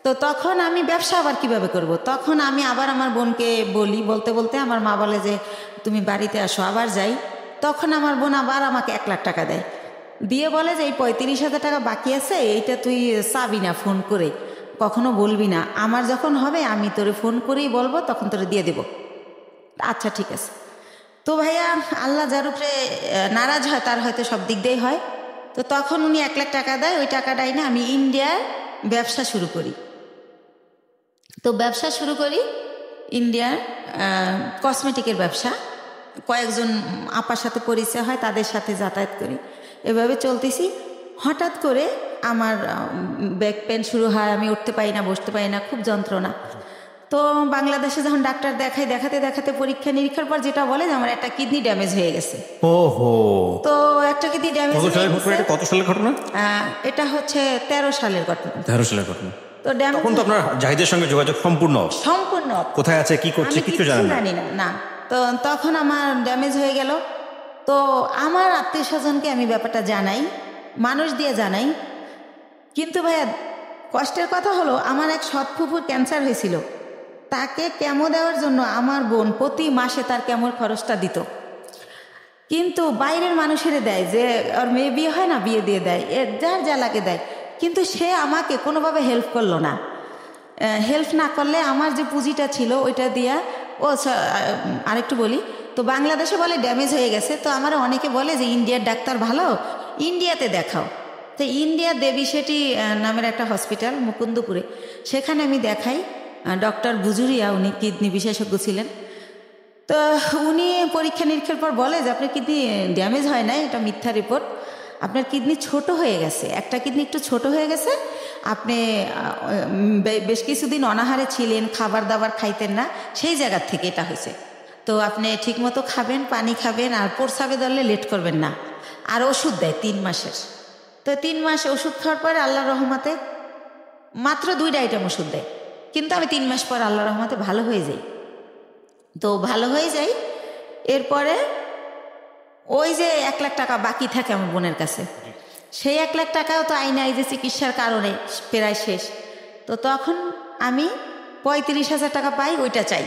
তো তখন আমি ব্যবসা আবার কিভাবে করব? তখন আমি আবার আমার বোনকে বলি, বলতে বলতে আমার মা বলে যে তুমি বাড়িতে আসো, আবার যাই। তখন আমার বোন আবার আমাকে 1 লাখ টাকা দেয়, দিয়ে বলে যে এই 35,000 টাকা বাকি আছে, এইটা তুই চাবি না, ফোন করে কখনো বলবি না, আমার যখন হবে আমি তোরে ফোন করেই বলবো, তখন তোরে দিয়ে দেব। আচ্ছা ঠিক আছে। তো ভাইয়া, আল্লাহ যার উপরে নারাজ হয় তার হয়তো সব দিক দিয়েই হয়। তো তখন উনি 1 লাখ টাকা দেয়, ওই টাকাটাই না আমি ইন্ডিয়ার ব্যবসা শুরু করি। তো ব্যবসা শুরু করি ইন্ডিয়ার কসমেটিকের ব্যবসা, কয়েকজন আপার সাথে পরিচয় হয়, তাদের সাথে যাতায়াত করি, এভাবে চলতেছি। হঠাৎ করে আমার ব্যাক পেন শুরু হয়, আমি উঠতে পারি না, বসতে পারি না, খুব যন্ত্রণা। তো বাংলাদেশে যখন ডাক্তার দেখাই, দেখাতে দেখাতে পরীক্ষা নিরীক্ষার পর যেটা বলে যে আমার একটা কিডনি ড্যামেজ হয়ে গেছে। ওহো। তো একটা কিডনি ড্যামেজ। কত সালের ঘটনা? এটা হচ্ছে 13 সালের ঘটনা। 13 সালের ঘটনা। তো ড্যামেজ, তখন তো আপনার জাহিদের সঙ্গে যোগাযোগ সম্পূর্ণ কোথায় আছে কি করছে কিছু জানি না। তো তখন আমার ড্যামেজ হয়ে গেল। তো আমার আত্মীয় স্বজনকে আমি ব্যাপারটা জানাই, মানুষ দিয়ে জানাই, কিন্তু ভাইয়া কষ্টের কথা হলো আমার এক সৎ ফুফুর ক্যান্সার হয়েছিল, তাকে কেমো দেওয়ার জন্য আমার বোন প্রতি মাসে তার কেমোর খরচটা দিত, কিন্তু বাইরের মানুষের দেয় যে ওর মেয়ে বিয়ে হয় না, বিয়ে দিয়ে দেয়, যার যা লাগে দেয়, কিন্তু সে আমাকে কোনোভাবে হেল্প করলো না। হেল্প না করলে আমার যে পুঁজিটা ছিল ওইটা দিয়া, আরেকটু বলি, তো বাংলাদেশে বলে ড্যামেজ হয়ে গেছে, তো আমার অনেকে বলে যে ইন্ডিয়ার ডাক্তার ভালো, ইন্ডিয়াতে দেখাও। তো ইন্ডিয়া দেবী সেটি নামের একটা হসপিটাল মুকুন্দপুরে, সেখানে আমি দেখাই। ডক্টর বুজুরিয়া, উনি কিডনি বিশেষজ্ঞ ছিলেন। তো উনি পরীক্ষা নিরীক্ষার পর বলে যে আপনার কিডনি ড্যামেজ হয় না, এটা মিথ্যা রিপোর্ট, আপনার কিডনি ছোট হয়ে গেছে, একটা কিডনি একটু ছোট হয়ে গেছে, আপনি বেশ কিছুদিন অনাহারে ছিলেন, খাবার দাবার খাইতেন না, সেই জায়গার থেকে এটা হয়েছে। তো আপনি ঠিকমতো খাবেন, পানি খাবেন, আর প্রস্রাবে ধরলে লেট করবেন না, আর ওষুধ দেয় 3 মাসের। তো 3 মাস ওষুধ খাওয়ার পরে আল্লাহর রহমতে মাত্র 2টা আইটেম ওষুধ দেয়, কিন্তু আমি 3 মাস পর আল্লাহর রহমতে ভালো হয়ে যাই। তো ভালো হয়ে যাই, এরপরে ওই যে 1 লাখ টাকা বাকি থাকে আমার বোনের কাছে, সেই 1 লাখ টাকাও তো আইনে এই যে চিকিৎসার কারণে প্রায় শেষ। তো তখন আমি 35,000 টাকা পাই, ওইটা চাই,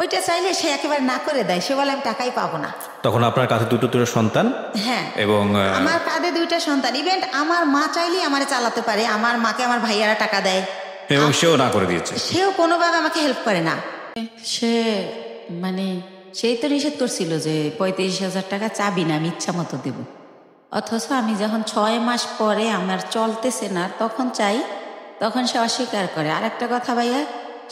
ওইটা চাইলে সে একেবারে না করে দেয়, সে বলে আমি টাকাই পাবো না। তখন আপনার কাছে দুটো সন্তান? হ্যাঁ, এবং আমার কাঁধে 2টা সন্তান, ইভেন্ট আমার মা চাইলেই আমারে চালাতে পারে, আমার মাকে আমার ভাইয়ারা টাকা দেয়, এবং সেও না করে দিয়েছে, সেও কোনোভাবে আমাকে হেল্প করে না। সে মানে সেই তো নিষেধ করছিল যে 35,000 টাকা চাবি না, আমি ইচ্ছা মতো দেব, অথচ আমি যখন 6 মাস পরে আমার চলতেছে না তখন চাই, তখন সে অস্বীকার করে। আর একটা কথা ভাইয়া,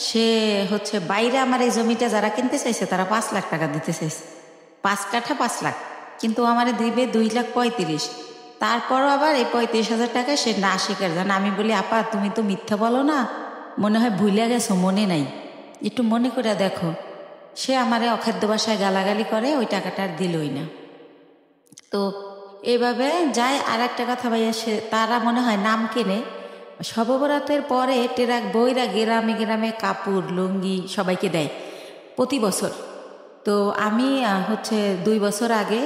সে হচ্ছে বাইরে আমার এই জমিটা যারা কিনতে চাইছে তারা 5 লাখ টাকা দিতে চাইছে, 5 কাঠা 5 লাখ, কিন্তু আমার দিবে 2,35,000। তারপরও আবার এই 35,000 টাকা সে না স্বীকার জান। আমি বলি আপা তুমি তো মিথ্যা বলো না, মনে হয় ভুলে গেছো, মনে নাই, একটু মনে করে দেখো। সে আমারে অখাদ্য ভাষায় গালাগালি করে, ওই টাকাটা আর দিলই না। তো এইভাবে যায়। আর একটা কথা ভাইয়া, সে তারা মনে হয় নাম কেনে, শববরাতের পরে টেরাক বইরা গ্রামে গ্রামে কাপড় লুঙ্গি সবাইকে দেয় প্রতি বছর। তো আমি হচ্ছে 2 বছর আগে,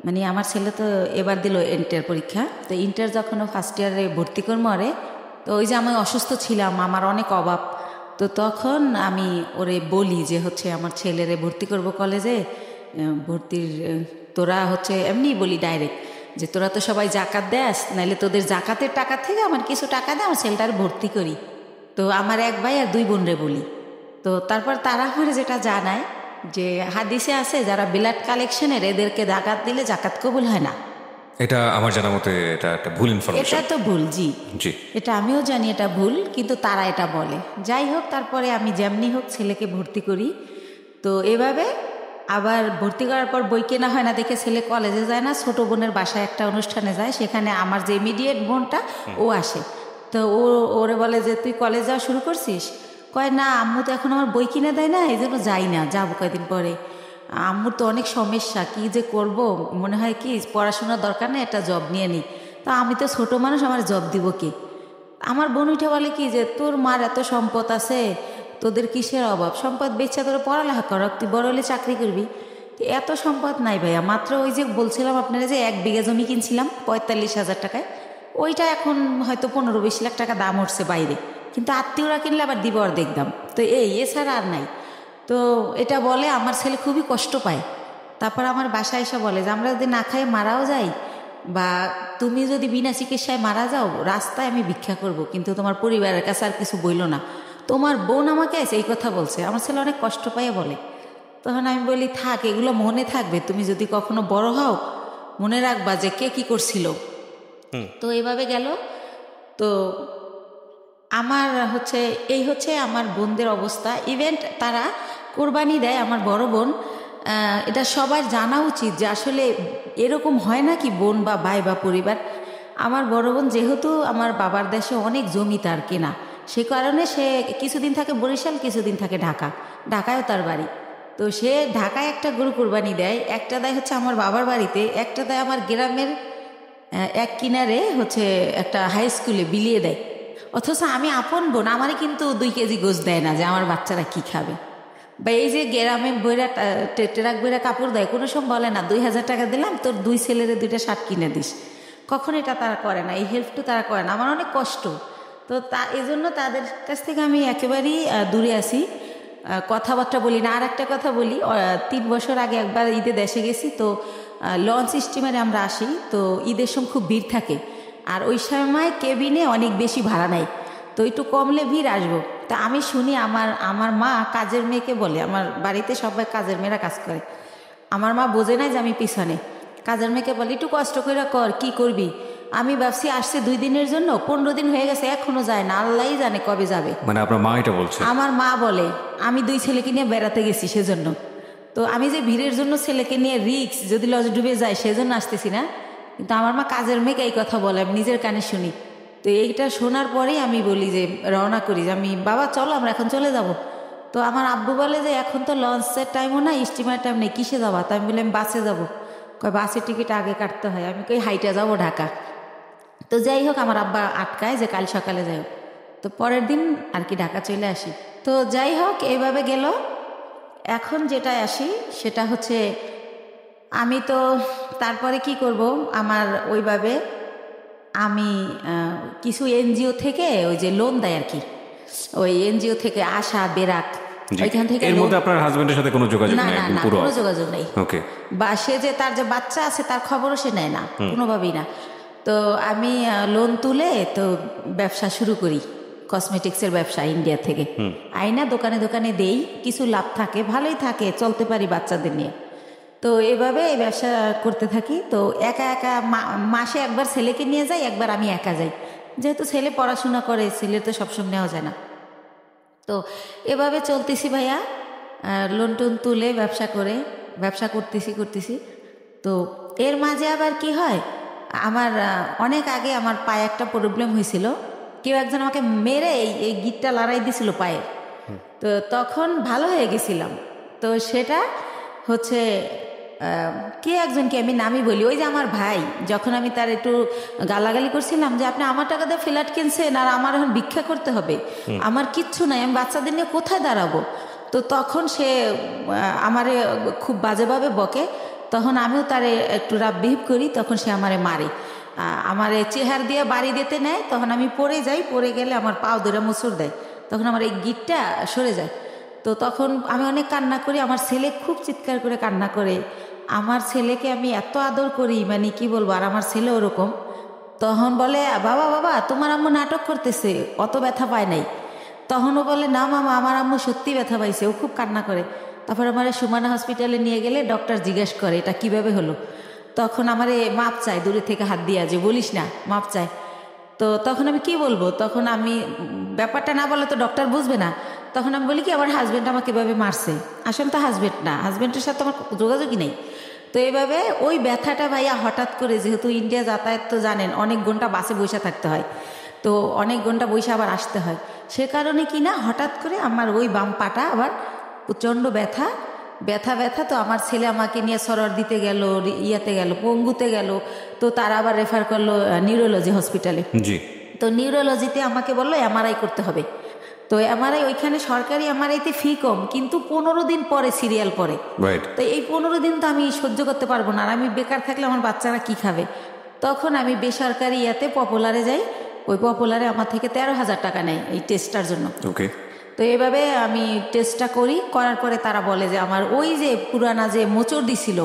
মানে আমার ছেলে তো এবার দিল ইন্টার পরীক্ষা, তো ইন্টার যখন ফার্স্ট ইয়ারে ভর্তি করবো আরে, তো ওই যে আমি অসুস্থ ছিলাম, আমার অনেক অভাব, তো তখন আমি ওরে বলি যে হচ্ছে আমার ছেলেরে ভর্তি করব কলেজে, ভর্তির তোরা হচ্ছে এমনি বলি ডাইরেক্ট যে তোরা তো সবাই জাকাত দেস, নাইলে তোদের জাকাতের টাকা থেকে আমার কিছু টাকা দে, আমার ছেলেটার ভর্তি করি। তো আমার 1 ভাই আর 2 বোনরে বলি। তো তারপর তারা করে যেটা জানায় যে হাদিসে আছে যারা ব্লাড কালেকশনের এদেরকে জাকাত দিলে জাকাত কবুল হয় না। এটা আমার জানা মতে এটা একটা ভুল ইনফরমেশন। এটা তো ভুল, জি, এটা আমিও জানি এটা ভুল, কিন্তু তারা এটা বলে। যাই হোক, তারপরে আমি যেমনি হোক ছেলেকে ভর্তি করি। তো এভাবে আবার ভর্তি করার পর বই কেনা হয় না দেখে ছেলে কলেজে যায় না, ছোট বোনের বাসায় একটা অনুষ্ঠানে যায়, সেখানে আমার যে ইমিডিয়েট বোনটা ও আসে। তো ওরে বলে যে তুই কলেজ যাওয়া শুরু করছিস? কয় না আম্মু তো এখন আমার বই কিনে দেয় না, এই জন্য যাই না, যাবো কয়েকদিন পরে। আম্মুর তো অনেক সমস্যা, কি যে করব, মনে হয় কি পড়াশোনার দরকার নেই, একটা জব নিয়ে নিই। তা আমি তো ছোট মানুষ, আমার জব দিব কে? আমার বোন উঠে বলে কি যে তোর মার এত সম্পদ আছে, তোদের কিসের অভাব, সম্পদ বেচা তোর পড়ালেখা কর, তুই বড় হলে চাকরি করবি। এত সম্পদ নাই ভাইয়া, মাত্র ওই যে বলছিলাম আপনারা যে 1 বিঘা জমি কিনছিলাম 45,000 টাকায়, ওইটা এখন হয়তো 15-20 লাখ টাকা দাম উঠছে বাইরে, কিন্তু আত্মীয়রা কিনলে আবার দিব আর দেখতাম। তো এছাড়া আর নাই। তো এটা বলে আমার ছেলে খুবই কষ্ট পায়। তারপর আমার বাসায় এসে বলে যে আমরা যদি না খাই মারাও যাই, বা তুমি যদি বিনা চিকিৎসায় মারা যাও, রাস্তায় আমি ভিক্ষা করব, কিন্তু তোমার পরিবারের কাছে আর কিছু বইল না। তোমার বোন আমাকে এই কথা বলছে। আমার ছেলে অনেক কষ্ট পাইয়া বলে। তখন আমি বলি থাক, এগুলো মনে থাকবে, তুমি যদি কখনো বড় হও মনে রাখবা যে কে কি করছিল। তো এইভাবে গেল। তো আমার এই হচ্ছে আমার বোনদের অবস্থা। ইভেন্ট তারা কোরবানি দেয়, আমার বড় বোন। এটা সবার জানা উচিত যে আসলে এরকম হয় না কি বোন বা ভাই বা পরিবার। আমার বড় বোন যেহেতু আমার বাবার দেশে অনেক জমি তার কেনা, সে কারণে সে কিছুদিন থাকে বরিশাল, কিছুদিন থাকে ঢাকায়ও তার বাড়ি। তো সে ঢাকায় একটা গরু কোরবানি দেয়, একটা দেয় হচ্ছে আমার বাবার বাড়িতে, একটা দেয় আমার গ্রামের এক কিনারে হচ্ছে একটা হাই স্কুলে বিলিয়ে দেয়। অথচ আমি আপন বোন, আমারই কিন্তু 2 কেজি গোশ দেয় না যে আমার বাচ্চারা কি খাবে। বা এই যে গ্রামে বইরা ট্রাক বইরা কাপড় দেয়, কোনো সময় বলে না 2000 টাকা দিলাম তোর 2 ছেলেরে 2টা শার্ট কিনে দিস, কখন এটা তারা করে না, এই হেল্পটা তারা করে না। আমার অনেক কষ্ট, তো এই জন্য তাদের কাছ থেকে আমি একেবারেই দূরে আছি, কথাবার্তা বলি না। আর একটা কথা বলি, 3 বছর আগে একবার ঈদে দেশে গেছি, তো লঞ্চ স্টিমারে আমরা আসি, তো ঈদের সময় খুব ভিড় থাকে, আর ওই সময় কেবিনে অনেক বেশি ভাড়া নেয়, তো একটু কমলে ভিড় আসবো। তা আমি শুনি আমার মা কাজের মেয়েকে বলে, আমার বাড়িতে সবাই কাজের মেয়েরা কাজ করে, আমার মা বোঝে না যে আমি পিছনে, কাজের মেয়েকে বলে একটু কষ্ট করে কর, কি করবি। আমি ভাবছি আসছে 2 দিনের জন্য, 15 দিন হয়ে গেছে এখনো যায় না, আল্লাহই জানে কবে যাবে। মানে আপনার মা এটা বলছে? আমার মা বলে আমি 2 ছেলেকে নিয়ে বেড়াতে গেছি সেজন্য, তো আমি যে ভিড়ের জন্য ছেলেকে নিয়ে রিক্স যদি লজ ডুবে যায় সেজন্য আসতেছি না, কিন্তু আমার মা কাজের মেয়েকে এই কথা বলে, আমি নিজের কানে শুনি। তো এইটা শোনার পরেই আমি বলি যে রওনা করি, যে আমি বাবা চলো আমরা এখন চলে যাব। তো আমার আব্বু বলে যে এখন তো লঞ্চের টাইমও না, স্টিমার টাইম নেই, কিসে যাবা? তো আমি বলি আমি বাসে যাবো। কয় বাসের টিকিট আগে কাটতে হয়। আমি কই হাইটা যাবো ঢাকা। তো যাই হোক আমার আব্বা আটকায় যে কাল সকালে যাই হোক, তো পরের দিন আর কি ঢাকা চলে আসি। তো যাই হোক এইভাবে গেল। এখন যেটা আসি সেটা হচ্ছে আমি তো তারপরে কি করব, আমার ওইভাবে আমি কিছু এনজিও থেকে ওই যে লোন দেয় আর কি, ওই এনজিও থেকে আশা বেরাক, ওইখান থেকে। এর মধ্যে আপনার হাজবেন্ডের সাথে কোনো যোগাযোগ নেই? না, কোনো যোগাযোগ নেই। ওকে। বা সে যে তার যে বাচ্চা আছে তার খবরও সে নেয় না, কোনোভাবেই না। তো আমি লোন তুলে তো ব্যবসা শুরু করি, কসমেটিক্সের ব্যবসা ইন্ডিয়া থেকে আইনা দোকানে দোকানে দেই, কিছু লাভ থাকে, ভালোই থাকে, চলতে পারি বাচ্চাদের নিয়ে। তো এভাবে এই ব্যবসা করতে থাকি। তো একা একা মাসে একবার ছেলেকে নিয়ে যাই, একবার আমি একা যাই, যেহেতু ছেলে পড়াশোনা করে, ছেলে তো সবসময় নেওয়া যায় না। তো এভাবে চলতেছি ভাইয়া, লোন টোন তুলে ব্যবসা করতেছি। তো এর মাঝে আবার কি হয়, আমার অনেক আগে আমার পায়ে একটা প্রবলেম হয়েছিল, কেউ একজন আমাকে মেরে এই গিটটা লড়াই দিছিল পায়ে, তো তখন ভালো হয়ে গেছিলাম। তো সেটা হচ্ছে কে একজনকে আমি নামই বলি, ওই যে আমার ভাই, যখন আমি তার একটু গালাগালি করছিলাম যে আপনি আমার টাকা দিয়ে ফ্ল্যাট কিনছেন আর আমার এখন ভিক্ষা করতে হবে, আমার কিচ্ছু নাই, আমি বাচ্চাদের নিয়ে কোথায় দাঁড়াবো। তো তখন সে আমারে খুব বাজেভাবে বকে, তখন আমিও তারে একটু রাব বিহেভ করি, তখন সে আমারে মারে, আমারে চেহার দিয়ে বাড়ি দিতে নেয়, তখন আমি পড়ে যাই, পড়ে গেলে আমার পাও ধরে মোচড় দেয়, তখন আমার এই গিটটা সরে যায়। তো তখন আমি অনেক কান্না করি, আমার ছেলে খুব চিৎকার করে কান্না করে, আমার ছেলেকে আমি এত আদর করি, মানে কি বলবো, আর আমার ছেলে ওরকম। তখন বলে বাবা তোমার আম্মু নাটক করতেছে, অত ব্যথা পায় নাই। তখনও বলে না মামা আমার আম্মু সত্যি ব্যথা পাইছে, ও খুব কান্না করে। তারপর আমার সুমানা হসপিটালে নিয়ে গেলে ডক্টর জিজ্ঞেস করে এটা কিভাবে হলো, তখন আমারে মাপ চায়, দূরে থেকে হাত দিয়া, যে বলিস না, মাপ চায়। তো তখন আমি কি বলবো, তখন আমি ব্যাপারটা না বলে তো ডক্টর বুঝবে না, তখন আমি বলি কি আমার হাজব্যান্ড আমাকে এভাবে মারছে, আসলে তো হাজব্যান্ড না, হাজব্যান্ডের সাথে আমার যোগাযোগই নেই। তো এইভাবে ওই ব্যথাটা ভাইয়া হঠাৎ করে, যেহেতু ইন্ডিয়া যাতায়াত তো জানেন অনেক ঘন্টা বাসে বসে থাকতে হয়, তো অনেক ঘন্টা বসে আবার আসতে হয়, সে কারণে কি না হঠাৎ করে আমার ওই বাম পাটা আবার প্রচণ্ড ব্যথা। তো আমার ছেলে আমাকে নিয়ে সরর দিতে গেল, ইয়াতে গেল, পঙ্গুতে গেল, তো তারা আবার রেফার করলো নিউরোলজি হসপিটালে। তো নিউরোলজিতে আমাকে বললো এমআরআই করতে হবে। তো এমআরআই ওইখানে সরকারি এমআরআইতে ফি কম, কিন্তু 15 দিন পরে সিরিয়াল পরে। তো এই 15 দিন তো আমি সহ্য করতে পারবো না, আর আমি বেকার থাকলে আমার বাচ্চারা কি খাবে। তখন আমি বেসরকারি ইয়াতে পপুলারে যাই, ওই পপুলারে আমার থেকে 13,000 টাকা নেয় এই টেস্টটার জন্য। তো এইভাবে আমি টেস্টটা করার পরে তারা বলে যে আমার ওই যে পুরানা যে মোচড় দিছিল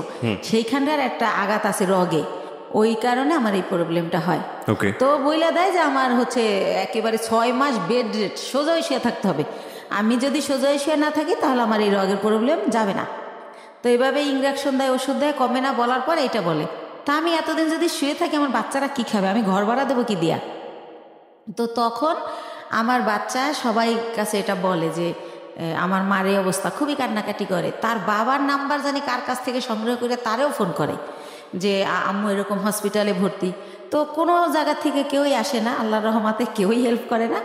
সেইখানকার একটা আঘাত আছে রগে, ওই কারণে আমার এই প্রবলেমটা হয়। তো বইলা দেয় যে আমার হচ্ছে একেবারে 6 মাস বেড রেস্ট, সোজা শুয়ে থাকতে হবে, আমি যদি সোজা শুয়ে না থাকি তাহলে আমার এই রগের প্রবলেম যাবে না। তো এইভাবে ইঞ্জেকশন দেয়, ওষুধ দেয়, কমে না, বলার পর এইটা বলে। তা আমি এতদিন যদি শুয়ে থাকি আমার বাচ্চারা কি খাবে, আমি ঘর ভাড়া দেবো কি দিয়া। তো তখন আমার বাচ্চা সবাই কাছে এটা বলে যে আমার মার এই অবস্থা, খুবই কান্নাকাটি করে, তার বাবার নাম্বার জানি কার কাছ থেকে সংগ্রহ করে তারেও ফোন করে, যে আম্মু এরকম হসপিটালে ভর্তি। তো কোনো জায়গা থেকে কেউই আসে না, আল্লাহর রহমতে কেউই হেল্প করে না।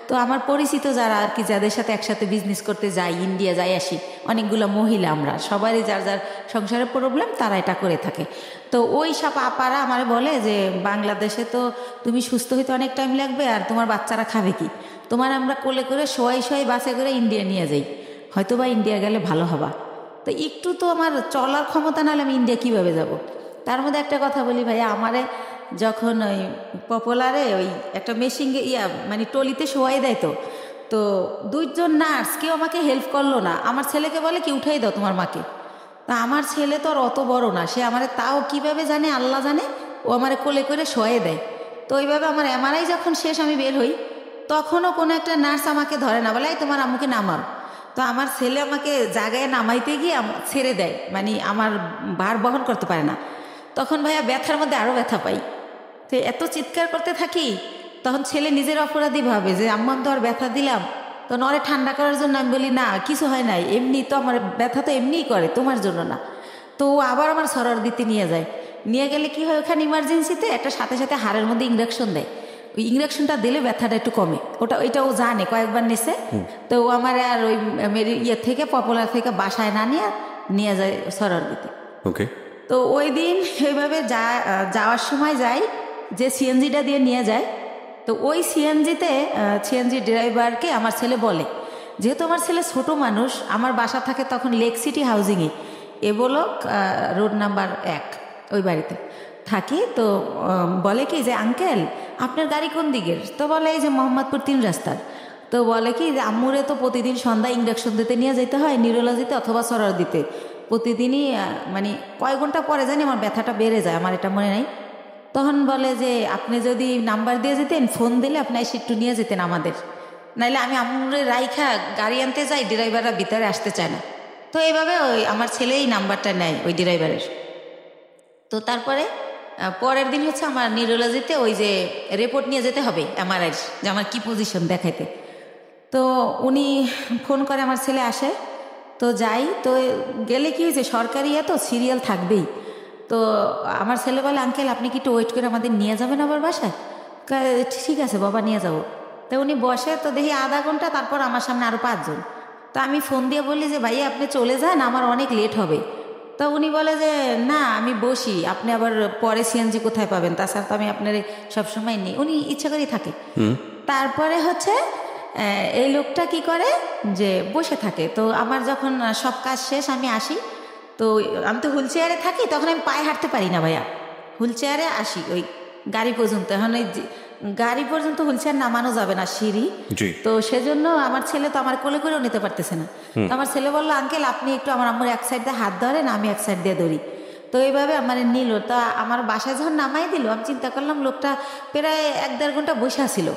তো আমার পরিচিত যারা আর কি, যাদের সাথে একসাথে বিজনেস করতে যাই, ইন্ডিয়া যাই আসি, অনেকগুলো মহিলা, আমরা সবারই যার যার সংসারের প্রবলেম, তারা এটা করে থাকে। তো ওই সব আপারা আমার বলে যে বাংলাদেশে তো তুমি সুস্থ হইতে অনেক টাইম লাগবে, আর তোমার বাচ্চারা খাবে কি, তোমার আমরা কোলে করে শোয়াই বাসে করে ইন্ডিয়া নিয়ে যাই, হয়তো বা ইন্ডিয়া গেলে ভালো হবা। তো একটু তো আমার চলার ক্ষমতা নাহলে আমি ইন্ডিয়া কীভাবে যাব। তার মধ্যে একটা কথা বলি ভাইয়া, আমারে যখন ওই পপুলারে ওই একটা মেশিন মানে টলিতে শোয়াই দেয়, তো 2 জন নার্স কেউ আমাকে হেল্প করলো না। আমার ছেলেকে বলে কি উঠাই দাও তোমার মাকে। তা আমার ছেলে তো আর অত বড় না, সে আমারে তাও কিভাবে জানে আল্লাহ জানে, ও আমারে কোলে করে শোয়াই দেয়। তো ওইভাবে আমার এমআরআই যখন শেষ, আমি বের হই, তখনও কোনো একটা নার্স আমাকে ধরে না, বলে এই তোমার আম্মুকে নামাও। তো আমার ছেলে আমাকে জায়গায় নামাইতে গিয়ে ছেড়ে দেয়, মানে আমার ভার বহন করতে পারে না। তখন ভাইয়া ব্যথার মধ্যে আরও ব্যথা পাই। তো এত চিৎকার করতে থাকি, তখন ছেলে নিজের অপরাধী ভাবে যে আম্মা তো আর ব্যথা দিলাম। তো নরে ঠান্ডা করার জন্য আমি বলি না কিছু হয় নাই, এমনি তো আমার ব্যথা তো এমনিই করে, তোমার জন্য না। তো ও আবার আমার সরার দিতে নিয়ে যায়। নিয়ে গেলে কি হয়, ওখানে ইমার্জেন্সিতে একটা সাথে সাথে হাড়ের মধ্যে ইঞ্জেকশন দেয়। ওই ইঞ্জেকশনটা দিলে ব্যথাটা একটু কমে, ওইটা ও জানে, কয়েকবার নিছে। তো ও আমার আর ওই ইয়ে থেকে পপুলার থেকে বাসায় না নিয়ে যায় সরার দিতে। ওকে। তো ওই দিন এইভাবে যাওয়ার সময় যাই, যে সিএনজিটা দিয়ে নিয়ে যায়, তো ওই সিএনজি ড্রাইভারকে আমার ছেলে বলে, যেহেতু আমার ছেলে ছোট মানুষ, আমার বাসা থাকে তখন লেক সিটি হাউজিংয়ে, এ ব্লক রোড নাম্বার 1, ওই বাড়িতে থাকি। তো বলে কি যে আঙ্কেল আপনার গাড়ি কোন দিকের? তো বলে এই যে মোহাম্মদপুর 3 রাস্তার। তো বলে কি যে আম্মুরে তো প্রতিদিন সন্ধ্যায় ইঞ্জেকশন দিতে নিয়ে যেতে হয়, নিউরোলজিতে অথবা সরার দিতে, প্রতিদিনই মানে কয়েক ঘন্টা পরে জানি আমার ব্যথাটা বেড়ে যায়, আমার এটা মনে নাই। তখন বলে যে আপনি যদি নাম্বার দিয়ে যেতেন, ফোন দিলে আপনি এসে একটু নিয়ে যেতেন আমাদের, নাইলে আমি আম্মুরে রাইখা গাড়ি আনতে যাই, ড্রাইভাররা ভিতরে আসতে চায় না। তো এইভাবে ওই আমার ছেলে এই নাম্বারটা নেয় ওই ড্রাইভারের। তো তারপরে পরের দিন হচ্ছে আমার নিউরোলজিতে ওই যে রিপোর্ট নিয়ে যেতে হবে এমআরআই, যে আমার কী পজিশন দেখাইতে। তো উনি ফোন করে, আমার ছেলে আসে, তো যাই। তো গেলে কি হয়েছে, সরকারি তো সিরিয়াল থাকবেই। তো আমার ছেলে বলে আঙ্কেল আপনি কি একটু ওয়েট করে আমাদের নিয়ে যাবেন আবার বাসায়? ঠিক আছে বাবা নিয়ে যাব। তো উনি বসে, তো দেখি আধা ঘন্টা, তারপর আমার সামনে আরও 5 জন। তো আমি ফোন দিয়ে বলি যে ভাইয়া আপনি চলে যান, আমার অনেক লেট হবে। তো উনি বলে যে না আমি বসি, আপনি আবার পরে সিএনজি কোথায় পাবেন, তাছাড়া তো আমি আপনার সবসময় নিই, উনি ইচ্ছা করেই থাকে। তারপরে হচ্ছে এই লোকটা কি করে যে বসে থাকে। তো আমার যখন সব কাজ শেষ আমি আসি, তো আমি তো হুইল চেয়ারে থাকি, তখন আমি পায়ে হাঁটতে পারি না ভাইয়া, হুইল চেয়ারে আসি ওই গাড়ি পর্যন্ত। এখন ওই গাড়ি পর্যন্ত হুইল চেয়ার নামানো যাবে না, সিঁড়ি। তো সেজন্য আমার ছেলে তো আমার কোলে করেও নিতে পারতেছে না। তো আমার ছেলে বললো আঙ্কেল আপনি একটু আমার আম্মুর এক সাইড দিয়ে হাত ধরেন, আমি এক সাইড দিয়ে ধরি। তো এইভাবে আমার নিল। তা আমার বাসায় যখন নামাই দিল, আমি চিন্তা করলাম লোকটা প্রায় 1-1.5 ঘন্টা বসে ছিল।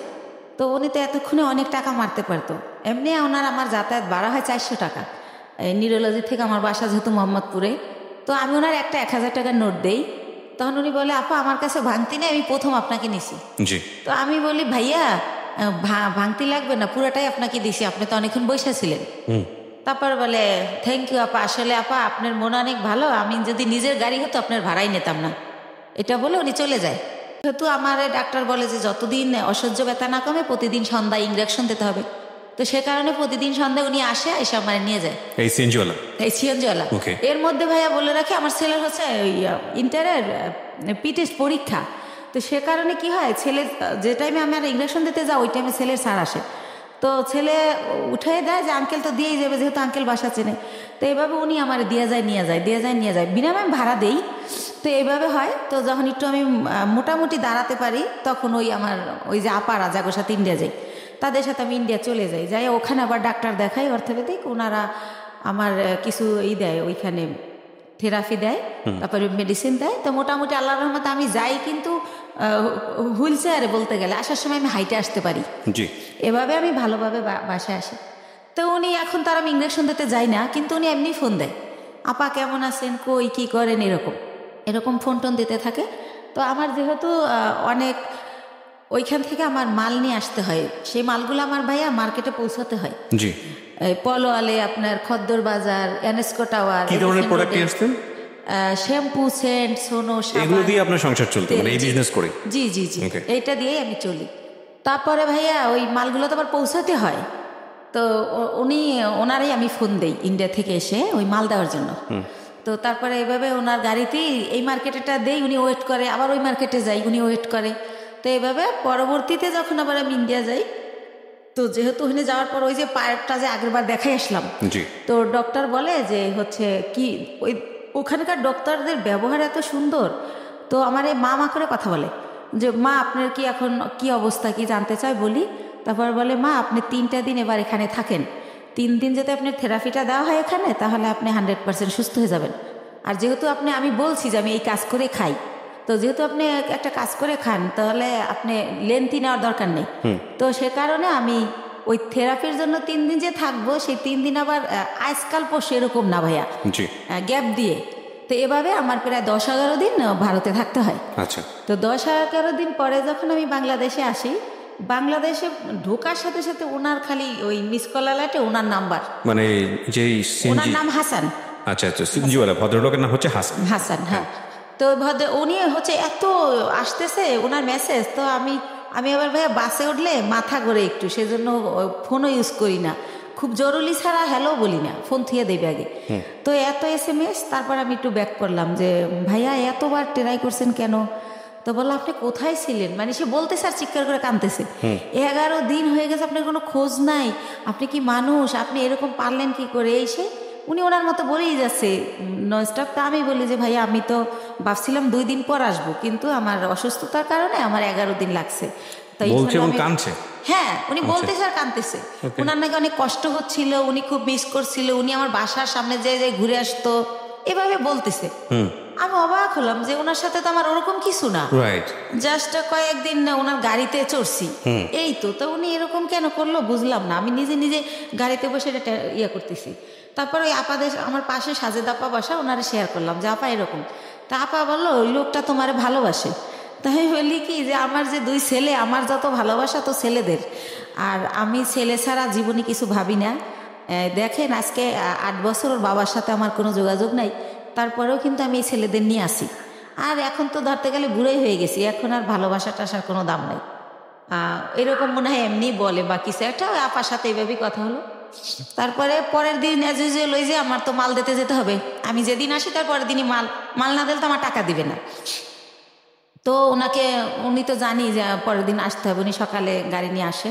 তো উনি তো এতক্ষণে অনেক টাকা মারতে পারতো। এমনি ওনার আমার যাতায়াত ভাড়া হয় 400 টাকা, নিউরোলজি থেকে আমার বাসা যেহেতু মোহাম্মদপুরে। তো আমি ওনার একটা 1000 টাকার নোট দেই। তখন উনি বলে আপা আমার কাছে ভাঙতি নেই, আমি প্রথম আপনাকে নিছি। তো আমি বলি ভাইয়া ভাঙতি লাগবে না, পুরাটাই আপনাকে দিছি, আপনি তো অনেকক্ষণ বসে ছিলেন। তারপর বলে থ্যাংক ইউ আপা, আসলে আপা আপনার মন অনেক ভালো, আমি যদি নিজের গাড়ি হতো আপনার ভাড়াই নিতাম না। এটা বলে উনি চলে যায়। যেহেতু আমার ডাক্তার বলে যে যতদিন অসহ্য ব্যথা না কমে প্রতিদিন সন্ধ্যায় ইঞ্জেকশন দিতে হবে, তো সে কারণে প্রতিদিন সন্ধ্যায় উনি এসে আমার নিয়ে যায়, এই সিএনজিওয়ালা। এর মধ্যে ভাইয়া বলে রাখে আমার ছেলের হচ্ছে ওই ইন্টারের পিটেস্ট পরীক্ষা। তো সে কারণে কি হয়, ছেলে যে টাইমে আমি আর ইঞ্জেকশন দিতে যাই ওই টাইমে ছেলের স্যার আসে। তো ছেলে উঠে দেয় যে আঙ্কেল তো দিয়েই যাবে, যেহেতু আঙ্কেল বাসা চেনে। তো এইভাবে উনি আমার দিয়ে যায় বিনামূল্যে ভাড়া দেই। তো এইভাবে হয়। তো যখন একটু আমি মোটামুটি দাঁড়াতে পারি, তখন ওই যে আপারা যাগোর সাথে ইন্ডিয়া যাই, তাদের সাথে আমি ইন্ডিয়া চলে যাই ওখানে আবার ডাক্তার দেখাই, অর্থোপেডিক। ওনারা আমার কিছু দেয়, ওইখানে থেরাপি দেয়, তারপরে মেডিসিন দেয়। তো মোটামুটি আল্লাহর রহমতে আমি যাই, কিন্তু হুইল চেয়ারে বলতে গেলে আসার সময় আমি হাইটে আসতে পারি। এভাবে আমি ভালোভাবে বাসায় আসি। তো উনি এখন তার আমি ইঞ্জেকশন দিতে যাই না, কিন্তু উনি এমনি ফোন দেয়, আপা কেমন আছেন, কই কী করেন, এরকম ফোন টোন দিতে থাকে। তো আমার যেহেতু অনেক ওইখান থেকে আমার মাল নিয়ে আসতে হয়, সেই মালগুলো আমার ভাইয়া মার্কেটে পৌঁছাতে হয়। পলোয়ালে, আপনার খদ্দর বাজার, এনএসকো টাওয়ার। শ্যাম্পু, সেন্ট, সোনো, এগুলো দিয়ে আপনার সংসার চলতো, মানে এই বিজনেস করে? জি জি জি, এইটা দিয়েই আমি চলি। তারপরে ভাইয়া ওই মালগুলো তো আবার পৌঁছাতে হয়, তো ওনারই আমি ফোন দেই ইন্ডিয়া থেকে এসে ওই মাল দেওয়ার জন্য। তো তারপরে এইভাবে ওনার গাড়িতেই এই মার্কেটেটা দেই, উনি ওয়েট করে, আবার ওই মার্কেটে যাই, উনি ওয়েট করে। তো এইভাবে পরবর্তীতে যখন আবার আমি ইন্ডিয়া যাই, তো যেহেতু ওখানে যাওয়ার পর ওই যে পাইপটা যে আগেরবার দেখাই আসলাম, তো ডক্টর বলে যে হচ্ছে কি ওই ওখানকার ডক্টরদের ব্যবহার এত সুন্দর। তো আমার এই মা করে কথা বলে যে মা আপনার কি এখন কি অবস্থা, কি জানতে চাই বলি। তারপর বলে মা আপনি 3টা দিন এবার এখানে থাকেন, 3 দিন যদি আপনার থেরাপিটা দেওয়া হয় এখানে, তাহলে আপনি 100% সুস্থ হয়ে যাবেন। আর যেহেতু আমি বলছি যে আমি এই কাজ করে খাই, তো যেহেতু আপনি একটা কাজ করে খান, তাহলে আপনি লেন্থি নেওয়ার দরকার নেই। তো সে কারণে আমি ওই থেরাপির জন্য 3 দিন যে থাকবো, সেই 3 দিন আবার আজকাল পর এরকম না ভাইয়া, গ্যাপ দিয়ে। তো এভাবে আমার প্রায় 10-11 দিন ভারতে থাকতে হয়। আচ্ছা। তো 10-11 দিন পরে যখন আমি বাংলাদেশে আসি, বাংলাদেশে ঢোকার সাথে সাথে ওনার খালি ওই মিস কল অ্যালার্টে ওনার নাম্বার, মানে যে ওনার নাম হাসান। আচ্ছা আচ্ছা, সিনজিওয়ালা ভদ্রলোকের নাম হচ্ছে হাসান। হ্যাঁ। তো উনি হচ্ছে এত আসতেছে ওনার মেসেজ, তো আমি আবার ভাইয়া বাসে উঠলে মাথা ঘোরে একটু, সেজন্য ফোনও ইউজ করি না, খুব জরুরি ছাড়া হ্যালো বলি না, ফোন থুয়ে দেবে আগে। তো এত SMS, তারপর আমি একটু ব্যাক করলাম যে ভাইয়া এতবার ট্রাই করছেন কেন? তো বললো আপনি কোথায় ছিলেন, মানে সে বলতেছে আর চিৎকার করে কাঁদতেছে, 11 দিন হয়ে গেছে আপনার কোনো খোঁজ নাই, আপনি কি মানুষ, আপনি এরকম পারলেন কি করে? উনি ওনার মতো বলেই যাচ্ছে ননস্টপ। তা আমি বলি যে ভাইয়া আমি তো ভাবছিলাম 2 দিন পর আসবো, কিন্তু আমার অসুস্থতার কারণে আমার 11 দিন লাগছে। হ্যাঁ, উনি বলতেছে আর কাঁদতেছে, ওনার নাকি অনেক কষ্ট হচ্ছিল, উনি খুব মিস করছিল, উনি আমার বাসার সামনে যে ঘুরে আসতো, এভাবে বলতেছে। আমি অবাক হলাম যে ওনার সাথে তো আমার ওরকম কিছু না, জাস্ট কয়েকদিন ওনার গাড়িতে চড়ছি, এই তো। উনি এরকম কেন করলো বুঝলাম না, আমি নিজে গাড়িতে বসে এটা ইয়ে করতেছি। তারপর ওই আপাদের আমার পাশে সাজেদ আপা বসা, ওনারে শেয়ার করলাম যে আপা এরকম। তা আপা বললো ওই লোকটা তোমারে ভালোবাসে। তাই বলি কি যে আমার যে 2 ছেলে, আমার যত ভালোবাসা তো ছেলেদের, আর আমি ছেলে ছাড়া জীবনে কিছু ভাবি না। দেখেন আজকে 8 বছর ওর বাবার সাথে আমার কোনো যোগাযোগ নাই, তারপরেও কিন্তু আমি এই ছেলেদের নিয়ে আসি। আর এখন তো ধরতে গেলে বুড়োই হয়ে গেছি, এখন আর ভালোবাসা টাসার কোনো দাম নাই। এরকম মনে হয় এমনি বলে বা কিছু একটা, আপার সাথে এইভাবেই কথা হলো। তারপরে পরের দিন অ্যাজ ইউজুয়াল ওই যে আমার তো মাল দিতে যেতে হবে, আমি যেদিন আসি তার পরের দিনই মাল না দিলে তো আমার টাকা দিবে না। তো উনি তো জানি যে পরের দিন আসতে হবে, উনি সকালে গাড়ি নিয়ে আসে।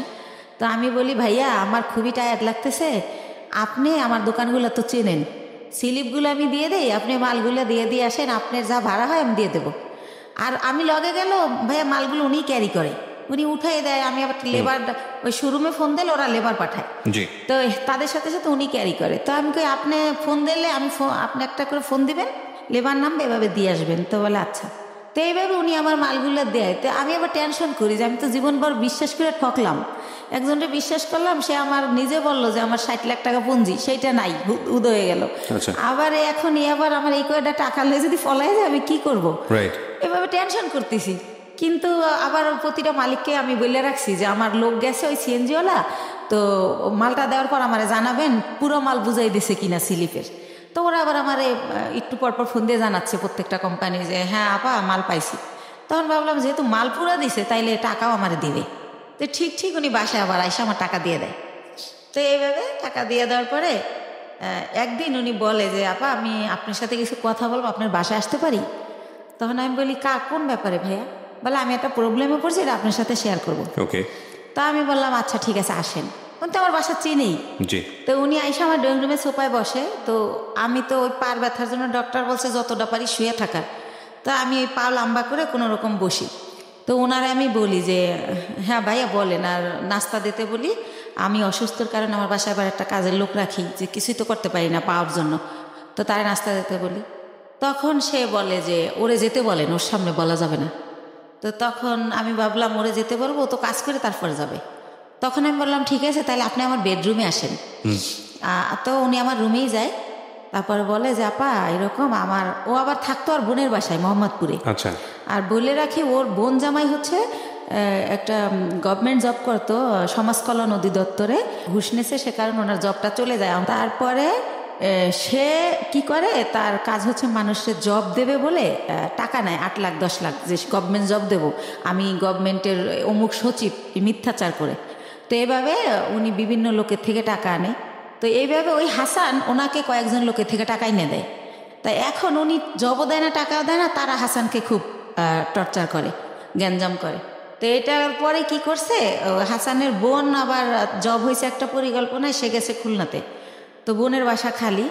তো আমি বলি ভাইয়া আমার খুবই টায়ার্ড লাগতেছে, আপনি আমার দোকানগুলো তো চেনেন, স্লিপগুলো আমি দিয়ে দেই, আপনি মালগুলো দিয়ে আসেন, আপনার যা ভাড়া হয় আমি দিয়ে দেবো। আর আমি লগে গেল ভাইয়া মালগুলো উনি ক্যারি করে, উনি উঠাই দেয়, আমি আবার লেবার ওই শোরুমে ফোন দিলে ওরা লেবার পাঠায়, তো তাদের সাথে সাথে উনি ক্যারি করে। তো আমি কই আপনি ফোন দিলে আপনি একটা করে ফোন দিবেন, লেবার নামবে, এভাবে দিয়ে আসবেন। তো বলে আচ্ছা। তো এইভাবে উনি আমার মালগুলো দেয়। তো আমি আবার টেনশন করি যে আমি তো জীবনভর বিশ্বাস করে ঠকলাম, একজনকে বিশ্বাস করলাম, সে আমার নিজে বললো যে আমার 60 লাখ টাকা পুঁজি, সেইটা নাই, উদয় হয়ে গেল। আবার এখন আবার আমার এই কয়টা টাকা হলে যদি ফলাই যায় আমি কি করবো, এভাবে টেনশন করতেছি। কিন্তু আবার প্রতিটা মালিককে আমি বলে রাখছি যে আমার লোক গেছে ওই সিএনজিওয়ালা, তো মালটা দেওয়ার পর আমারে জানাবেন পুরো মাল বুঝাই দিছে কিনা স্লিপের। তো ওরা আবার আমার একটু পরপর ফোন দিয়ে জানাচ্ছে প্রত্যেকটা কোম্পানি যে হ্যাঁ আপা মাল পাইছি। তখন ভাবলাম যেহেতু মাল পুরো দিছে তাইলে টাকাও আমার দিবে। তো ঠিক উনি বাসায় আবার আইসা আমার টাকা দিয়ে দেয়। তো এইভাবে টাকা দিয়ে দেওয়ার পরে একদিন উনি বলে যে আপা আমি আপনার সাথে কিছু কথা বলবো, আপনার বাসায় আসতে পারি? তখন আমি বলি কোন ব্যাপারে ভাইয়া? বলে আমি একটা প্রবলেমে পড়ছি, এটা আপনার সাথে শেয়ার করবো। তা আমি বললাম আচ্ছা ঠিক আছে আসেন। তো আমার বাসা চিনেই। তো উনি আইসা আমার ড্রয়িং রুমে সোফায় বসে। তো আমি তো ওই পার ব্যথার জন্য ডক্টর বলছে যতটা পারি শুয়ে থাকার, তো আমি ওই পা লম্বা করে কোনো রকম বসি। তো ওনারে আমি বলি যে হ্যাঁ ভাইয়া বলেন, আর নাস্তা দিতে বলি, আমি অসুস্থর কারণে আমার বাসায় আবার একটা কাজের লোক রাখি, যে কিছুই তো করতে পারি না পাওয়ার জন্য, তো তারে নাস্তা দিতে বলি। তখন সে বলে যে ওরে যেতে বলেন, ওর সামনে বলা যাবে না। তো তখন আমি ভাবলাম ওরে যেতে বলবো, ও তো কাজ করে তারপরে যাবে। তখন আমি বললাম ঠিক আছে তাহলে আপনি আমার বেডরুমে আসেন। তো উনি আমার রুমেই যায়। তারপরে বলে যে আপা এরকম ও আবার থাকতো আর বোনের বাসায় মোহাম্মদপুরে। আচ্ছা। আর বলে রাখি ওর বোন জামাই হচ্ছে একটা গভর্নমেন্ট জব করতো সমাজ কল্যাণ অধিদপ্তরে, ঘুষ নেছে, সে কারণে ওনার জবটা চলে যায়। তারপরে সে কি করে, তার কাজ হচ্ছে মানুষের জব দেবে বলে টাকা নেয় 8 লাখ 10 লাখ, যে গভর্নমেন্ট জব দেবো আমি, গভর্নমেন্টের অমুক সচিব, মিথ্যাচার করে। তো এইভাবে উনি বিভিন্ন লোকের থেকে টাকা আনে। তো এইভাবে ওই হাসান ওনাকে কয়েকজন লোকের থেকে টাকা এনে দেয়। তাই এখন উনি জবও দেয় না, টাকাও দেয় না, তারা হাসানকে খুব টর্চার করে, গ্যাঞ্জাম করে। তো এটার পরে কি করছে, হাসানের বোন আবার জব হয়েছে একটা পরিকল্পনায়, সে গেছে খুলনাতে। তো বোনের বাসা খালি,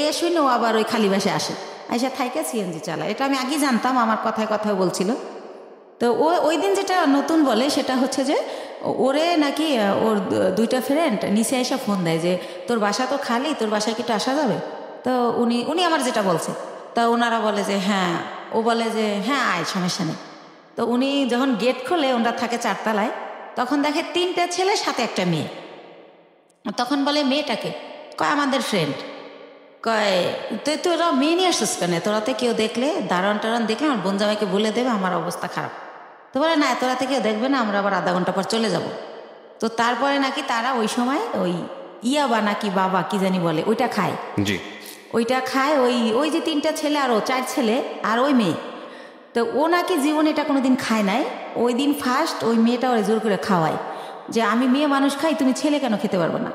এ শুনেও আবার ওই খালি বাসায় আসে, আইসা থাইকে সিএনজি চালায়। এটা আমি আগে জানতাম, আমার কথায় কথায় বলছিল। তো ওই দিন যেটা নতুন বলে সেটা হচ্ছে যে ওরে নাকি ওর 2টা ফ্রেন্ড নিচে এসে ফোন দেয় যে তোর বাসা তো খালি, তোর বাসায় কি একটু আসা যাবে? তো উনি আমার যেটা বলছে, তা ওনারা বলে যে হ্যাঁ, ও বলে যে হ্যাঁ আয়, সমস্যা নেই। তো উনি যখন গেট খোলে, ওনারা থাকে 4 তলায়, তখন দেখে 3টে ছেলে সাথে একটা মেয়ে। তখন বলে মেয়েটাকে, কয় আমাদের ফ্রেন্ড। কয় তোরা মেয়ে নিয়ে আসছিস কেন? তোরাতে কেউ দেখলে, দারোয়ান টারণ দেখলে আমার বোন জামাইকে বলে দেবে আমার অবস্থা খারাপ। তো বলে না, তোরাতে কেউ দেখবে না, আমরা আবার আধা ঘন্টা পর চলে যাব। তো তারপরে নাকি তারা ওই সময় ওই ইয়াবা নাকি বাবা কি জানি বলে, ওইটা খায়। জি, ওইটা খায় ওই যে 3টা ছেলে আর ও 4 ছেলে আর ওই মেয়ে। তো ও নাকি জীবনে এটা কোনোদিন খায় নাই। ওই দিন ফার্স্ট ওই মেয়েটা ওরে জোর করে খাওয়ায় যে আমি মেয়ে মানুষ খাই, তুমি ছেলে কেন খেতে পারবে না।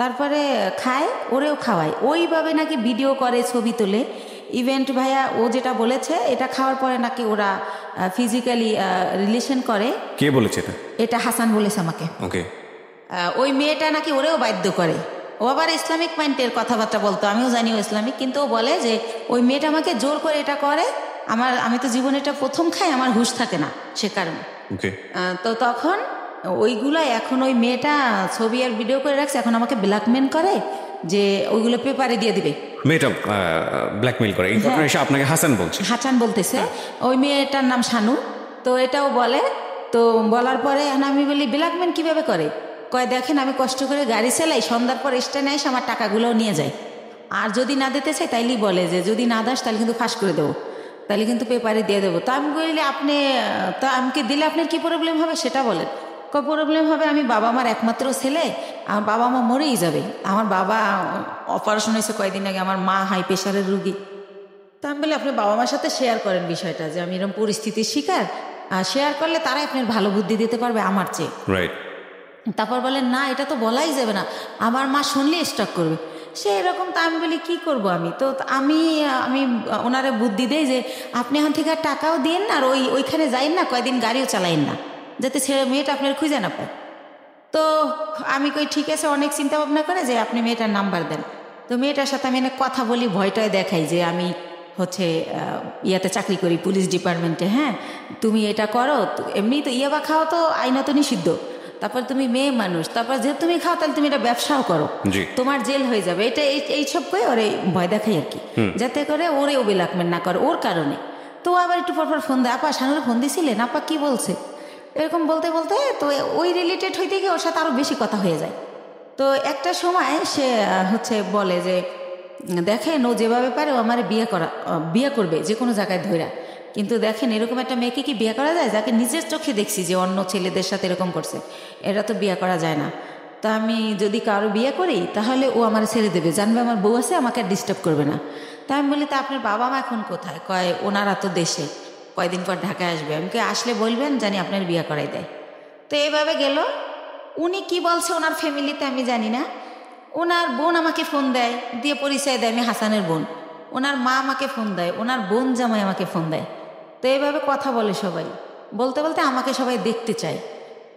তারপরে খায়, ওরেও খাওয়ায়। ওইভাবে নাকি ভিডিও করে, ছবি তোলে। ইভেন্ট ভাইয়া ও যেটা বলেছে, এটা খাওয়ার পরে নাকি ওরা ফিজিক্যালি রিলেশন করে। কে বলেছে এটা? এটা হাসান বলেছে আমাকে। ওকে। ওই মেয়েটা নাকি ওরেও বাধ্য করে। ও আবার ইসলামিক মাইন্ডের কথাবার্তা বলতো, আমিও জানি ও ইসলামিক, কিন্তু ও বলে যে ওই মেয়েটা আমাকে জোর করে এটা করে। আমি তো জীবনে এটা প্রথম খাই, আমার হুঁশ থাকে না সে কারণে। তো তখন ওইগুলো এখন ওই মেয়েটা ছবি আর ভিডিও করে রাখছে, এখন আমাকে ব্ল্যাকমেল করে যে ওইগুলো পেপারে দিয়ে দিবে। মেয়েটা ব্ল্যাকমেল করে, এই ঘটনা এসে আপনাকে হাসান বলছে? হাসান বলতেছে। ওই মেয়েটার নাম শানু। তো এটাও বলে। তো বলার পরে আমি বলি ব্ল্যাকমেল কিভাবে করে? কয় দেখেন, আমি কষ্ট করে গাড়ি চালাই, সন্ধ্যার পর স্ট্যান্ডে এসে আমার টাকাগুলোও নিয়ে যায়, আর যদি না দিতে চাই তাইলেই বলে যে যদি না দাস তাহলে কিন্তু ফাঁস করে দেবো, তাহলে কিন্তু পেপারে দিয়ে দেবো। তো আমি বলি আপনি, তা আমাকে দিলে আপনার কি প্রবলেম হবে সেটা বলেন। কয় প্রবলেম হবে, আমি বাবা মার একমাত্র ছেলে, আমার বাবা মা মরেই যাবে। আমার বাবা অপারেশন হয়েছে কয়েকদিন আগে, আমার মা হাই প্রেশারের রুগী। তা আমি বলি আপনি বাবা মার সাথে শেয়ার করেন বিষয়টা, যে আমি এরকম পরিস্থিতির শিকার, শেয়ার করলে তারাই আপনার ভালো বুদ্ধি দিতে পারবে আমার চেয়ে। রাইট। তারপর বলেন না, এটা তো বলাই যাবে না, আমার মা শুনলে স্টক করবে, সে এরকম। তা আমি বলি কী করবো আমি? তো আমি ওনারে বুদ্ধি দেই যে আপনি এখন থেকে আর টাকাও দিন না, আর ওইখানে যাইন না, কয়েকদিন গাড়িও চালাইন না, যাতে ছেলে মেয়েটা আপনার খুঁজে না পায়। তো আমি কই ঠিক আছে, অনেক চিন্তা ভাবনা করে যে আপনি মেয়েটার নাম্বার দেন। তো মেয়েটার সাথে আমি কথা বলি, ভয়টায় দেখাই যে আমি হচ্ছে ইয়াতে চাকরি করি, পুলিশ ডিপার্টমেন্টে। হ্যাঁ, তুমি এটা করো, এমনি তো ইয়াবা খাও তো আইনত নিষিদ্ধ, তারপর তুমি মেয়ে মানুষ, তারপর যেহেতু তুমি খাও তাহলে তুমি এটা ব্যবসাও করো, তোমার জেল হয়ে যাবে। এটা এইসব করে ওরে ভয় দেখাই আর কি, যাতে করে ওরে ও ব্ল্যাকমেল না করে ওর কারণে। তো আবার একটু পরপর ফোন দেয়, আপা শানুরে ফোন দিছিলেন, আপা কি বলছে, এরকম বলতে বলতে তো ওই রিলেটেড হইতে গিয়ে ওর সাথে আরও বেশি কথা হয়ে যায়। তো একটা সময় সে হচ্ছে বলে যে দেখেন, ও যেভাবে পারে ও আমার বিয়ে করবে যে কোনো জায়গায় ধইরা, কিন্তু দেখেন এরকম একটা মেয়েকে কি বিয়ে করা যায়, যাকে নিজের চোখে দেখছি যে অন্য ছেলেদের সাথে এরকম করছে, এটা তো বিয়ে করা যায় না। তা আমি যদি কারো বিয়ে করি তাহলে ও আমার ছেড়ে দেবে, জানবে আমার বউ আছে, আমাকে আর ডিস্টার্ব করবে না। তা আমি বলি তা আপনার বাবা মা এখন কোথায়? কয় ওনারা তো দেশে, কয়দিন পর ঢাকায় আসবে। আমি আসলে বলবেন জানি আপনার বিয়ে করাই দেয়। তো এইভাবে গেল। উনি কি বলছে ওনার ফ্যামিলিতে আমি জানি না। ওনার বোন আমাকে ফোন দেয়, দিয়ে পরিচয় দেয় আমি হাসানের বোন। ওনার মা আমাকে ফোন দেয়, ওনার বোন জামাই আমাকে ফোন দেয়। তো এইভাবে কথা বলে সবাই, বলতে বলতে আমাকে সবাই দেখতে চায়।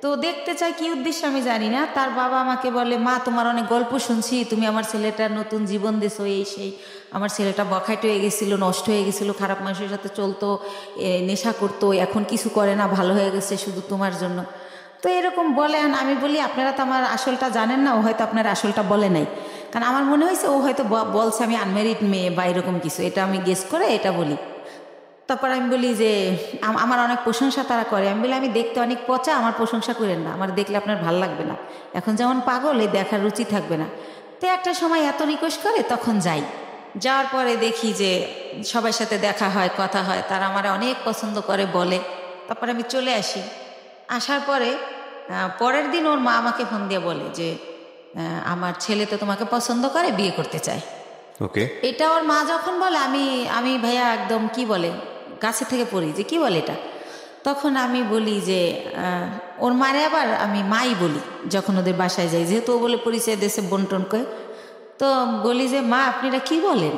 তো দেখতে চায় কি উদ্দেশ্যে আমি জানি না। তার বাবা আমাকে বলে মা তোমার অনেক গল্প শুনছি, তুমি আমার ছেলেটার নতুন জীবন দিছো, এই সেই, আমার ছেলেটা বখাইট হয়ে গেছিলো, নষ্ট হয়ে গেছিলো, খারাপ মানুষের সাথে চলতো, নেশা করতো, এখন কিছু করে না, ভালো হয়ে গেছে শুধু তোমার জন্য। তো এরকম বলেন। আমি বলি আপনারা তো আমার আসলটা জানেন না, ও হয়তো আপনার আসলটা বলে নাই, কারণ আমার মনে হয়েছে ও হয়তো বলছে আমি আনম্যারিড মেয়ে বা এরকম কিছু, এটা আমি গেস করে এটা বলি। তারপর আমি বলি যে আমার অনেক প্রশংসা তারা করে। আমি বলি আমি দেখতে অনেক পচা, আমার প্রশংসা করেন না, আমার দেখলে আপনার ভাল লাগবে না, এখন যেমন পাগল এই দেখার রুচি থাকবে না। তো একটা সময় এত রিকোয়েস্ট করে, তখন যাই। যাওয়ার পরে দেখি যে সবার সাথে দেখা হয়, কথা হয়, তারা আমার অনেক পছন্দ করে বলে। তারপরে আমি চলে আসি। আসার পরে পরের দিন ওর মা আমাকে ফোন দিয়ে বলে যে আমার ছেলে তো তোমাকে পছন্দ করে, বিয়ে করতে চায়। ওকে, এটা ওর মা যখন বলে আমি ভাইয়া একদম কি বলে গাছে থেকে পড়ি যে কি বলে এটা। তখন আমি বলি যে ওর মারে আবার আমি মাই বলি যখন ওদের বাসায় যাই, যেহেতু ও বলে পরিচয় দেশে বন্টন করে। তো বলি যে মা আপনারা কি বলেন,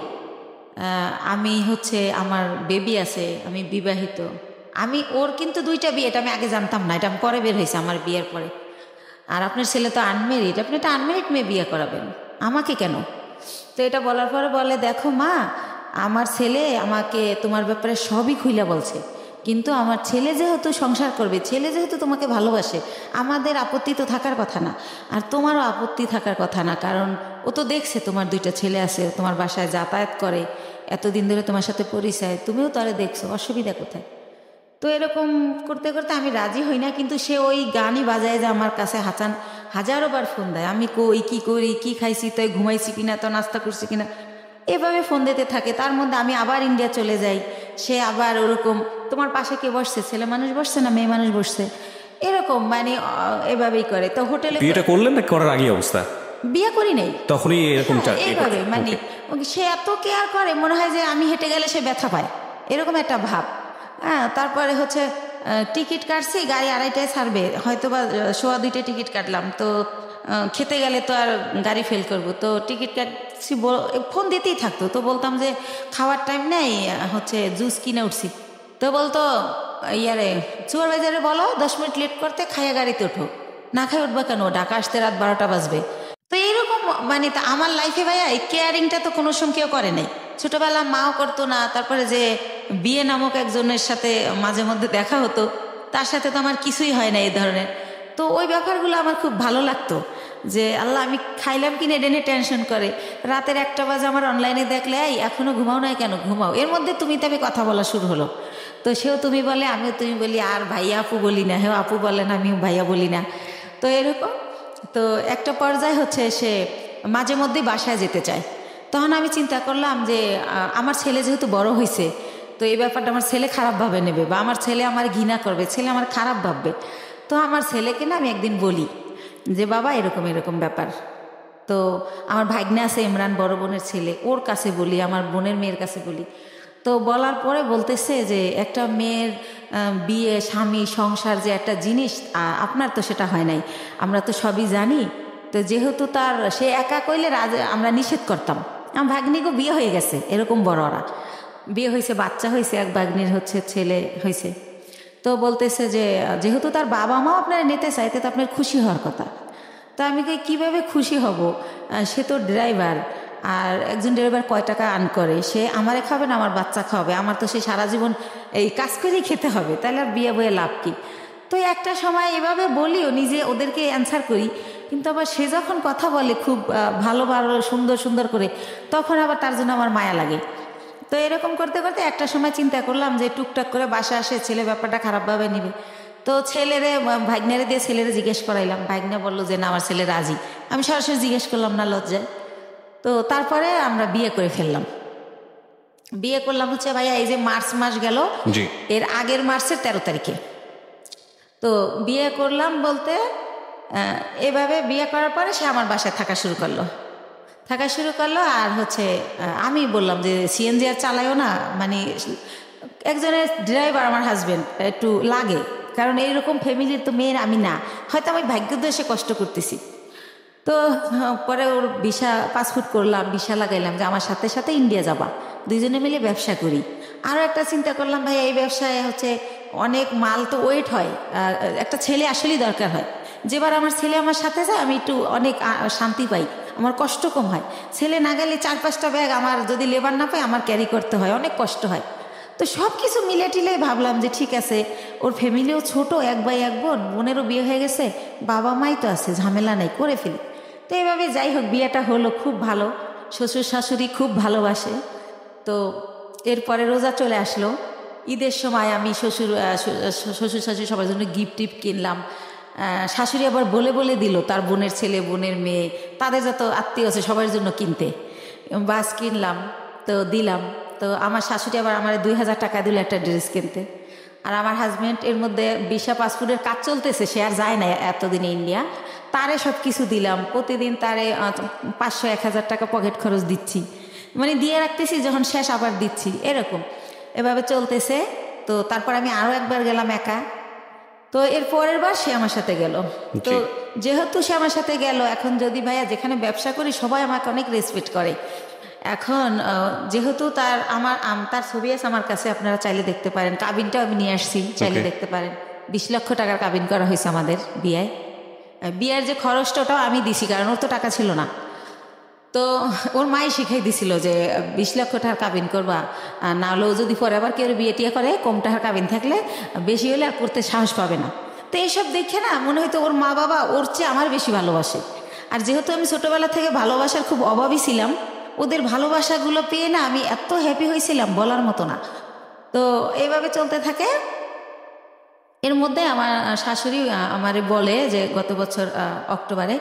আমি হচ্ছে আমার বেবি আছে, আমি বিবাহিত। আমি ওর কিন্তু 2টা বিয়ে, এটা আমি আগে জানতাম না, এটা আমি পরে বের হয়েছে আমার বিয়ের পরে। আর আপনার ছেলে তো আনমেরিড, আপনি একটা আনমেরিড মেয়ে বিয়ে করাবেন, আমাকে কেন? তো এটা বলার পরে বলে দেখো মা, আমার ছেলে আমাকে তোমার ব্যাপারে সবই খুইলা বলছে, কিন্তু আমার ছেলে যেহেতু সংসার করবে, ছেলে যেহেতু তোমাকে ভালোবাসে, আমাদের আপত্তি তো থাকার কথা না, আর তোমারও আপত্তি থাকার কথা না, কারণ ও তো দেখছে তোমার 2টা ছেলে আছে, তোমার বাসায় যাতায়াত করে, এতদিন ধরে তোমার সাথে পরিচয়, তুমিও তারে দেখছো, অসুবিধা কোথায়? তো এরকম করতে করতে আমি রাজি হই না, কিন্তু সে ওই গানই বাজায় যে আমার কাছে হাজারো বার ফোন দেয়, আমি কই কী করি, কী খাইছি, তাই ঘুমাইছি কিনা, তো নাস্তা করছি কিনা, এভাবে ফোন দিতে থাকে। তার মধ্যে আমি আবার ইন্ডিয়া চলে যাই, সে আবার ওরকম তোমার পাশে কে বসছে, ছেলে মানুষ বসছে না মেয়ে মানুষ বসছে, এরকম মানে এভাবেই করে। তো হোটেলে বিয়েটা করলেন না করার আগে অবস্থা? বিয়ে করি নাই, তখনই এরকম এইভাবে মানে সে এত কেয়ার করে, মনে হয় যে আমি হেঁটে গেলে সে ব্যথা পায়, এরকম একটা ভাব। হ্যাঁ, তারপরে হচ্ছে টিকিট কাটছি, গাড়ি 2:30টায় ছাড়বে, হয়তো বা 1:15 টিকিট কাটলাম, তো খেতে গেলে তো আর গাড়ি ফেল করব, তো টিকিট কাটছি, ফোন দিতেই থাকতো। তো বলতাম যে খাওয়ার টাইম নেই, হচ্ছে জুস কিনে উঠছি, তো বলতো ইয়ারে সুপারভাইজারে বলো 10 মিনিট লেট করতে, খাইয়া গাড়িতে ওঠো, না খাই উঠবা কেন, ঢাকা আসতে রাত 12টা বাজবে। তো এইরকম মানে তা আমার লাইফে ভাইয়া এই কেয়ারিংটা তো কোনো সময় কেউ করে নাই, ছোটবেলা মাও করতো না। তারপরে যে বিয়ে নামক একজনের সাথে মাঝে মধ্যে দেখা হতো, তার সাথে তো আমার কিছুই হয় না এই ধরনের। তো ওই ব্যাপারগুলো আমার খুব ভালো লাগতো, যে আল্লাহ আমি খাইলাম কিনে এটা নিয়ে টেনশন করে। রাতের 1টা বাজে আমার অনলাইনে দেখলে এই এখনো ঘুমাও না কেন, ঘুমাও। এর মধ্যে তুমি তবে কথা বলা শুরু হলো, তো সেও তুমি বলে, আমিও তুমি বলি, আর ভাইয়া আপু বলি না, হেও আপু বলেন, আমিও ভাইয়া বলি না। তো এরকম, তো একটা পর্যায়ে হচ্ছে সে মাঝে মধ্যেই বাসায় যেতে চায়। তখন আমি চিন্তা করলাম যে আমার ছেলে যেহেতু বড় হয়েছে, তো এই ব্যাপারটা আমার ছেলে খারাপভাবে নেবে, বা আমার ছেলে আমার ঘৃণা করবে, ছেলে আমার খারাপ ভাববে। তো আমার ছেলেকে না আমি একদিন বলি যে বাবা এরকম এরকম ব্যাপার। তো আমার ভাগ্নে আছে ইমরান, বড় বোনের ছেলে, ওর কাছে বলি, আমার বোনের মেয়ের কাছে বলি। তো বলার পরে বলতেছে যে একটা মেয়ের বিয়ে, স্বামী, সংসার যে একটা জিনিস, আপনার তো সেটা হয় নাই, আমরা তো সবই জানি। তো যেহেতু তার সে একা কইলে আমরা নিষেধ করতাম। আমার ভাগ্নিকে বিয়ে হয়ে গেছে, এরকম বড়রা বিয়ে হয়েছে, বাচ্চা হয়েছে, এক ভাগ্নির হচ্ছে ছেলে হয়েছে। তো বলতেছে যে যেহেতু তার বাবা মাও আপনারা নিতে চাইতে, তো আপনার খুশি হওয়ার কথা। তো আমি কীভাবে খুশি হব, সে তো ড্রাইভার, আর একজন ড্রাইভার কয় টাকা আর্ন করে, সে আমারে খাবে না আমার বাচ্চা খাবে, আমার তো সে সারা জীবন এই কাজ করেই খেতে হবে, তাহলে আর বিয়ে বয়ে লাভ কি? তো একটা সময় এভাবে বলিও, নিজে ওদেরকে অ্যান্সার করি, কিন্তু আবার সে যখন কথা বলে খুব ভালো ভালো সুন্দর সুন্দর করে, তখন আবার তার জন্য আমার মায়া লাগে। তো এরকম করতে করতে একটা সময় চিন্তা করলাম যে টুকটাক করে বাসা আসে, ছেলে ব্যাপারটা খারাপভাবে নিবে। তো ছেলেরে ভাগ্নেরে দিয়ে ছেলেরে জিজ্ঞেস করাইলাম, ভাগ্নে বললো যে না আমার ছেলে রাজি। আমি সরাসরি জিজ্ঞেস করলাম না, লজ্জায়। তো তারপরে আমরা বিয়ে করে ফেললাম। বিয়ে করলাম হচ্ছে ভাইয়া এই যে মার্চ মাস গেল, এর আগের মার্চের 13 তারিখে। তো বিয়ে করলাম বলতে এভাবে বিয়ে করার পরে সে আমার বাসায় থাকা শুরু করলো। আর হচ্ছে আমি বললাম যে সিএনজি আর চালাইও না, মানে একজনের ড্রাইভার আমার হাজবেন্ড একটু লাগে, কারণ এইরকম ফ্যামিলির তো মেয়ের আমি না, হয়তো আমি ভাগ্যোদশে কষ্ট করতেছি। তো পরে ওর ভিসা পাসপোর্ট করলাম, ভিসা লাগাইলাম যে আমার সাথে সাথে ইন্ডিয়া যাবা, দুইজনে মিলে ব্যবসা করি। আরও একটা চিন্তা করলাম ভাই এই ব্যবসায় হচ্ছে অনেক মাল তো ওয়েট হয়, একটা ছেলে আসলেই দরকার হয়। যেবার আমার ছেলে আমার সাথে যায় আমি একটু অনেক শান্তি পাই, আমার কষ্ট কম হয়। ছেলে না গেলে 4-5টা ব্যাগ আমার যদি লেবার না পাই আমার ক্যারি করতে হয়, অনেক কষ্ট হয়। তো সব কিছু মিলে টিলে ভাবলাম যে ঠিক আছে, ওর ফ্যামিলিও ছোট, 1 ভাই 1 বোন, বোনেরও বিয়ে হয়ে গেছে, বাবা মাই তো আছে, ঝামেলা নেই, করে ফেলি। তো এইভাবে যাই হোক বিয়েটা হলো, খুব ভালো, শ্বশুর শাশুড়ি খুব ভালোবাসে। তো এরপরে রোজা চলে আসলো, ঈদের সময় আমি শ্বশুর শাশুড়ি সবার জন্য গিফট টিফট কিনলাম। শাশুড়ি আবার বলে বলে দিল তার বোনের ছেলে, বোনের মেয়ে, তাদের যত আত্মীয় আছে সবার জন্য কিনতে, বাস কিনলাম, তো দিলাম। তো আমার শাশুড়ি আবার আমার 2000 টাকা দিল একটা ড্রেস কিনতে। আর আমার হাজব্যান্ড এর মধ্যে ভিসা পাসপোর্টের কাজ চলতেছে, সে আর যায় না এতদিনে ইন্ডিয়া, তারে সব কিছু দিলাম। প্রতিদিন তারে 500-1000 টাকা পকেট খরচ দিচ্ছি, মানে দিয়ে রাখতেছি, যখন শেষ আবার দিচ্ছি, এরকম এভাবে চলতেছে। তো তারপর আমি আরও একবার গেলাম একা। তো এর পরের বার সে আমার সাথে গেল। তো যেহেতু সে আমার সাথে গেল, এখন যদি ভাইয়া যেখানে ব্যবসা করি সবাই আমাকে অনেক রেসপেক্ট করে। এখন যেহেতু তার ছবি আছে আমার কাছে, আপনারা চাইলে দেখতে পারেন। কাবিনটাও আমি নিয়ে আসছি, চাইলে দেখতে পারেন। 20 লক্ষ টাকার কাবিন করা হয়েছে আমাদের বিয়ের যে খরচটা ওটাও আমি দিছি, কারণ ওর তো টাকা ছিল না। তো ওর মাই শিখাই দিছিল যে 20 লক্ষ টাকার কাবিন করবা, না হলেও যদি পরে আবার কেউ বিয়ে টিয়ে করে কম টাকার কাবিন থাকলে বেশি হলে আর করতে সাহস পাবে না। তো এইসব দেখে না মনে হয়তো ওর মা বাবা ওর চেয়ে আমার বেশি ভালোবাসে। আর যেহেতু আমি ছোটোবেলা থেকে ভালোবাসার খুব অভাবী ছিলাম, ওদের ভালোবাসাগুলো পেয়ে না আমি এত হ্যাপি হয়েছিলাম বলার মতো না। তো এইভাবে চলতে থাকে। এর মধ্যে আমার শাশুড়ি আমারে বলে যে গত বছর অক্টোবরে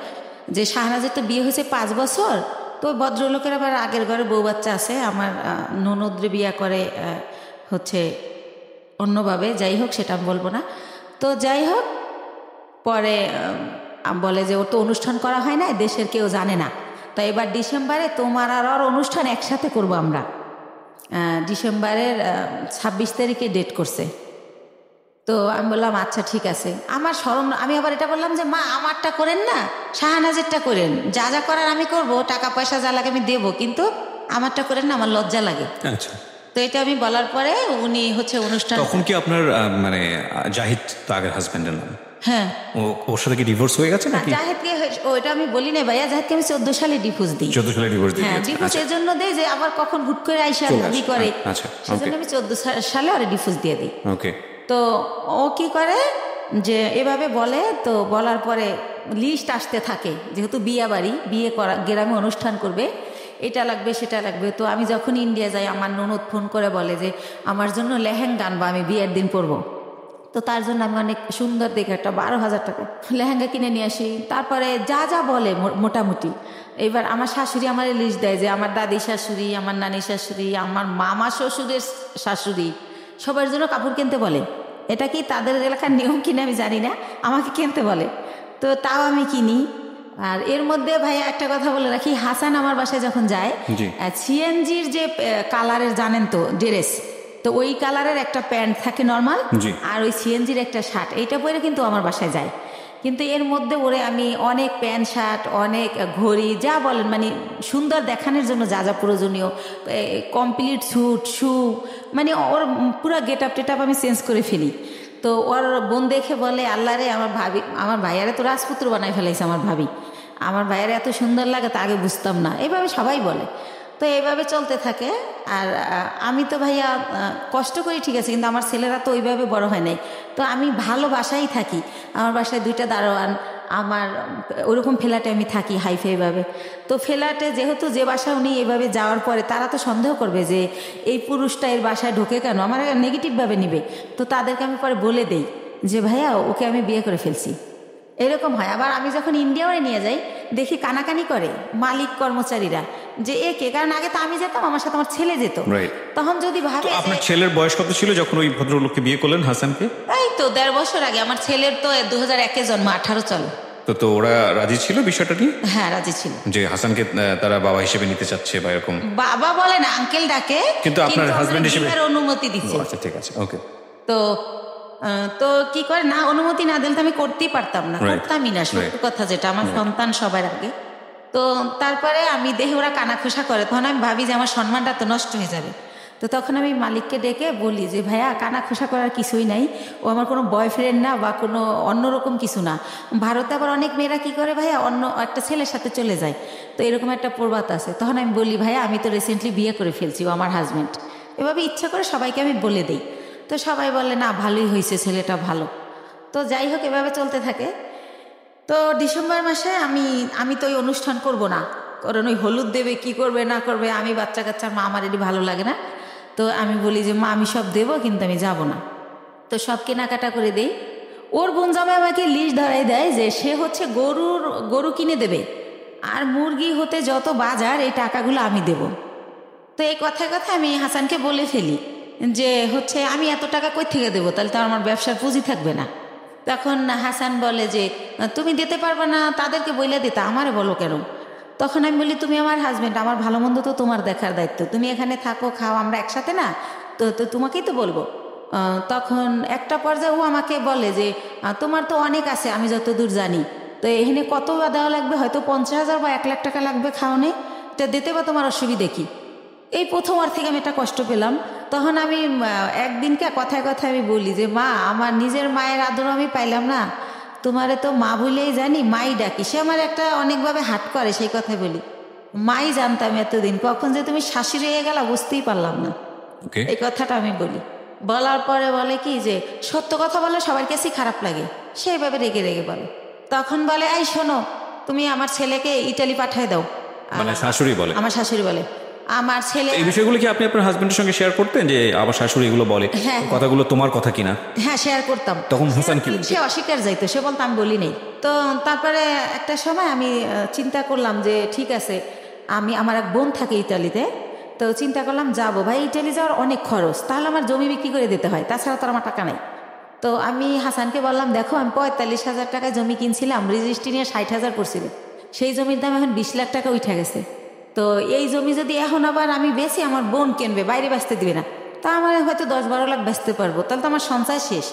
যে শাহনাজের তো বিয়ে হয়েছে 5 বছর, তো ভদ্রলোকের আবার আগের ঘরে বউ বাচ্চা আছে, আমার ননদরে বিয়ে করে হচ্ছে অন্যভাবে, যাই হোক সেটা আমি বলবো না। তো যাই হোক, পরে বলে যে ওর তো অনুষ্ঠান করা হয় না, দেশের কেউ জানে না, তো এবার ডিসেম্বরে তোমার আর ওর অনুষ্ঠান একসাথে করবো আমরা। ডিসেম্বরের 26 তারিখে ডেট করছে। তো আমি বললাম আচ্ছা ঠিক আছে। আমার শরম, আমি আবার এটা বললাম যে মা আমারটা করেন না, শাহনাজেরটা করেন, যা যা করার আমি করব, টাকা পয়সা যা লাগে আমি দেবো, কিন্তু আমারটা করেন না, আমার লজ্জা লাগে। আচ্ছা। তো এটা আমি বলার পরে উনি হচ্ছে অনুষ্ঠান। তখন কি আপনার মানে জাহিদ তো আগের হাজবেন্ডের নাম? হ্যাঁ। ওর সাথে কি ডিভোর্স হয়ে গেছে নাকি? জাহিদকে ওইটা আমি বলি না ভাইয়া, জাহিদকে আমি 14 সালে ডিভোর্স দিই। 14 সালে ডিভোর্স দিই? হ্যাঁ, ডিভোর্স এর জন্য দেই যে আবার কখন হুট করে আইসা দাবি করে। আচ্ছা, সেজন্য আমি 14 সালে ওরে ডিভোর্স দিয়ে দিই। ওকে। তো ও কি করে যে এভাবে বলে, তো বলার পরে লিস্ট আসতে থাকে, যেহেতু বিয়ে করা গ্রামে অনুষ্ঠান করবে, এটা লাগবে সেটা লাগবে। তো আমি যখন ইন্ডিয়া যাই আমার ননদ ফোন করে বলে যে আমার জন্য লেহেঙ্গা আনবা, আমি বিয়ের দিন পরবো। তো তার জন্য আমি অনেক সুন্দর দেখে একটা 12,000 টাকা লেহেঙ্গা কিনে নিয়ে আসি। তারপরে যা যা বলে মোটামুটি, এবার আমার শাশুড়ি আমার লিস্ট দেয় যে আমার দাদি শাশুড়ি, আমার নানি শাশুড়ি, আমার মামা শ্বশুরের শাশুড়ি, সবার জন্য কাপড় কিনতে বলে। এটা কি তাদের এলাকার নিয়ম কিনা আমি জানি না, আমাকে কিনতে বলে। তো তাও আমি কিনি। আর এর মধ্যে ভাইয়া একটা কথা বলে রাখি, হাসান আমার বাসায় যখন যায়, সিএনজির যে কালারের জানেন তো ড্রেস, তো ওই কালারের একটা প্যান্ট থাকে নর্মাল, আর ওই সিএনজির একটা শার্ট, এইটা পরে কিন্তু আমার বাসায় যায়। কিন্তু এর মধ্যে ওরে আমি অনেক প্যান্ট শার্ট, অনেক ঘড়ি, যা বলেন মানে সুন্দর দেখানোর জন্য যা যা প্রয়োজনীয়, কমপ্লিট স্যুট, শু, মানে ওর পুরো গেট আপ টেট আপ আমি চেঞ্জ করে ফেলি। তো ওর বোন দেখে বলে আল্লাহ রে, আমার ভাইয়ারে তো রাজপুত্র বানাই ফেলাইছে আমার ভাবি, আমার ভাইয়ারে এত সুন্দর লাগে তা আগে বুঝতাম না। এইভাবে সবাই বলে। তো এইভাবে চলতে থাকে। আর আমি তো ভাইয়া কষ্ট করি ঠিক আছে, কিন্তু আমার ছেলেরা তো ওইভাবে বড় হয় নাই। তো আমি ভালো বাসায় থাকি, আমার বাসায় 2টা দারোয়ান, আমার ওরকম ফ্ল্যাটে আমি থাকি হাইফাইভাবে। তো ফ্ল্যাটে যেহেতু যে বাসায় উনি এইভাবে যাওয়ার পরে তারা তো সন্দেহ করবে যে এই পুরুষটা এর বাসায় ঢোকে কেন, আমার নেগেটিভভাবে নিবে। তো তাদেরকে আমি পরে বলে দেই যে ভাইয়া ওকে আমি বিয়ে করে ফেলছি, এরকম হয়। আবার আমি যখন ইন্ডিয়াও নিয়ে যাই দেখি কানাকানি করে মালিক কর্মচারীরা যে একে, কারণ আগে তো আমি যেতাম, আমার সাথে আমার ছেলে যেত, তখন যদি ভাবে। আপনার ছেলের বয়স কত ছিল যখন ওই ভদ্রলোককে বিয়ে করলেন হাসানকে? এই তো 1.5 বছর আগে। আমার ছেলের তো 2001-এ জন্ম, 18 চলে। তো ওরা রাজি ছিল বিষয়টা নিয়ে? হ্যাঁ, রাজি ছিল যে হাসানকে তারা বাবা হিসেবে নিতে চাচ্ছে বা এরকম। বাবা বলে না, আঙ্কেল ডাকে, কিন্তু আপনার হাজবেন্ড হিসেবে অনুমতি দিচ্ছে। আচ্ছা ঠিক আছে, ওকে। তো কি করে না, অনুমতি না দিলে তো আমি করতেই পারতাম না, করতামই না, সত্যি কথা যেটা, আমার সন্তান সবার আগে। তো তারপরে আমি দেখি ওরা কানাখোসা করে, তখন আমি ভাবি যে আমার সম্মানটা তো নষ্ট হয়ে যাবে। তো তখন আমি মালিককে ডেকে বলি যে ভাইয়া কানাখোসা করার কিছুই নাই, ও আমার কোনো বয়ফ্রেন্ড না বা কোনো অন্যরকম কিছু না। ভারতে আবার অনেক মেয়েরা কি করে ভাইয়া অন্য একটা ছেলের সাথে চলে যায়, তো এরকম একটা প্রবাদ আছে। তখন আমি বলি ভাইয়া আমি তো রিসেন্টলি বিয়ে করে ফেলছি, ও আমার হাজব্যান্ড। এভাবে ইচ্ছা করে সবাইকে আমি বলে দিই। তো সবাই বলে না ভালোই হয়েছে, ছেলেটা ভালো। তো যাই হোক এভাবে চলতে থাকে। তো ডিসেম্বর মাসে আমি তো ওই অনুষ্ঠান করব না, কারণ ওই হলুদ দেবে কি করবে না করবে, আমি বাচ্চা কাচ্চার মা, আমার এটি ভালো লাগে না। তো আমি বলি যে মা আমি সব দেবো, কিন্তু আমি যাব না। তো সব কেনাকাটা করে দেই। ওর বোন জামাই আমাকে লিস্ট ধরাই দেয় যে সে হচ্ছে গরু কিনে দেবে, আর মুরগি হতে যত বাজার এই টাকাগুলো আমি দেব। তো এই কথায় আমি হাসানকে বলে ফেলি যে হচ্ছে আমি এত টাকা কই থেকে দেবো, তাহলে তো আমার ব্যবসার পুঁজি থাকবে না। তখন হাসান বলে যে তুমি দিতে পারবে না, তাদেরকে বইলে দিতে, আমারে বলো কেন? তখন আমি বলি তুমি আমার হাজবেন্ড, আমার ভালো মন্দ তো তোমার দেখার দায়িত্ব, তুমি এখানে থাকো খাও, আমরা একসাথে না, তো তো তোমাকেই তো বলবো। তখন একটা পর্যায়ে ও আমাকে বলে যে তোমার তো অনেক আছে আমি যতদূর জানি, তো এখানে কত দেওয়া লাগবে, হয়তো 50,000 বা 1 লাখ টাকা লাগবে খাওয়ানে, এটা দিতে বা তোমার অসুবিধে কি? এই প্রথমবার থেকে আমি একটা কষ্ট পেলাম। তখন আমি একদিনকে কথায় কথায় আমি বলি যে মা, আমার নিজের মায়ের আদর আমি পাইলাম না, তোমারে তো মা বলেই জানি, মাই ডাকি। সে আমার একটা অনেকভাবে হাট করে, সেই কথাই বলি, মাই জানতাম এতদিন, কখন যে তুমি শাশুড়ি হয়ে গেলা বুঝতেই পারলাম না। এই কথাটা আমি বলি। বলার পরে বলে কি যে সত্য কথা বলে সবার কাছেই খারাপ লাগে, সেইভাবে রেগে রেগে বলে। তখন বলে এই শোনো, তুমি আমার ছেলেকে ইটালি পাঠায় দাও। মানে শাশুড়ি বলে? আমার শাশুড়ি বলে। আমার ছেলে এই বিষয়গুলো কি আপনি আপনার হাজবেন্ডের সঙ্গে শেয়ার করতেন যে আমার শাশুড়ি এগুলো বলে, কথাগুলো তোমার কথা কিনা? হ্যাঁ, শেয়ার করতাম। তখন হাসান কি? সে অস্বীকার যাইতো, সে বলতো আমি বলি নাই। তো তারপরে একটা সময় আমি চিন্তা করলাম যে ঠিক আছে, আমার এক বোন থাকে ইটালিতে, তো চিন্তা করলাম যাবো, ভাই ইটালি যাওয়ার অনেক খরচ, তাহলে আমার জমি বিক্রি করে দিতে হয়, তাছাড়া তো আমার টাকা নাই। তো আমি হাসানকে বললাম দেখো, আমি 45,000 টাকায় জমি কিনছিলাম, রেজিস্ট্রি নিয়ে 60,000 পড়ছিল, সেই জমির দাম এখন 20 লাখ টাকা উঠে গেছে। তো এই জমি যদি এখন আবার আমি বেশি, আমার বোন কিনবে, বাইরে বেচতে দিবে না, তা আমার হয়তো 10-12 লাখ বেচতে পারবো, তাহলে তো আমার সঞ্চয় শেষ।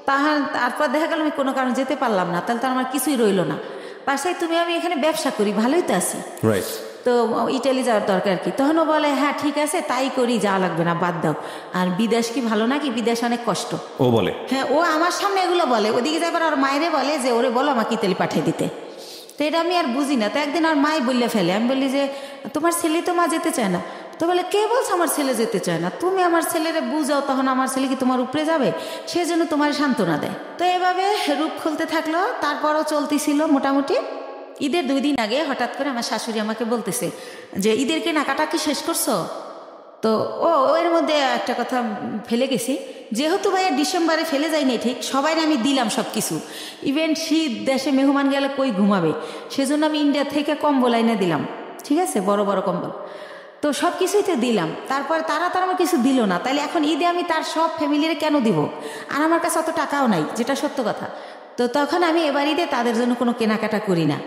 তারপর দেখা গেল আমি কোনো কারণে যেতে পারলাম না, তাহলে তো আমার কিছুই রইলো না। পাশে তুমি আমি এখানে ব্যবসা করি, ভালোই তো আছি, তো ইটালি যাওয়ার দরকার কি? তখনও বলে হ্যাঁ ঠিক আছে তাই করি, যাওয়া লাগবে না, বাদ দাও। আর বিদেশ কি ভালো নাকি? বিদেশ অনেক কষ্ট, ও বলে। হ্যাঁ, ও আমার সামনে এগুলো বলে, ওদিকে যাবার আর মায়েরে বলে যে ওরে বলো আমাকে ইতালি পাঠিয়ে দিতে। তো এটা আমি আর বুঝি না। তো একদিন আর মাই বললে ফেলে, আমি বলি যে তোমার ছেলে তো মা যেতে চায় না। তো বলে কে বলছে আমার ছেলে যেতে চায় না? তুমি আমার ছেলেরে বুঝাও, তখন আমার ছেলে কি তোমার উপরে যাবে? সেই জন্য তোমার সান্ত্বনা দেয়। তো এভাবে রূপ খুলতে থাকলো। তারপরও চলতেছিল মোটামুটি। ঈদের 2 দিন আগে হঠাৎ করে আমার শাশুড়ি আমাকে বলতেছে যে ঈদের কেনাকাটা কি শেষ করছো? তো এর মধ্যে একটা কথা ফেলে গেছি, যেহেতু ভাইয়া ডিসেম্বরে ফেলে যায়নি ঠিক, সবাই আমি দিলাম সব কিছু। ইভেন শীত, দেশে মেহমান গেলে কই ঘুমাবে, সেজন্য আমি ইন্ডিয়া থেকে কম্বল আইনে দিলাম, ঠিক আছে, বড় বড় কম্বল। তো সব কিছুই তো দিলাম। তারপর তারা আমার কিছু দিল না, তাইলে এখন ঈদে আমি তার সব ফ্যামিলিরে কেন দিব? আর আমার কাছে অত টাকাও নাই, যেটা সত্য কথা। তো তখন আমি এবার ঈদে তাদের জন্য কোনো কেনাকাটা করি না,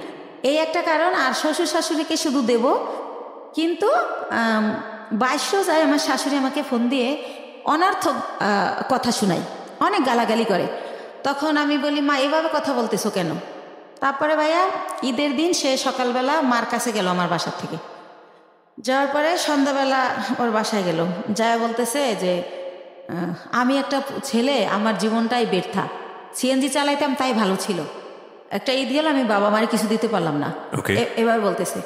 এই একটা কারণ। আর শ্বশুর শাশুড়িকে শুধু দেব। কিন্তু 22 যায় আমার শাশুড়ি আমাকে ফোন দিয়ে অনর্থক কথা শোনায়, অনেক গালাগালি করে। তখন আমি বলি মা এভাবে কথা বলতেছো কেন? তারপরে ভাইয়া ঈদের দিন সে সকালবেলা মার কাছে গেল আমার বাসার থেকে, যাওয়ার পরে সন্ধ্যাবেলা ওর বাসায় গেল, যায় বলতেছে যে আমি একটা ছেলে, আমার জীবনটাই ব্যর্থা, সিএনজি চালাইতাম তাই ভালো ছিল, একটা ঈদ গেল আমি বাবা মারে কিছু দিতে পারলাম না, এভাবে বলতেছে।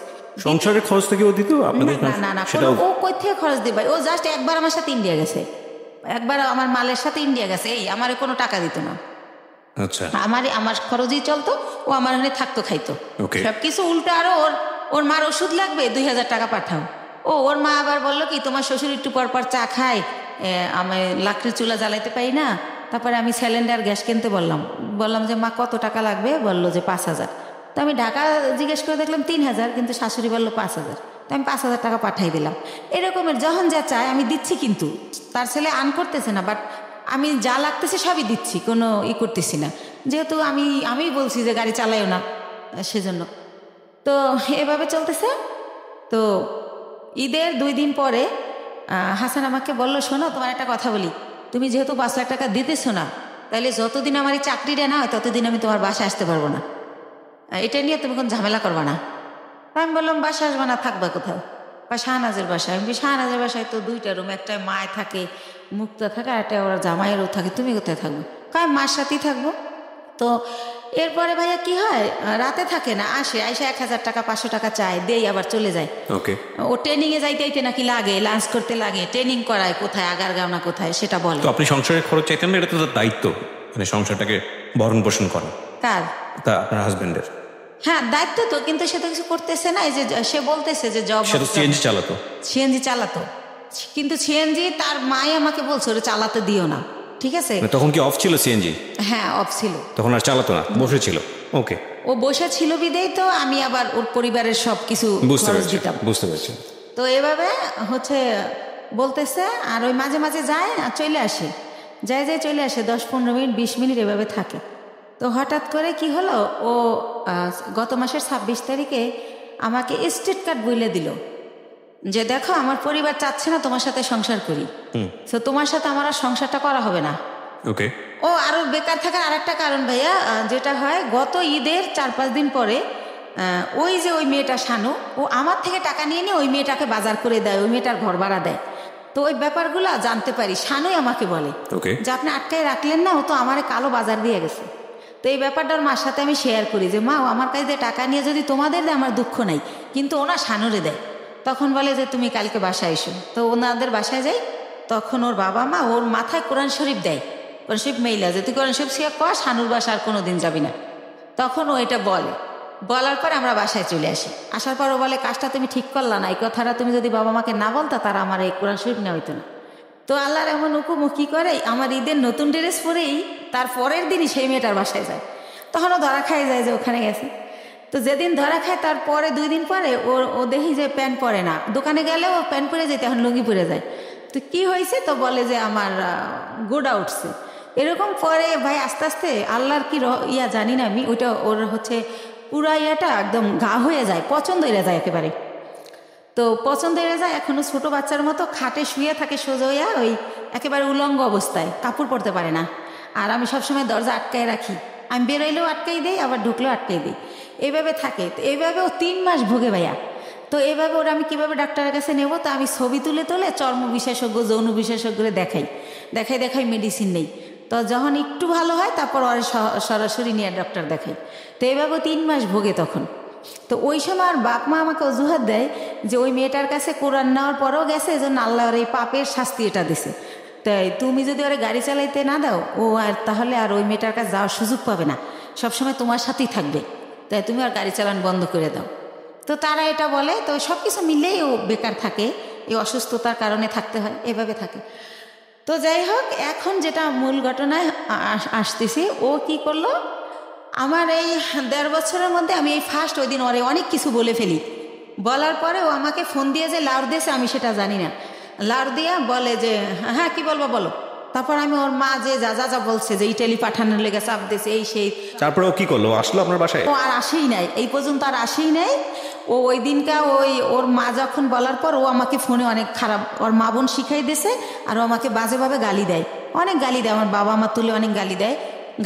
সংসারের খরচ থেকে ও দিত আপনাদের? না, ও কই থেকে খরচ দিবে? ও জাস্ট একবার আমার সাথে ইন্ডিয়া গেছে, একবার আমার মালের সাথে ইন্ডিয়া গেছে, এই আমারে কোনো টাকা দিত না। আচ্ছা, আমার খরচই চলতো, ও আমার এখানে থাকতো, খাইতো, সবকিছু উল্টো। আরো ওর মার ওষুধ লাগবে, 2000 টাকা পাঠাও। ওর মা আবার বললো কি তোমার শ্বশুর একটু পর চা খায়, আমি লাকড়ির চুলা জ্বালাইতে পারি না। তারপরে আমি সিলিন্ডার গ্যাস কিনতে বললাম যে মা কত টাকা লাগবে? বললো যে 5,000। তো আমি ঢাকা জিজ্ঞেস করে দেখলাম 3,000, কিন্তু শাশুড়ি বললো 5,000। তো আমি 5,000 টাকা পাঠাই দিলাম। এরকমের যখন যা চায় আমি দিচ্ছি, কিন্তু তার ছেলে আন করতেছে না, বাট আমি যা লাগতেছে সবই দিচ্ছি, কোনো করতেছি না, যেহেতু আমি বলছি যে গাড়ি চালাইও না, সেজন্য। তো এভাবে চলতেছে। তো ঈদের 2 দিন পরে হাসান আমাকে বলল শোনো, তোমার একটা কথা বলি, তুমি যেহেতু 5 লাখ টাকা দিতেছো না, তাহলে যতদিন আমার এই চাকরিটা না হয় ততদিন আমি তোমার বাসায় আসতে পারবো না, এটা নিয়ে তুমি কোনো ঝামেলা করবা না। আমি বললাম বাসা আসবা না, থাকবা কোথাও? বা শাহনাজের বাসায়। আমি শাহনাজের বাসায় তো 2টা রুম, একটায় মায় থাকে, মুক্তা থাকে, আর একটা ওরা জামাইয়েরও থাকে, তুমি কোথায় থাকবো? কারণ মার সাথেই থাকবো। তো এরপরে ভাইয়া কি হয়, রাতে থাকে না, আসে 1000 টাকা 500 টাকা চায়, দেই, আবার চলে যায়। ও ট্রেনিংয়ে যাইতে নাকি লাগে, লাঞ্চ করতে লাগে, ট্রেনিং করায়, কোথায় আগারগাঁও কোথায় সেটা বলে। তো আপনি সংসারের খরচ চাইতেন না? এটা তো দায়িত্ব, মানে সংসারটাকে ভরণ পোষণ করা। কার? তা আপনার হাজবেন্ডের। হ্যাঁ দায়িত্ব তো, কিন্তু সে তো কিছু করতেছে না। এই যে সে বলতেছে যে জব, সে তো সিএনজি চালাতো, কিন্তু সিএনজি তার মাই আমাকে বলছে ওরা চালাতে দিও না, ঠিক আছে? তখন কি অফ ছিল সিএনজি? হ্যাঁ অফ ছিল, তখন আর চালাতো না, বসে ছিল। ওকে, ও বসে ছিল বিদেই তো আমি আবার ওর পরিবারের সব কিছু বুঝতে পারছি। তো এভাবে হচ্ছে বলতেছে, আর ওই মাঝে মাঝে যায় আর চলে আসে, যায় চলে আসে, 10-15 মিনিট 20 মিনিট এভাবে থাকে। তো হঠাৎ করে কি হলো, ও গত মাসের 26 তারিখে আমাকে স্টেট কার্ড বলে দিল যে দেখো আমার পরিবার চাচ্ছে না তোমার সাথে সংসার করি, তো তোমার সাথে আমার আর সংসারটা করা হবে না। ওকে। ও আরো বেকার থাকার আরেকটা কারণ ভাইয়া, যেটা হয় গত ঈদের 4-5 দিন পরে ওই যে ওই মেয়েটা শানু, ও আমার থেকে টাকা নিয়ে নিয়ে ওই মেয়েটাকে বাজার করে দেয়, ওই মেয়েটার ঘর ভাড়া দেয়। তো ওই ব্যাপারগুলো জানতে পারি, শানুই আমাকে বলে যে আপনি আটকায় রাখলেন না, ও তো আমার কালো বাজার দিয়ে গেছে। তো এই ব্যাপারটা ওর মার সাথে আমি শেয়ার করি যে মা, ও আমার কাছে দিয়ে টাকা নিয়ে যদি তোমাদের দেয় আমার দুঃখ নাই, কিন্তু ওনা শানুরে দেয়। তখন বলে যে তুমি কালকে বাসায় এসো। তো ওনাদের বাসায় যাই, তখন ওর বাবা মা ওর মাথায় কোরআন শরীফ দেয়, কোরআন শরীফ মেইলা যে তুই কোরআন শরীফ শিয়া কর, শানুর বাসা আর কোনো দিন যাবি না। তখন ও এটা বলার পরে আমরা বাসায় চলে আসি। আসার পর ও বলে কাজটা তুমি ঠিক করলা না, এই কথাটা তুমি যদি বাবা মাকে না বলতা তারা আমার এই কোরআন শরীফ নেওয়া হইতো না। তো আল্লাহর এমন হুকুম, ও কী করে, আমার ঈদের নতুন ড্রেস পরেই তার পরের দিনই সেই মেয়েটার বাসায় যায়। তখন ও ধরা খায় যায় যে ওখানে গেছে। তো যেদিন ধরা খায় তারপরে 2 দিন পরে ও দেখি যে প্যান্ট পরে না, দোকানে গেলে ও প্যান্ট পরে যেতে, এখন লুঙ্গি পরে যায়। তো কি হয়েছে, তো বলে যে আমার গোডা উঠছে। এরকম পরে ভাই আস্তে আস্তে আল্লাহর কি জানি না আমি, ওইটা ওর হচ্ছে পুরা ইয়াটা একদম গা হয়ে যায়, পছন্দ হয়ে যায় একেবারে। তো পছন্দ হয়ে যায়, এখনো ছোট বাচ্চার মতো খাটে শুয়ে থাকে সোজা হইয়া, ওই একেবারে উলঙ্গ অবস্থায়, কাপড় পরতে পারে না। আর আমি সবসময় দরজা আটকায় রাখি, আমি বেরোইলেও আটকাই দিই, আবার ঢুকলেও আটকাই দিই, এইভাবে থাকে। তো এইভাবে ও 3 মাস ভোগে ভাইয়া। তো এইভাবে ওরা আমি কীভাবে ডাক্তারের কাছে নেব, তো আমি ছবি তুলে চর্ম বিশেষজ্ঞ, যৌন বিশেষজ্ঞরে দেখাই মেডিসিন নেই। তো যখন একটু ভালো হয় তারপর ওরা সরাসরি নিয়ে ডক্টর দেখাই। তো এইভাবে 3 মাস ভোগে তখন। তো ওই সময় আর বাপ মা আমাকে অজুহাত দেয় যে ওই মেয়েটার কাছে কোরআন নেওয়ার পরেও গেছে, এজন্য আল্লাহ ওর এই পাপের শাস্তি এটা দিছে। তাই তুমি যদি ওরা গাড়ি চালাইতে না দাও, ও আর তাহলে আর ওই মেয়েটার কাছে যাওয়ার সুযোগ পাবে না, সবসময় তোমার সাথেই থাকবে, তাই তুমি আর গাড়ি চালান বন্ধ করে দাও। তো তারা এটা বলে। তো সব কিছু মিলেই ও বেকার থাকে, এই অসুস্থতার কারণে থাকতে হয়, এভাবে থাকে। তো যাই হোক, এখন যেটা মূল ঘটনায় আসতেছি, ও কি করলো, আমার এই 1.5 বছরের মধ্যে আমি এই ফার্স্ট ওই দিন ওরে অনেক কিছু বলে ফেলি। বলার পরে ও আমাকে ফোন দিয়ে যে লাউড দিয়েছে আমি সেটা জানি না, লাউড দিয়া বলে যে হ্যাঁ কি বলবো বলো। তারপর আমি ওর মা যে যা বলছে যে ইটালি পাঠানোর লেগে চাপ দিয়েছে এই সেই। তারপরে ও কি করলো, আসলো আপনার বাসায়? ও আর আসেই নাই, এই পর্যন্ত আর আসেই নাই। ও ওই দিনকা ওর মা যখন বলার পর ও আমাকে ফোনে অনেক খারাপ, ওর মা বোন শিখাই দিয়েছে, আর ও আমাকে বাজেভাবে গালি দেয়, অনেক গালি দেয়। আমার বাবা মা তুলে অনেক গালি দেয়,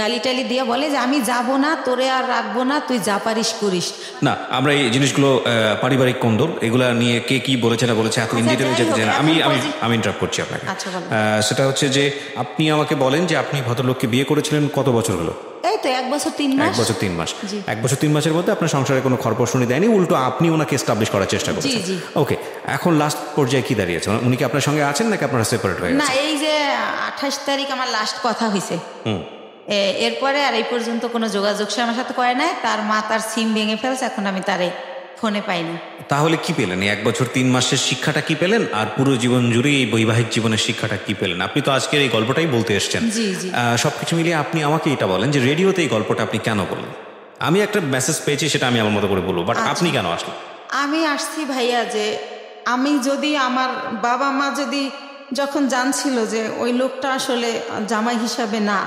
গালি টালি দিয়ে বলে যে আমি যাব না, তোরে আর রাখবো না, তুই যা পারিস করিস না। আমরা এই জিনিসগুলো পারিবারিক কোন্দল, এগুলা নিয়ে কে কি বলেছে না বলেছে এত ইনডিটেইলে যেতে চাই না। আমি ইন্টারাপ্ট করছি আপনাকে। সেটা হচ্ছে যে আপনি আমাকে বলেন যে আপনি ভদ্রলোককে বিয়ে করেছিলেন কত বছর হলো? এই তো 1 বছর 3 মাস। 1 বছর 3 মাস। 1 বছর 3 মাসের মধ্যে আপনার সংসারে কোনো খরপশনি দেয়নি, উল্টো আপনি ওনাকে এস্টাবলিশ করার চেষ্টা করছেন। ওকে, এখন লাস্ট পর্যায়ে কি দাঁড়িয়েছে? উনি কি আপনার সঙ্গে আছেন নাকি আপনারা সেপারেট হয়ে গেছেন? না, এই যে 28 তারিখ আমার লাস্ট কথা হয়েছে, এরপরে আর এই পর্যন্ত কোনো যোগাযোগ সে আমার সাথে করে নাই। তার মা তার সিম ভেঙে ফেলছে, এখন আমি তারে ফোনে পাইনি। তাহলে কি পেলেন? 1 বছর 3 মাসের শিক্ষাটা কি পেলেন, আর পুরো জীবন জুড়ে এই বৈবাহিক জীবনের শিক্ষাটা কি পেলেন? আপনি তো আজকের এই গল্পটাই বলতে এসছেন। সবকিছু মিলিয়ে আপনি আমাকে এটা বলেন যে রেডিওতে এই গল্পটা আপনি কেন বললেন? আমি একটা মেসেজ পেয়েছি, সেটা আমি আমার মতো করে বলবো, বাট আপনি কেন আসলেন? আমি আসছি ভাইয়া যে আমি যদি আমার বাবা মা যদি যখন জানছিল যে ওই লোকটা আসলে জামাই হিসাবে না,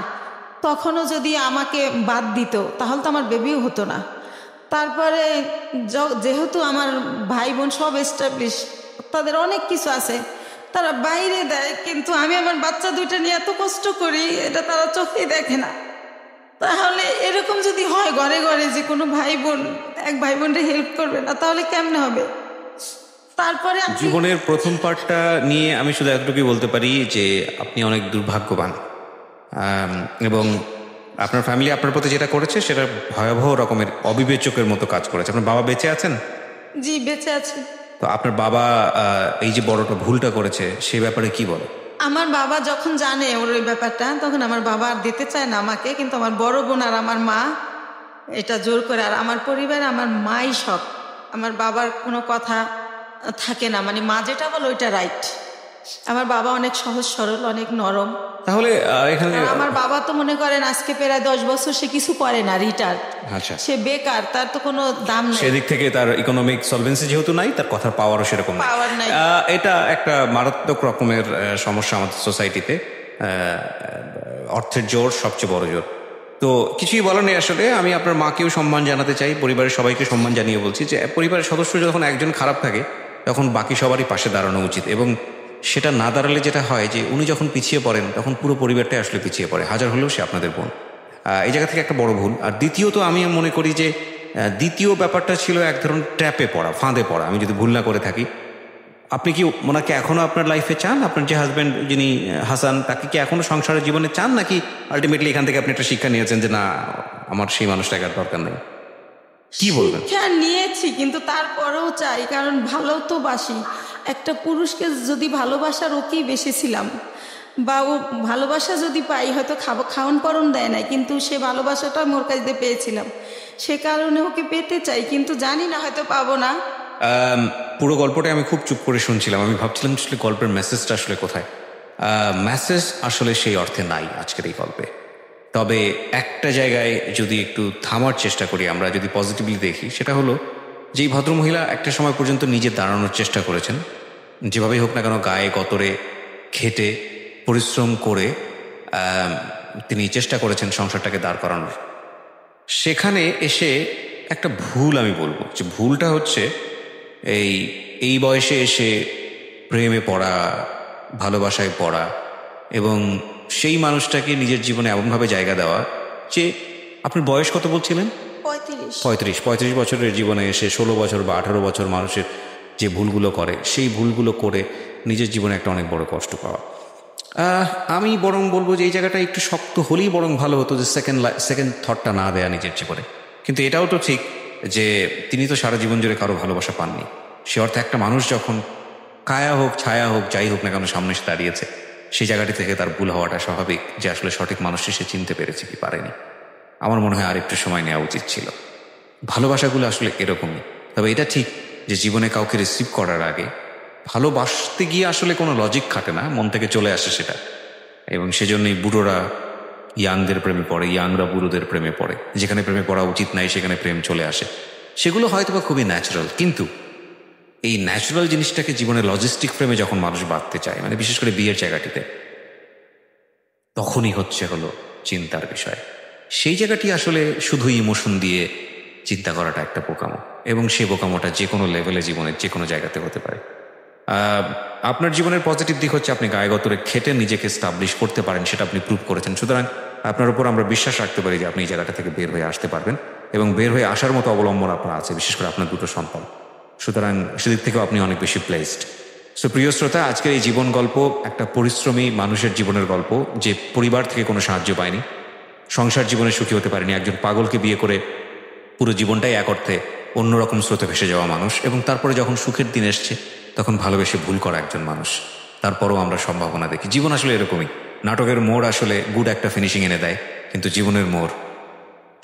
তখনও যদি আমাকে বাদ দিত তাহলে তো আমার বেবিও হতো না। তারপরে যেহেতু আমার ভাই বোন সব এস্টাবলিশ, তাদের অনেক কিছু আছে, তারা বাইরে দেয়, কিন্তু আমি আমার বাচ্চা 2টা নিয়ে এত কষ্ট করি, এটা তারা চোখেই দেখে না। তাহলে এরকম যদি হয় ঘরে ঘরে যে কোনো ভাই বোন এক ভাই বোনটা হেল্প করবে না, তাহলে কেমনে হবে? তারপরে জীবনের প্রথম পার্টটা নিয়ে আমি শুধু এতটুকুই বলতে পারি যে আপনি অনেক দুর্ভাগ্যবান, এবং আপনার ফ্যামিলি আপনার প্রতি যেটা করেছে সেটা ভয়াবহ রকমের অবিবেচকের মতো কাজ করেছে। আপনার বাবা বেঁচে আছেন? জি, বেঁচে আছে। তো আপনার বাবা এই যে বড়টা ভুলটা করেছে সে ব্যাপারে কি বলে? আমার বাবা যখন জানে ওর ওই ব্যাপারটা, তখন আমার বাবা আর দিতে চায় না আমাকে, কিন্তু আমার বড় বোন আর আমার মা এটা জোর করে। আর আমার পরিবারে আমার মাই সব, আমার বাবার কোনো কথা থাকে না, মানে মা যেটা বলে ওইটা রাইট। আমার বাবা অনেক সহজ সরল, অনেক নরম। তাহলে এখানে আমার বাবা তো মনে করেন আজকে প্রায় 10 বছর সে কিছু করে না, রিটায়ার্ড, সে বেকার, তার তো কোনো দাম নেই। সেদিক থেকে তার ইকোনমিক সলভেন্সি যেহেতু নাই, তার কথার পাওয়ারও সেরকম নাই। এটা একটা মারাত্মক রকমের সমস্যা আমাদের সোসাইটিতে। অর্থের জোর সবচেয়ে বড় জোর। তো কিছুই বলার নেই আসলে। আমি আপনার মাকেও সম্মান জানাতে চাই, পরিবারের সবাইকে সম্মান জানিয়ে বলছি যে পরিবারের সদস্য যখন একজন খারাপ থাকে তখন বাকি সবারই পাশে দাঁড়ানো উচিত, এবং সেটা না দাঁড়ালে যেটা হয় যে উনি যখন পিছিয়ে পড়েন তখন পুরো পরিবারটাই আসলে পিছিয়ে পড়ে, হাজার হলেও সে আপনাদের বোন। এই জায়গা থেকে একটা বড় ভুল। আর দ্বিতীয়ত আমি মনে করি যে দ্বিতীয় ব্যাপারটা ছিল এক ধরনের ট্র্যাপে পড়া, ফাঁদে পড়া, আমি যদি ভুল না করে থাকি। আপনি কি ওনাকে এখনও আপনার লাইফে চান? আপনার যে হাজব্যান্ড যিনি হাসান, তাকে কি এখনও সংসারের জীবনে চান, নাকি আলটিমেটলি এখান থেকে আপনি একটা শিক্ষা নিয়েছেন যে না, আমার সেই মানুষটাকে আর দরকার নেই? কি বলবেন? শিক্ষা নিয়েছি, কিন্তু তারপরেও চাই, কারণ ভালো তো বাসি। একটা পুরুষকে যদি ভালোবাসার ওকেই বেসেছিলাম, বা ও ভালোবাসা যদি পাই, হয়তো খাওয়ান পরন দেয় নাই, কিন্তু সে ভালোবাসাটা মোর কাছ দিয়ে পেয়েছিলাম, সে কারণে ওকে পেতে চাই, কিন্তু জানি না হয়তো পাবো না। পুরো গল্পটা আমি খুব চুপ করে শুনছিলাম, আমি ভাবছিলাম আসলে গল্পের মেসেজটা আসলে কোথায়। মেসেজ আসলে সেই অর্থে নাই আজকের এই গল্পে। তবে একটা জায়গায় যদি একটু থামার চেষ্টা করি, আমরা যদি পজিটিভলি দেখি, সেটা হলো যেই ভদ্রমহিলা একটা সময় পর্যন্ত নিজে দাঁড়ানোর চেষ্টা করেছেন, যেভাবেই হোক না কেন গায়ে গতরে খেটে পরিশ্রম করে তিনি চেষ্টা করেছেন সংসারটাকে দাঁড় করানোর। সেখানে এসে একটা ভুল আমি বলবো, যে ভুলটা হচ্ছে এই বয়সে এসে প্রেমে পড়া, ভালোবাসায় পড়া, এবং সেই মানুষটাকে নিজের জীবনে এমনভাবে জায়গা দেওয়া যে, আপনার বয়স কত বলছিলেন? 35 বছরের জীবনে এসে 16 বছর বা 18 বছর মানুষের যে ভুলগুলো করে, সেই ভুলগুলো করে নিজের জীবনে একটা অনেক বড় কষ্ট পাওয়া। আমি বরং বলবো যে এই জায়গাটা একটু শক্ত হলেই বরং ভালো হতো, যে সেকেন্ড থটটা না দেয়া নিজের জীবনে। কিন্তু এটাও তো ঠিক যে তিনি তো সারা জীবন জুড়ে কারো ভালোবাসা পাননি। সে অর্থে একটা মানুষ যখন কায়া হোক ছায়া হোক যাই হোক না কেন সামনে এসে দাঁড়িয়েছে, সেই জায়গাটি থেকে তার ভুল হওয়াটা স্বাভাবিক, যে আসলে সঠিক মানুষটি সে চিনতে পেরেছে কি পারেনি। আমার মনে হয় আর একটু সময় নেওয়া উচিত ছিল। ভালোবাসাগুলো আসলে এরকমই। তবে এটা ঠিক যে জীবনে কাউকে রিসিভ করার আগে ভালোবাসতে গিয়ে আসলে কোনো লজিক খাটে না, মন থেকে চলে আসে সেটা। এবং সেজন্যই বুড়োরা ইয়াংদের প্রেমে পড়ে, ইয়াংরা বুড়োদের প্রেমে পড়ে। যেখানে প্রেমে পড়া উচিত নাই সেখানে প্রেম চলে আসে। সেগুলো হয়তো বা খুবই ন্যাচারাল, কিন্তু এই ন্যাচারাল জিনিসটাকে জীবনে লজিস্টিক ফ্রেমে যখন মানুষ বাঁধতে চায়, মানে বিশেষ করে বিয়ের জায়গাটিতে, তখনই হলো চিন্তার বিষয়। সেই জায়গাটি আসলে শুধু ইমোশন দিয়ে চিন্তা করাটা একটা বোকামো, এবং সেই বোকামোটা যে কোনো লেভেলে জীবনের যে কোনো জায়গাতে হতে পারে। আপনার জীবনের পজিটিভ দিক হচ্ছে আপনি গায়ে গতরে খেটে নিজেকে স্টাবলিশ করতে পারেন, সেটা আপনি প্রুভ করেছেন। সুতরাং আপনার উপর আমরা বিশ্বাস রাখতে পারি যে আপনি এই জায়গাটা থেকে বের হয়ে আসতে পারবেন, এবং বের হয়ে আসার মতো অবলম্বন আপনার আছে, বিশেষ করে আপনার দুটো সন্তান। সুতরাং সেদিক থেকেও আপনি অনেক বেশি ব্লেসড। সো প্রিয় শ্রোতা, আজকের এই জীবন গল্প একটা পরিশ্রমী মানুষের জীবনের গল্প, যে পরিবার থেকে কোনো সাহায্য পায়নি, সংসার জীবনে সুখী হতে পারেনি, একজন পাগলকে বিয়ে করে পুরো জীবনটাই এক অর্থে অন্যরকম স্রোতে ভেসে যাওয়া মানুষ, এবং তারপরে যখন সুখের দিন এসছে তখন ভালোবেসে ভুল করা একজন মানুষ। তারপরও আমরা সম্ভাবনা দেখি। জীবন আসলে এরকমই। নাটকের মোড় আসলে গুড একটা ফিনিশিং এনে দেয়, কিন্তু জীবনের মোড়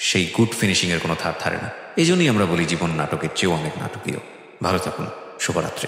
সেই গুড ফিনিশিংয়ের কোনো ধার ধারে না। এই জন্যই আমরা বলি জীবন নাটকের চেয়েও অনেক নাটকীয়। ভালো থাকুন, শুভরাত্রি।